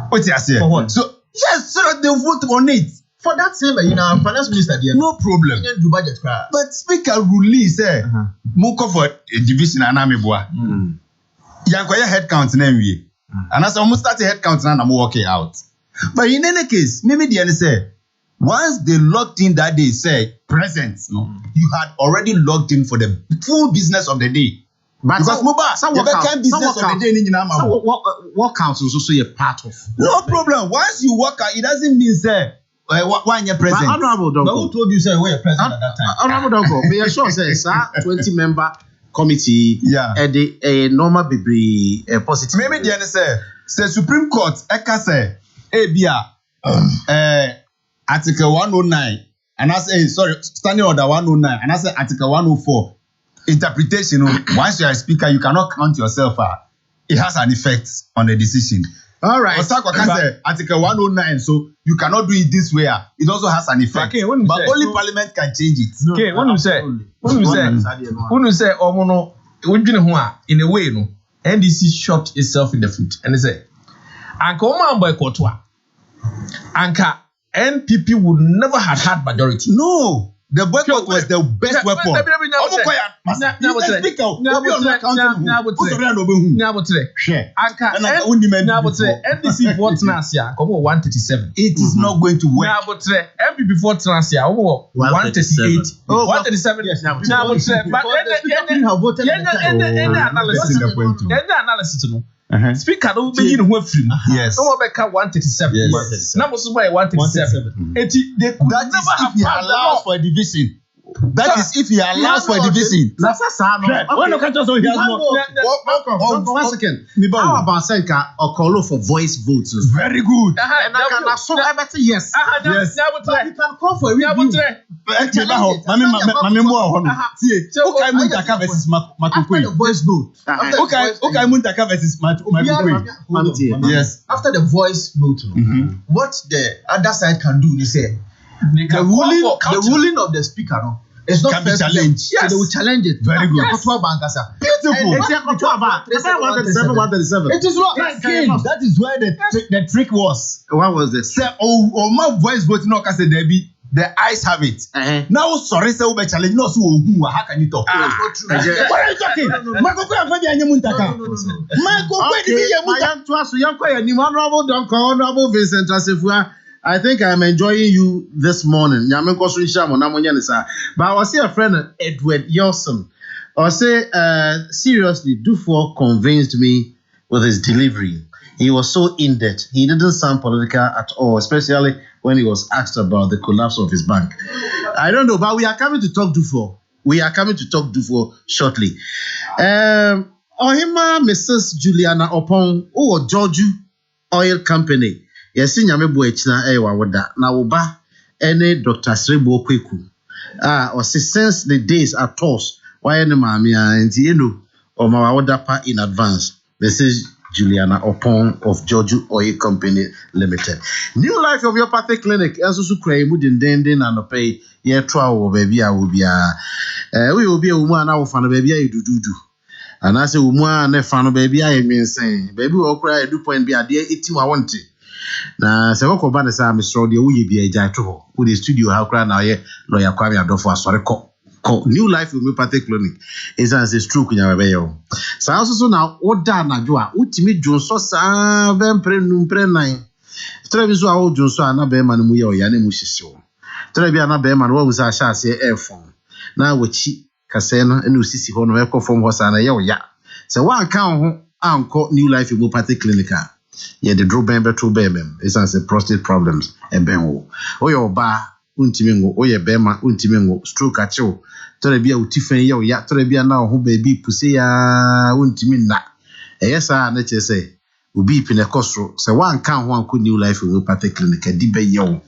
What you say? For what? So yes, so they vote on it. For that same, finance minister, no problem. Do budget, but speaker release moko for a division and ameboa. Yankoya head count na we. And as almost start a head count na mo work out. But in any case, maybe the end say once they logged in that day, say present, you had already logged in for the full business of the day. But because business of the day, what counts is also a part of. No problem. Once you work out, it doesn't mean say why you're present. Honorable Donko. But who told you say we are present at that time? Honorable Donko, may I sure say 20-member committee. Yeah. A normal be positive. Maybe the answer say Supreme Court eka say Article 109 and I say Standing Order 109 and I say Article 104 interpretation. Once you are a speaker, you cannot count yourself. It has an effect on the decision. All right. Osako can say Article 109, so you cannot do it this way. It also has an effect. Okay, but only Parliament can change it. Okay, when you say, in a way, NDC shot itself in the foot, and they say, Anka Oma boycott, Anka NPP would never have had majority. No. The boycott was the best weapon. NDC before Transia, 137. It is not going to work. MP before Transia, 138. 137. But Speaker don't be in who free. Yes. No more 137. Yes. Now was by 137. They could that is if he allows for a division. That is if he allows for a division. That's a sound. When look at us, he has more. 1 second. How about Senka or call for voice votes? Very good. And I can assume yes. Yes. You can call for a review. Voice note. Yes. After the voice note, what the other side can do, they say the ruling of the speaker it's not can be challenged. Yes. So they will challenge it. Very good. Yes. Beautiful. It is what that is where the trick was. What was this? Say my voice vote no can say Debbie. The eyes have it. Now sorry say we challenge no so how can you talk? It's not true. What are you talking? Makoko afa dia nyamuntaka. Makoko di yamuntaka. Honorable Vincent Asifua, I think I'm enjoying you this morning. But I was a friend Edward Yelson. I say seriously, Dufour convinced me with his delivery. He was so in debt. He didn't sound political at all, especially when he was asked about the collapse of his bank. I don't know, but we are coming to talk Dufo. We are coming to talk Dufo shortly. Ohima Mrs. Juliana Opon, Georgiou Oil Company. Yes, nyame bo echina ewa woda. Na woba ene Dr. Srebo Kweku. Or since the days are tossed, why any mammy and you or my woda pa in advance. Mrs. Juliana Opon of Georgiou Oil Company Limited. New Life Homeopathy Clinic. Enso su kra mu den and pay ye twa wo baby a wo bia. We will be a woman na wo fa no baby a dududu. And I say woman na fa no baby a mean saying. Baby wo kra do point be ade eti wa want. Na se wo ko ba na say Mr. Ode wo ye bia ja to ho. Wo the studio ha kra na ye lawyer Kwame Adofo asore ko. New Life Homeopathy Clinic is as a stroke in your way. So also now, what done? Najua, ultimate Johnson, sa ben prenum prenine. Treviso, our Johnson, and a bearman, we are Yanemusho. Treviana bearman, what was I shall say air phone. Now, with cheap Cassena and Lucy Hono Echo from Hosana, ya. So one count uncle New Life Homeopathy Clinic. Yeah, the draw bember to bemem. It's as a prostate problems and benwo. Oh, your bar. Untimingo, oye bema, untimingo, stroke at you. Torebia utifen yo ya, torebia now who baby pussy ya untimina. Yes, I let you say, ubi pinacostro, so one count one could New Life Homeopathy Clinic, a dibe yo.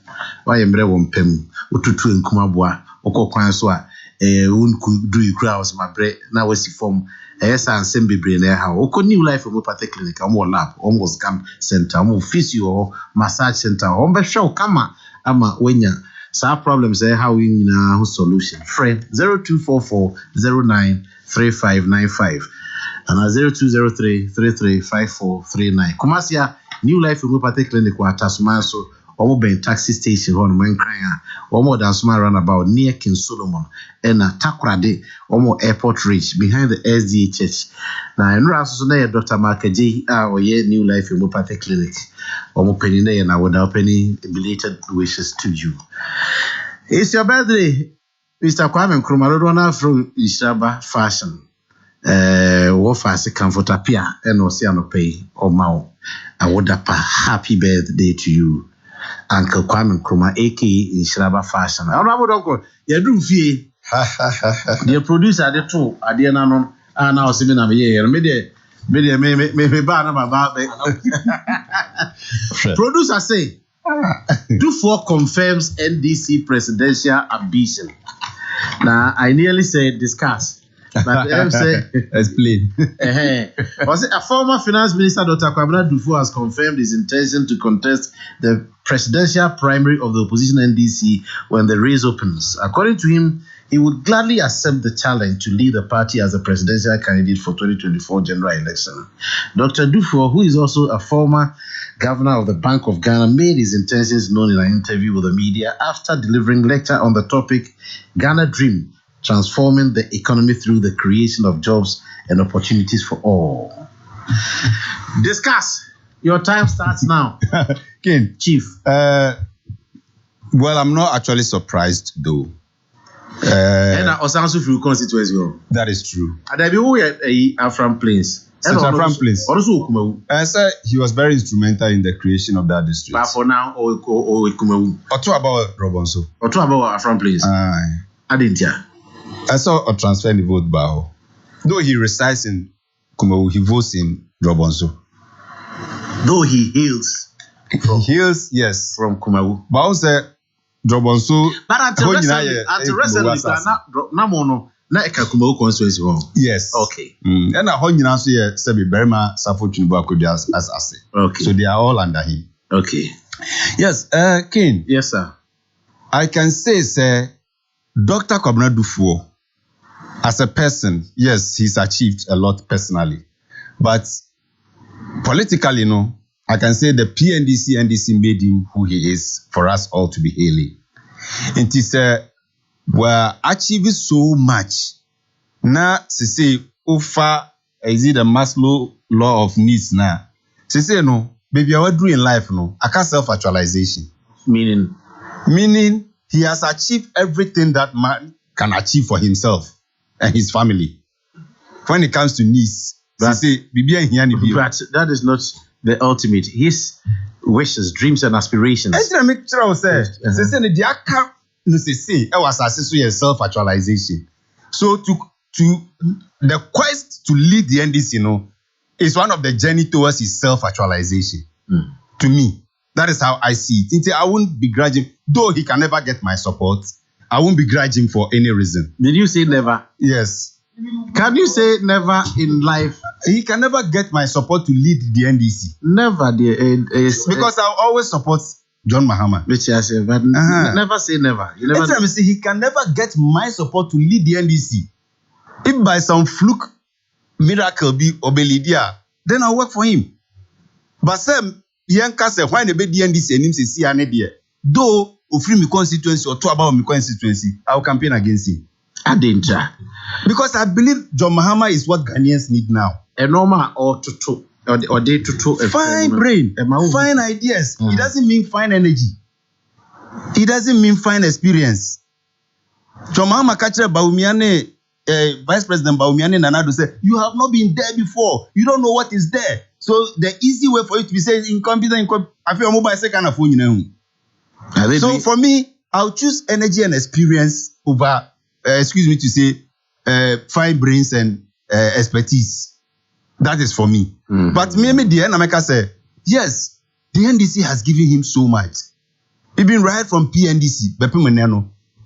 Why am brewon pem, ututu and kumabwa, oko kwanswa, un could do you crowds, my bread, now was form. Yes, and send be brain how oko New Life Homeopathy Clinic, more lab, almost camp center, more physio, massage center, on show, come ama wenya. Some problems there, how we know solution. Friend 0244093595 and 0203335439. Kumasia New Life Homeopathy Clinic wa Tasmanso or Ben taxi station on Mankaya or more than small runabout near King Solomon and Takrade or more airport reach behind the SDA church. Now in Rasu Dr. Mark J. or New Life Homeopathy Clinic. Omo penine and I would open belated wishes to you. It's your birthday, Mr. Kwame Nkrumah from Ishaba Fashion. What fast comfort appear and Oceano pay or Mao. I would up a happy birthday to you, Uncle Kwame Nkrumah, aka Ishaba Fashion. I don't know, you do fee. The producer, the two, I didn't know, and now seeing a year, maybe ban about Producer say Dufo confirms NDC presidential ambition. Now I nearly said discuss, but M say explain. Was it a former finance minister Dr. Kwabena Dufo has confirmed his intention to contest the presidential primary of the opposition NDC when the race opens. According to him, he would gladly accept the challenge to lead the party as a presidential candidate for 2024 general election. Dr. Dufo, who is also a former governor of the Bank of Ghana, made his intentions known in an interview with the media after delivering a lecture on the topic Ghana Dream, transforming the economy through the creation of jobs and opportunities for all. Discuss. Your time starts now. Ken, Chief. Well, I'm not actually surprised though. And also from constituency. That is true. And I are from Plains. Central From Plains. Also, Kumawu. And so he was very instrumental in the creation of that district. But for now, Kumawu. Or two about Robinson. Or two about From Plains. I didn't hear. I saw a transfer in the vote Bao. Though he resides in Kumawu, he votes in Robinson. Though he hails. Yes. From Kumawu. Bao said. Robinson. But until recently, yes. Okay. And a whole answer here said Berma Safo Chunibu as assay. Okay. So they are all under him. Okay. Yes, King. Yes, sir. I can say, sir, Dr. Kwabena Dufo, as a person, yes, he's achieved a lot personally. But politically, I can say the NDC made him who he is for us all to be hailing. It is we're achieving so much. Now, say, Ufa, is it the Maslow law of needs now? Say, no, baby, what do in life, I can't self-actualization. Meaning he has achieved everything that man can achieve for himself and his family. When it comes to needs, But- say Bibi and Hiani Bio. But that is not the ultimate. His wishes, dreams, and aspirations. Enter make sure say say the aka no say e was assess self-actualization. So to the quest to lead the NDC, is one of the journey towards his self-actualization. To me, that is how I see it. I won't begrudge him, though he can never get my support. I won't begrudge him for any reason. Did you say never? Yes. Can you say never in life? He can never get my support to lead the NDC. Never, Because I always support John Mahama. Which I say, but never say never. You never. Every time I say he can never get my support to lead the NDC. If by some fluke miracle be obelidia, then I'll work for him. But Sam, Yanka said, why the NDC and him say see an idea. Though offer me constituency or talk about my constituency, I will campaign against him. A danger. Because I believe John Mahama is what Ghanaians need now. A normal or to or they to fine brain, fine ideas. It doesn't mean fine energy. It doesn't mean fine experience. John Mahama catcher Baumiane, Vice President Baumiane Nanado said, you have not been there before. You don't know what is there. So the easy way for you to be saying incompetent, I feel mobile second of phone. So for me, I'll choose energy and experience over, excuse me to say, fine brains and expertise. That is for me. But maybe the Nameka said, yes, the NDC has given him so much. Even right from PNDC,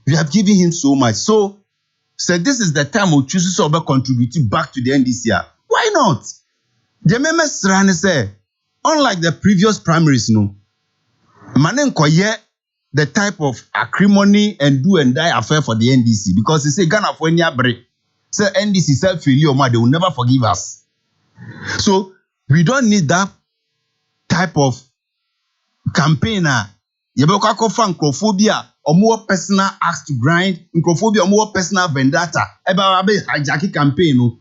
we have given him so much. So, this is the time we choose to contribute back to the NDC. Why not? The members say, unlike the previous primaries, Manen Koye, the type of acrimony and do and die affair for the NDC, because they say Ghana for any break. Say NDC self failure, they will never forgive us. So we don't need that type of campaigner. Yeboko fan microphobia or more personal acts to grind, microphobia or more personal vendetta. About hijacking campaign.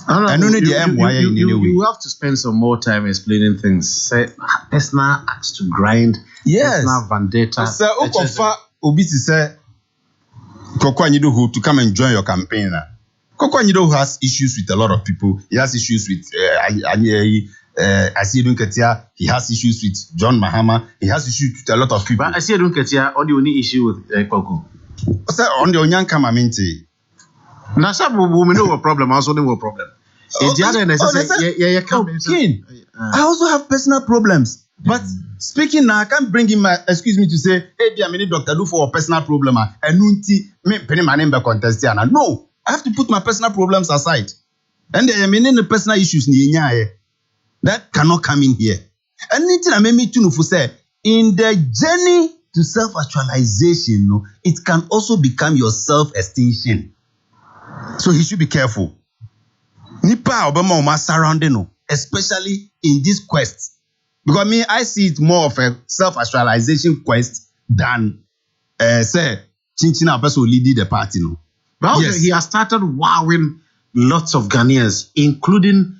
You have to spend some more time explaining things. Say personal acts to grind. Yes. Personal vendetta. So Okofa Obisi say Koko Anyido to come and join your campaign. Koko Anyido has issues with a lot of people. He has issues with Asiedun Ketia. He has issues with John Mahama. He has issues with a lot of people. But Asiedun Ketia, or the only issue with Koko? So on the Onyanka Maminti. Nasabu women know a problem, also know a problem. I also have personal problems. But speaking now, I can't bring him, excuse me to say, hey, dear, I need Dr. Do for a personal problem. And me penny my name by contest. No, I have to put my personal problems aside. And there are many personal issues that cannot come in here. And anything I made me to say, in the journey to self-actualization, it can also become your self-extinction. So he should be careful. Nipa Obama Oma surrounding, especially in this quest. Because I see it more of a self-actualization quest than say Chinchina person leading the party. But yes. He has started wowing lots of Ghanaians, including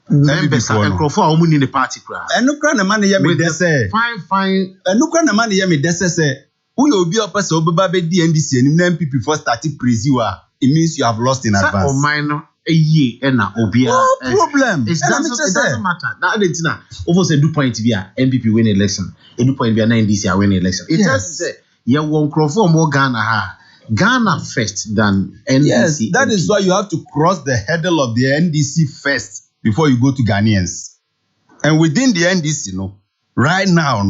members and Akoko in the party. And no crane man here me say fine. And no crane man here me say who you be a person Obaba be NDC and MPP first started praise you it means you have lost in advance. No problem. It doesn't matter. Now, over say do point via MPP win election. It do point via NDC win election. It just say you won't cross for more Ghana first than NDC. Yes, that is why you have to cross the hurdle of the NDC first before you go to Ghanaians. And within the NDC, right now,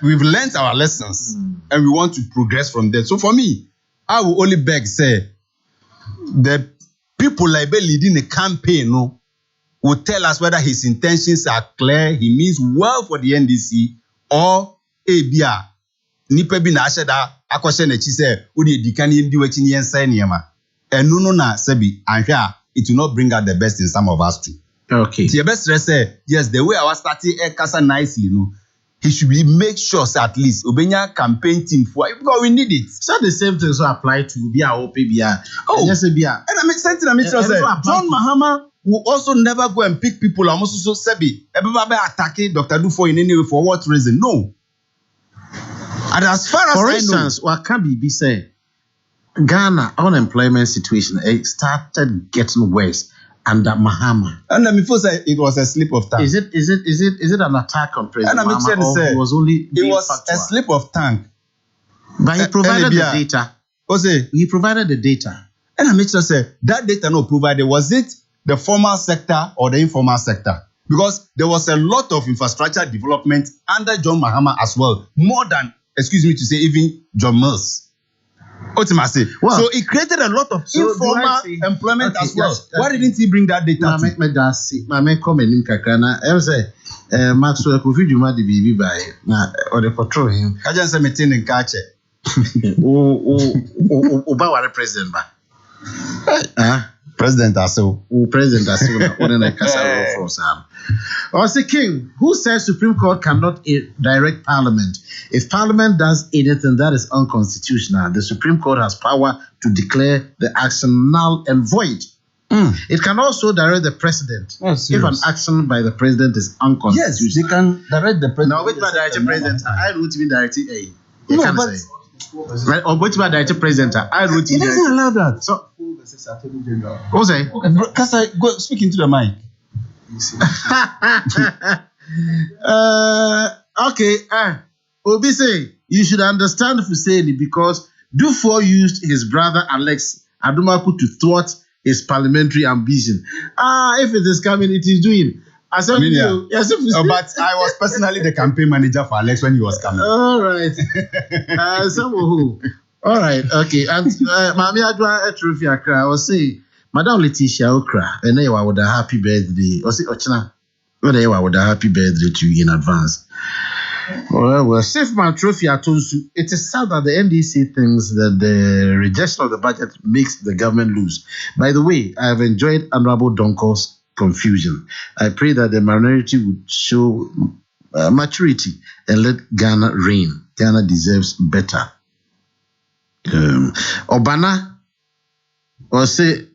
we've learned our lessons and we want to progress from there. So for me, I will only beg, say, the people like leading the campaign will tell us whether his intentions are clear, he means well for the NDC, or Abia. Nipe bi na asheda akwashe na chi say odi edikani ndi wachi ni ensa niema. Enu na sebi anhwa it will not bring out the best in some of us too. Okay. The best say yes, the way our starting kasa nicely, he should be make sure say at least Obenya campaign team for because we need it. So the same things will apply to Bia OPBA. Oh, yes, Bia. And I mean something say John Mahama will also never go and pick people. I'm also so Sebi. Everybody attacking Dr. Dufo in any way for what reason? No. And as far as For I instance, what can be said, Ghana unemployment situation started getting worse under Mahama. know, and before say it was a slip of tongue. Is it an attack on President And I'm Mahama, or say it was only it was factual? a slip of tongue. But he provided the Elebia. data. Say, He provided the data. and I make sure say that data no provided, was it the formal sector or the informal sector? Because there was a lot of infrastructure development under John Mahama as well, more than, excuse me to say, even John Mills. Ultimately, Well, so it created a lot of so do I informal say- employment Okay, as well. yes, Why didn't he bring that data? Mame come nim kakra na em say Maxwell Kofi Dwuma de bibi bae na o de control him. I just say meeting in Kache. O ba ware president ba. Ah, President also. o president asuna o na kasa for Sam. Or say King, who says Supreme Court cannot direct Parliament? If Parliament does anything that is unconstitutional, the Supreme Court has power to declare the action null and void. It can also direct the president if an action by the president is Yes, unconstitutional. they can direct the president. Now, which by director president, I wrote even directing A. No, but Right, or which by director president, I wrote it even doesn't allow that. So, what's that? Because I go speak into the mic. Okay. Obi say you should understand Fuseni because Dufour used his brother Alex Adumaku to thwart his parliamentary ambition. If it is coming, it is doing. As I Media. yes, But I was personally the campaign manager for Alex when he was coming. all right. Who? All right. Okay. And Mami Adwa Etrufi Akra, I was saying, Madam Letitia Okra, and they were with a happy birthday. Or say Ochina, they were with a happy birthday to you in advance. Well, Safe Man Trophy Atonsu. It is sad that the NDC thinks that the rejection of the budget makes the government lose. By the way, I have enjoyed Honorable Donko's confusion. I pray that the minority would show maturity and let Ghana reign. Ghana deserves better. Obana or say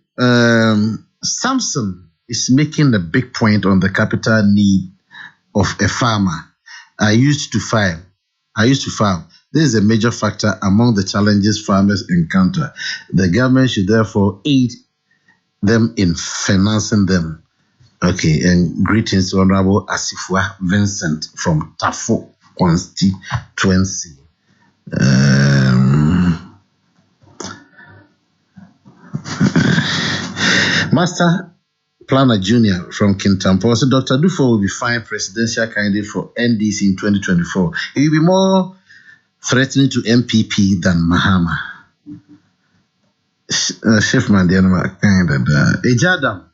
Samson is making a big point on the capital need of a farmer. I used to farm. This is a major factor among the challenges farmers encounter. The government should therefore aid them in financing them. Okay, and greetings to Honorable Asifua Vincent from Tafo constituency. Master Planner Junior from Kintampo. So Dr. Dufo will be fine presidential candidate for NDC in 2024. He will be more threatening to MPP than Mahama. Chef Mandiana kind of Ejadam.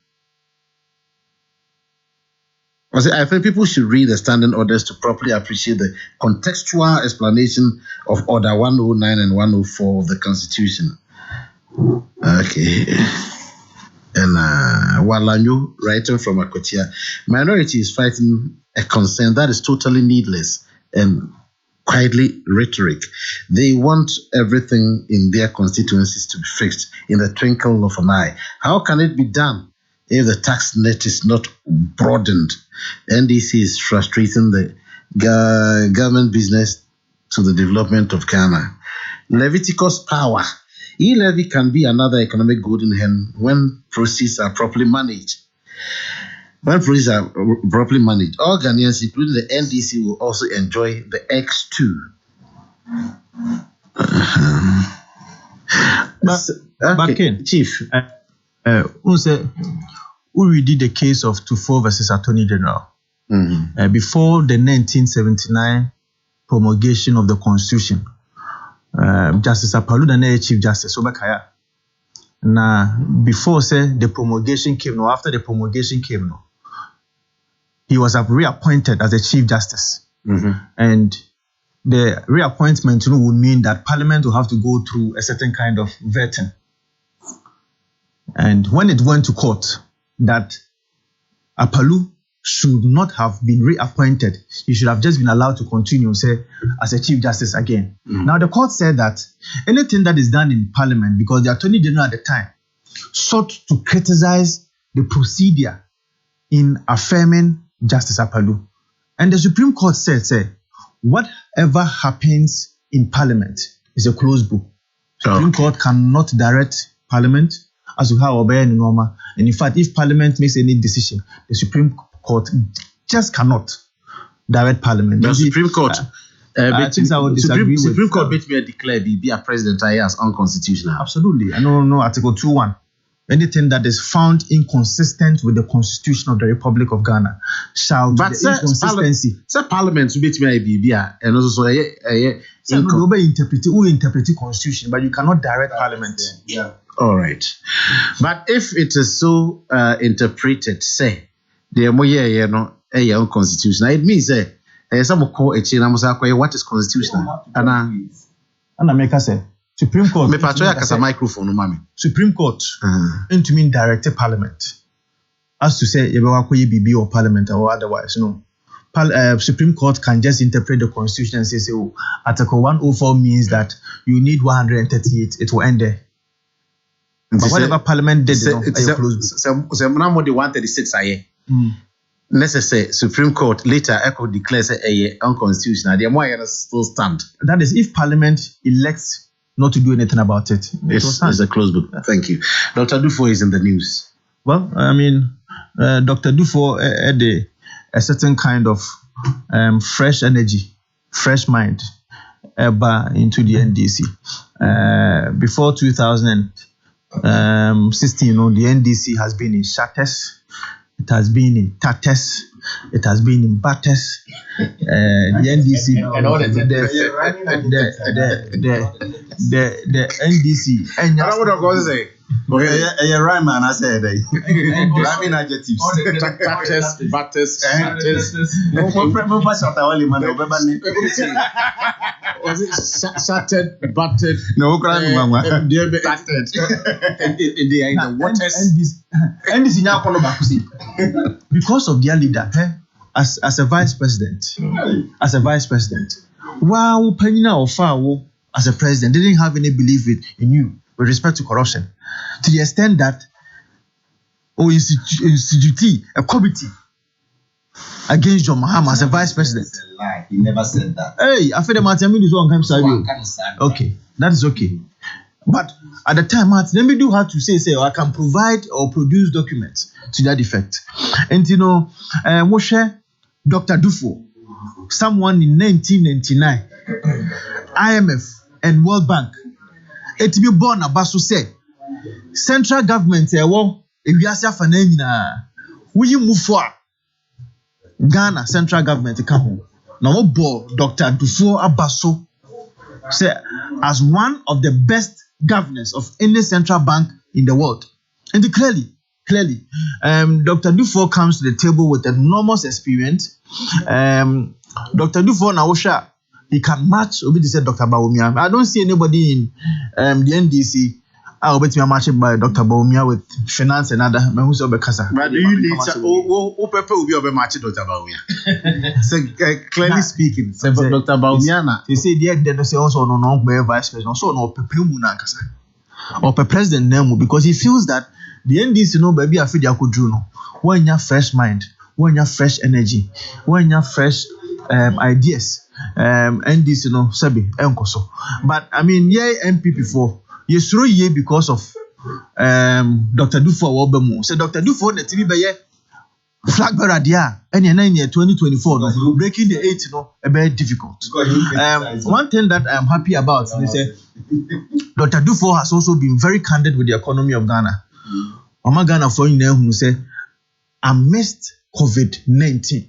I think people should read the standing orders to properly appreciate the contextual explanation of Order 109 and 104 of the Constitution. Okay. And Walanyo, writing from Akotia, minority is fighting a concern that is totally needless and quietly rhetoric. They want everything in their constituencies to be fixed in the twinkle of an eye. How can it be done if the tax net is not broadened? NDC is frustrating the government business to the development of Ghana. Leviticus power. E-levy can be another economic golden hen when proceeds are properly managed. All Ghanaians, including the NDC, will also enjoy the X2. But Ken, Chief. We did the case of Tufo versus Attorney General. Before the 1979 promulgation of the Constitution, Justice Apalu and Chief Justice Obakaya. Now, before the promulgation came, or after the promulgation came, he was reappointed as the Chief Justice. And the reappointment would mean that Parliament will have to go through a certain kind of vetting. And when it went to court, that Apalu should not have been reappointed. He should have just been allowed to continue, as a Chief Justice again. Now, the court said that anything that is done in Parliament, because the Attorney General at the time sought to criticize the procedure in affirming Justice Apalu. And the Supreme Court said, whatever happens in Parliament is a closed book. Supreme Court cannot direct Parliament as to how obey normal. And in fact, if Parliament makes any decision, the Supreme Court just cannot direct Parliament. The Supreme Court. I think I would disagree with. Supreme Court bet me declare be a president as unconstitutional. Absolutely. I know Article 2:1. Anything that is found inconsistent with the Constitution of the Republic of Ghana shall be the inconsistency. Parliament will bet me be and also interpret the Constitution, but you cannot direct Parliament. Yeah. All right. But if it is so interpreted, say the unconstitutional, it means some call a chain. What is constitutional? And I make us say Supreme Court. Me patrol a microphone, mami. Supreme Court into mean directed Parliament, as to say BB or Parliament or otherwise. No, Supreme Court can just interpret the Constitution and say, Article 104 means that you need 138. It will end there. But whatever Parliament did, it's a closed book. So more than 136 necessary Supreme Court later echo declares a unconstitutional. The more still stand. That is, if Parliament elects not to do anything about it. It's a closed book. Thank you. Dr. Dufo is in the news. Well, I mean, Dr. Dufo had a certain kind of fresh energy, fresh mind into the NDC. Before 2016, the NDC has been in shatters. It has been in tatters. It has been in batters. The NDC, the NDC. And I would have gone to say, a rhyme man, I said, rhyming adjectives. Tatters, batters, was it shattered, battered? No, crime, mama. Tattered. They are in the waters. NDC now follow back. Because of their leader, as a vice president, wow, Penina or Fawo as a president, they didn't have any belief in you with respect to corruption, to the extent that institute a committee against John Mahama as a vice president. That's a lie. He never said that. Hey, I feel the Martin this one comes okay, that is okay. But at the time, Martin, let me do how to say, I can provide or produce documents to that effect. And Moshe, Dr. Dufo, someone in 1999, IMF and World Bank, it be born a basu say, central government, if you ask for will you move for Ghana central government come home? Now, Dr. Dufo Abaso say as one of the best governors of any central bank in the world. And clearly, Dr. Dufo comes to the table with enormous experience. Dr. Dufo Naosha, he can match Dr. Bawumia. I don't see anybody in the NDC. I'll bet me matched by Dr. Bawumia with finance and other. But do you need who will be matched Dr. Bawumia? So clearly speaking, Dr. Bawumia, they say they say also no vice president, so no Pepemuna Kasa or president name because he feels that the NDC baby I feel they could do no. When you have fresh mind, when you have fresh energy, when you have fresh ideas, NDC sabi enkoso. But I mean, MPP for. Yes, through ye because of Dr. Dufo Wobemu. So Dr. Dufo the TV be flag bearer there. And in 2024, breaking the 8, a very difficult. One thing that I'm happy about is Dr. Dufo has also been very candid with the economy of Ghana. Mama Ghana for you who say amidst COVID-19,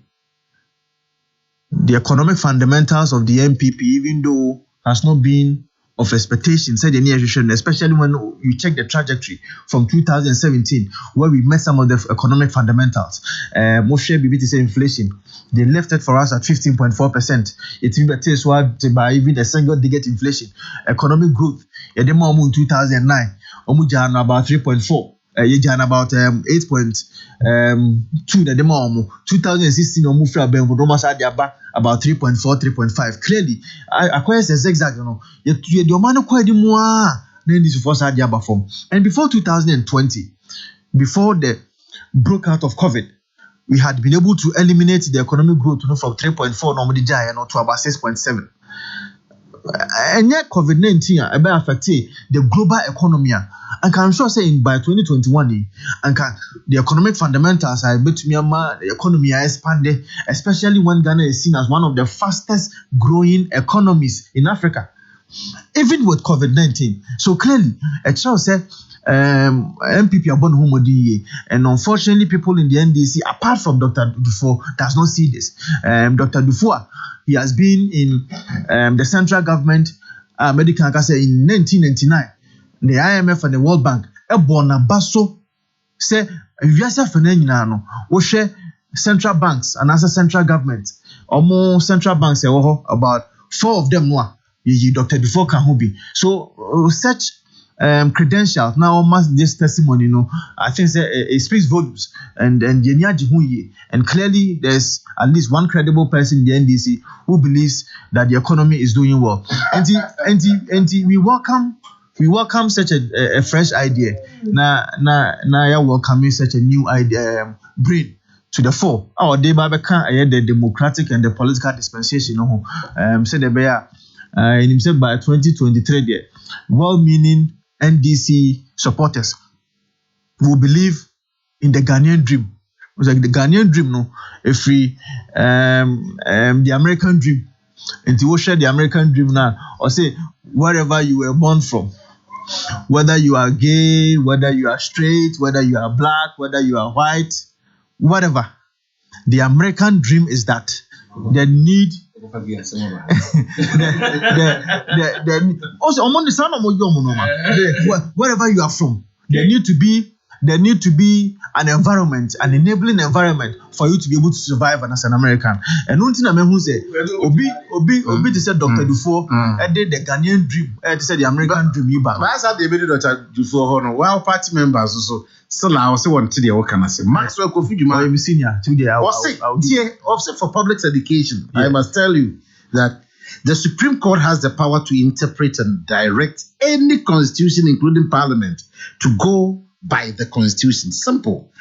the economic fundamentals of the MPP, even though has not been of expectation, said the near future, especially when you check the trajectory from 2017, where we met some of the economic fundamentals. Moshe BBT say inflation, they left it for us at 15.4%. It's even better by even the single-digit inflation. Economic growth, in 2009, Omujana about 3.4. Yejan about 8.2 the demo 2016 omufra ben Roma Sadiaba about 3.4 3.5 clearly I says exact you the man quite more then this for Sadiaba form. And before 2020, before the broke out of COVID, we had been able to eliminate the economic growth from 3.4 normally to about 6.7. and yet COVID-19 about affect the global economy. And I'm sure saying by 2021, and the economic fundamentals are bet Myanmar, the economy are expanded, especially when Ghana is seen as one of the fastest growing economies in Africa, even with COVID-19. So clearly, a child said, MPP Abon Humodi, and unfortunately, people in the NDC, apart from Dr. Dufour, does not see this. Dr. Dufour, he has been in the central government, medical say in 1999. The IMF and the World Bank, Ebona Basso say, if you say for Nenano, we share central banks and as a central government, or more central banks, about 4 of them, Dr. Dufour Kahubi. So, such credentials now, this testimony, I think it speaks volumes. And clearly, there's at least one credible person in the NDC who believes that the economy is doing well. And we welcome such a fresh idea. Now you're welcoming such a new idea, brain to the fore. Our day the democratic and the political dispensation. Said in himself by 2023, well-meaning NDC supporters will believe in the Ghanaian dream. It was like the Ghanaian dream, if we the American dream. And to share the American dream now, or say wherever you were born from. Whether you are gay, whether you are straight, whether you are black, whether you are white, whatever. The American dream is that the need. Also, wherever you are from, there need to be an environment, an enabling environment for you to be able to survive as an American. And one thing I mean, who say, Obi to say Dr. Dufour, and then the Ghanaian dream, to say the American dream. You back. That's how they made Dr. Dufour. While party members also, still I also want to the what can I say? Maxwell Kofi Juma, I'm senior today. Also for public education, I must tell you that the Supreme Court has the power to interpret and direct any constitution, including Parliament, to go by the Constitution. Simple.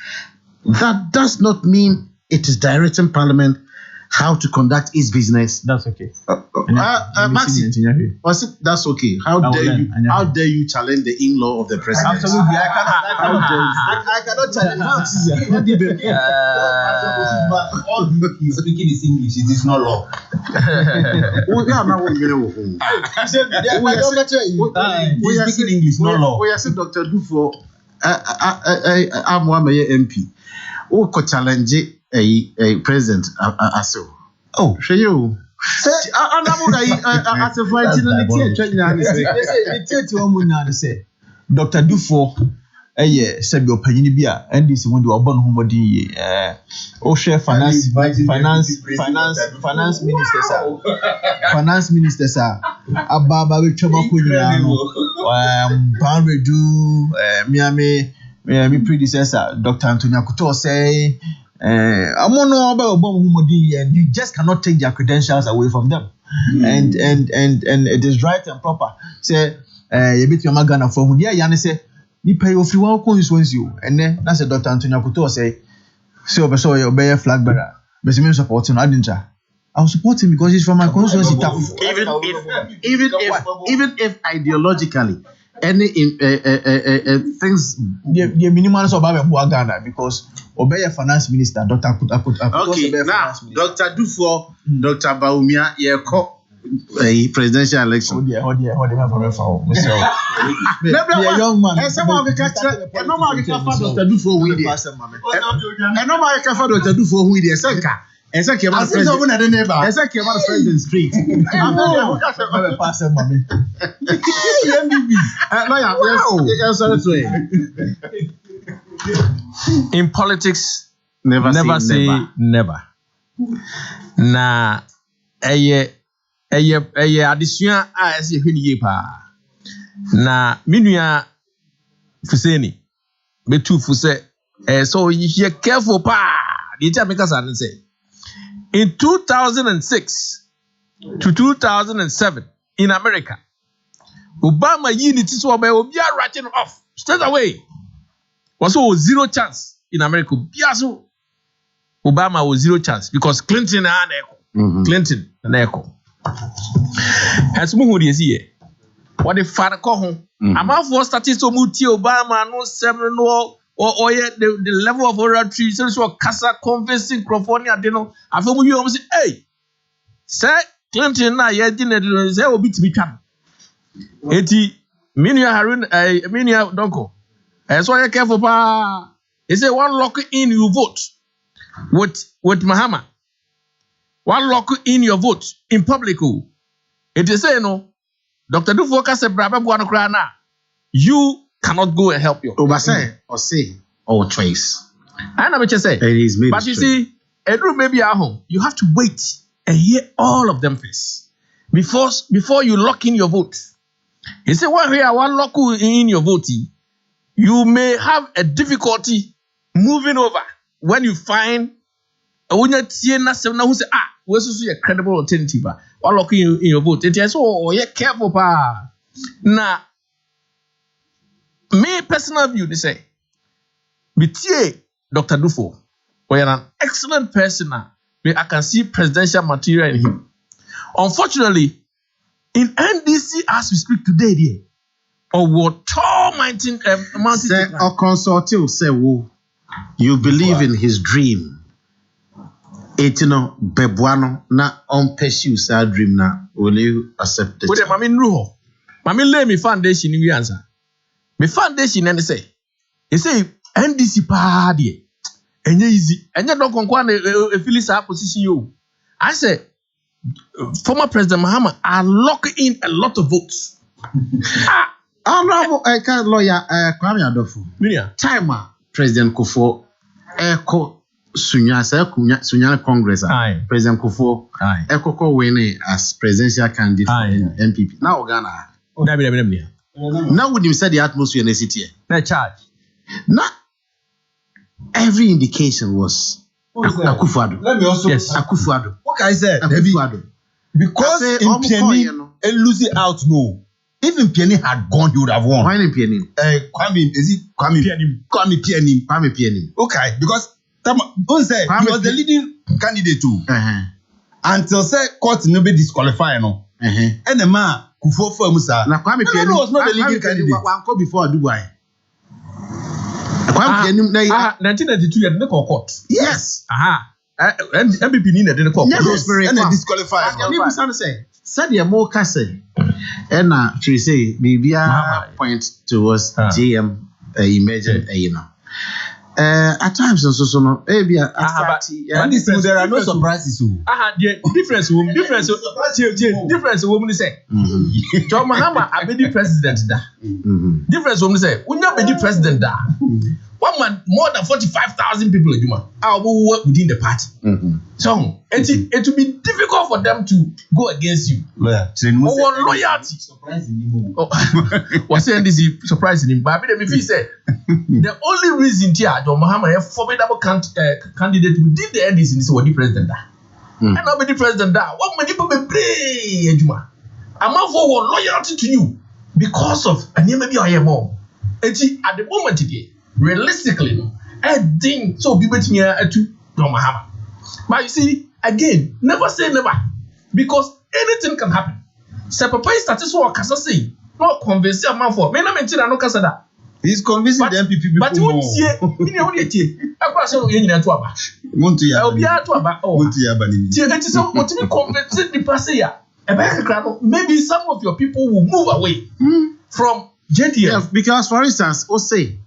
That does not mean it is directing Parliament how to conduct its business. That's okay. Maxi, that's okay. How dare you challenge the in-law of the president? Absolutely. I cannot challenge Maxi. All he's speaking is English. It is not law. He's speaking English, not law. We are saying Dr. Dufour, I'm one MP. Who could challenge a president as oh, show you. Dr. Dufour, said your opinion be and this when you are born homody, share finance ministers are Ababa with Chomakuniano, Banredu, Miami predecessor, Dr. Antonio Couture say. I'm on about homody, and you just cannot take their credentials away from them. And it is right and proper. Say, you beat your magana for who, yeah, say, you pay your free one constituency you, and then that's a Dr. Antonio Couture say, so your bear flag bearer, but you support him, I didn't. I'll support him because he's from my constituency. Even if ideologically any things the minimum of Ghana because obey a finance minister, Dr. Okay, now Dr. Dufour, Dr. Baumia, a presidential election. Oh dear, young man. And some of the Dr. Dufour with you. And nobody can find Dr. Dufour with you. And so came out the neighbor. And so came out President Street. In politics, never say never. Na addition as you hear pa. Na minua Fuseni. Be too Fuse. So you careful pa. The Jamaica say. In 2006 to 2007 in America, Obama unity so be writing off straight away. Was 0 chance in America. Obama was 0 chance because Clinton and Clinton and Echo. As mu de see what the father call home. Amount for statistics muti Obama no seven no or the level of oratory so casa convincing California deno. I feel you almost say, hey, sir, Clinton na ye dinner say obi to become. Eti Minia Harun Minia Donko. So you careful pa. He say one lock in you vote with Mahama. One lock in your vote in public. It is say no. Dr. Dufoka said, "Brother, you cannot go and help you." Say or choice. I know what you say. But you see, maybe at home, you have to wait and hear all of them first before you lock in your vote. He said, "One here, one lock in your vote, you may have a difficulty moving over when you find when you see who say where's a credible alternative. One lock in your vote. It is so you careful pa. Now, me personal view, they say, Dr. Dufo, we are an excellent person. I can see presidential material in him. Unfortunately, in NDC as we speak today, or what mountain say or consult you say you believe in his dream. Etino bebuano na on pursue sa dream na will you accept it? Wait, mami nruho. Mami lay me foundation in answer. Me foundation and say NDC pa die. Enye easy. Enye don konkwa na Phyllis position you. I say former President Mahama are locking in a lot of votes. Honorable lawyer Kwame Adolfo. Timer President Kufuor Eko Sunya Congress. President Kufuor Eko winning as presidential candidate for MPP. Now Ghana. Now would you say the atmosphere in the city? No charge. Now every indication was Akufo-Addo. Let me also Akufo-Addo. What can I say? Akufo-Addo. Because Impiani and losing out no. If Impiani had gone, he would have won. Why Impiani? Kwame Pianim. Okay, because don't say he was the leading candidate too. Until say court nobody disqualify no. And the man Kufuor for Musa. Now Kwame Pianim was not the leading candidate. One call before Dubai. Kwame Pianim 1992 you didn't call court. Yes. MPP need didn't call court. And they disqualify. Said the more say and she say Bibia point towards GM emergent at times so no maybe at there are no surprises. The difference woman say John Mahama abedi president da. Difference woman say unya abedi president da. 1 month more than 45,000 people in Juma are work within the party. So it will be difficult for them to go against you. Loyalty. Was saying this is surprising him. But if he said the only reason here John Mahama a formidable candidate within the NDC is what the president da. And not the president da. What many people play Juma. I'm not for loyalty to you because of a name maybe I am more. At the moment today. Realistically, I think so. Be with me to Mahama. But you see, again, never say never, because anything can happen. Se papa is satisfied with Kasa say, not convince a man for. Me na mention no Kasa da. He's convincing the MPP people. But you won't see. You know what you see. I go say you need to aba. Want to ya? I'll be out to aba. Want to ya bani? It is so what you convince the person ya. Maybe some of your people will move away from JDF. Yeah, because for instance, say.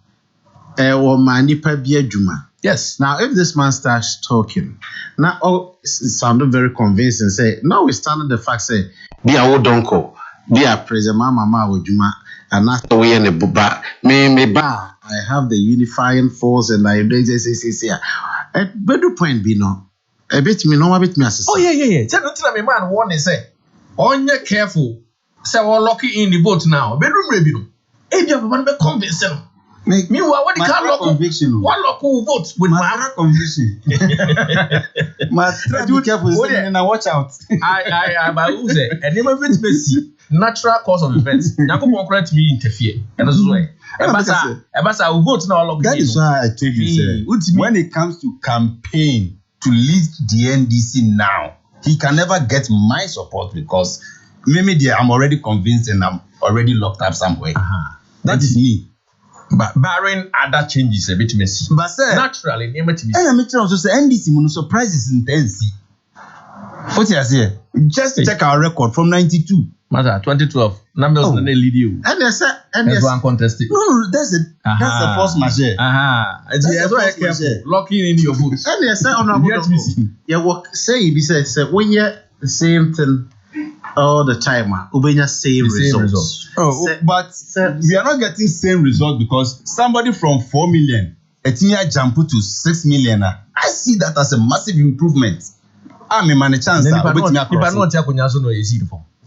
Yes. Now, if this man starts talking, now it sounded very convincing. Say, notwithstanding the fact, say, be a old uncle, be a president, mama, or Juma, and not the way in the buba. Me ba. I have the unifying force, and I say, but the point be no. A bit me no, a bit me as. Oh yeah. Tell me, man, one is say, on you careful. Say, we're locking in the vote now. Bedroom review. If you have one be convincing. Meanwhile, what the car conviction? One local vote with my conviction. Be careful, and watch out. I who say, and never been see natural cause of events. Now come correct me interfere, and that's why. Ebasa will vote now. That is why I told you, sir. When it comes to campaign to lead the NDC now, he can never get my support because maybe I'm already convinced and I'm already locked up somewhere. That is me. But barring other changes a bit messy. But sir, naturally, name it to me. I'm also say NDC mono surprises intense. What you say? Just check our record from 92. Matter 2012. Numbers on the lead you. And yes, and That's yes, one contested. No, that's the force majeure. That's why I careful. Locking in your boots. and yes, honorable. Yeah, what say? He says when you the same thing all the time. Ubenya same results. But we are not getting same result because somebody from 4 million, Etinia jump to 6 million. I see that as a massive improvement. I'm a man a chance.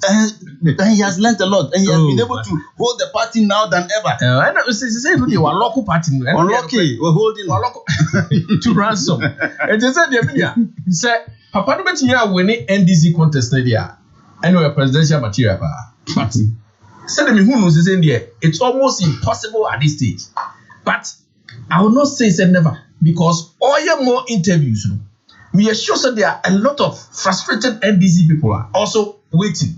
And he has learned a lot, and he has been able to hold the party now than ever. I know. Say no, they were local party. Unlucky, we're holding to ransom. And they said, "He said, Papa, no bet you are winning NDC contest there. Anyway, presidential material, but said me who knows in there. It's almost impossible at this stage. But I will not say said never because all your more interviews, we are sure that there are a lot of frustrated NDC people are also waiting.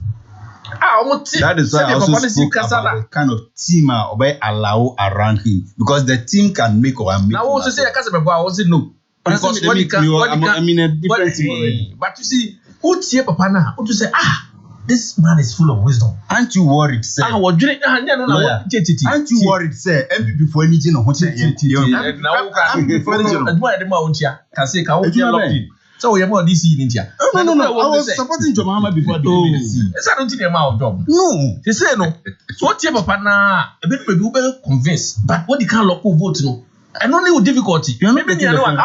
That is why I also spoke about the kind of team I allow around him because the team can make or make. Now, I also say I can't say no because what you can. I mean a different team already. But you see, who here Papa now? Who to say this man is full of wisdom. Aren't you worried, sir? What do you Aren't you worried, sir? MPP for anything or what? Can say can so we are more DC in India. No. I was supporting John Mahama before the BBC. I don't think they're my job. No. He said no. So what you Papa now? A bit maybe we convinced, but what you can't lock vote no. And only with difficulty. Maybe you know. I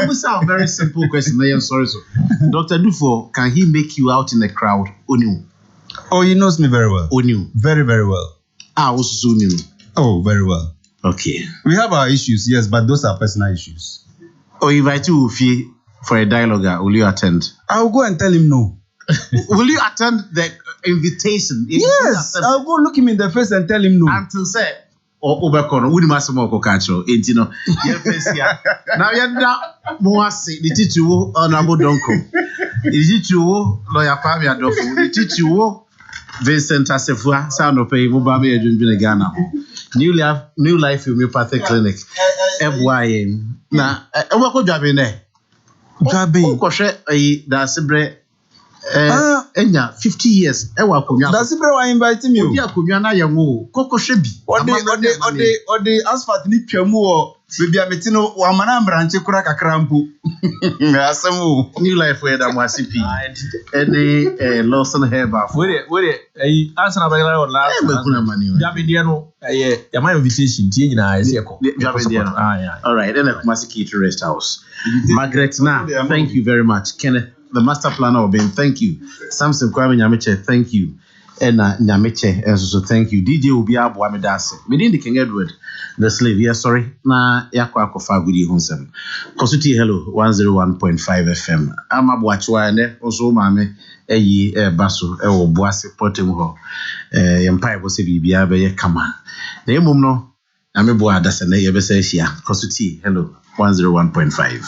will say a very simple question. I am sorry, so Dr. Dufo, can he make you out in the crowd? Onu. Oh, he knows me very well. Onu. Very, very well. Also Onu. Oh, very well. Okay. We have our issues, yes, but those are personal issues. Or invite you for a dialogue, will you attend? I will go and tell him no. Will you attend the invitation? Yes, I'll go look him in the face and tell him no. Until say, or Obercorner, wouldn't master more cocacho, ain't you know? Now you're not Moasi, the teacher, honorable Donko. The teacher, lawyer Pamia Dofo, the teacher, Vincent Asefua, sound of pay, Mubami, and Ghana. New Life Homeopathic Clinic. FYM. Now, I work with Jabine. Jabine, that's a bread. 50 years. That's the why I invited you. Yeah, Kumiana Yamu, Coco Shebi. Or the asphalt need Chamu, maybe a metino, Wamana branch, Kuraka Krampu. New Life where I'm Wasipi. And the Lawson Herba. Wait, I answer about last money. Jabidiano, my invitation, Tina, is here. All right, then a Kumasi Rest House. Margaret, now, thank you very much. Kenneth. The master planner of Ben, thank you. Samson Kwame Nyameche, thank you. And Nyameche, and so thank you. DJ Ubiabu Amedase. Within the King Edward, the slave, yes, sorry. Na yakwa kofa gudi hunsem. Kosuti Hello 101.5 FM. Ama buachwa ene, oso mame, eyi baso, ewo buase potem ho. Yempai bose bibia be ye kama. Na yemum no, ame bua adase ne yebese shia. Kosuti Hello 101.5.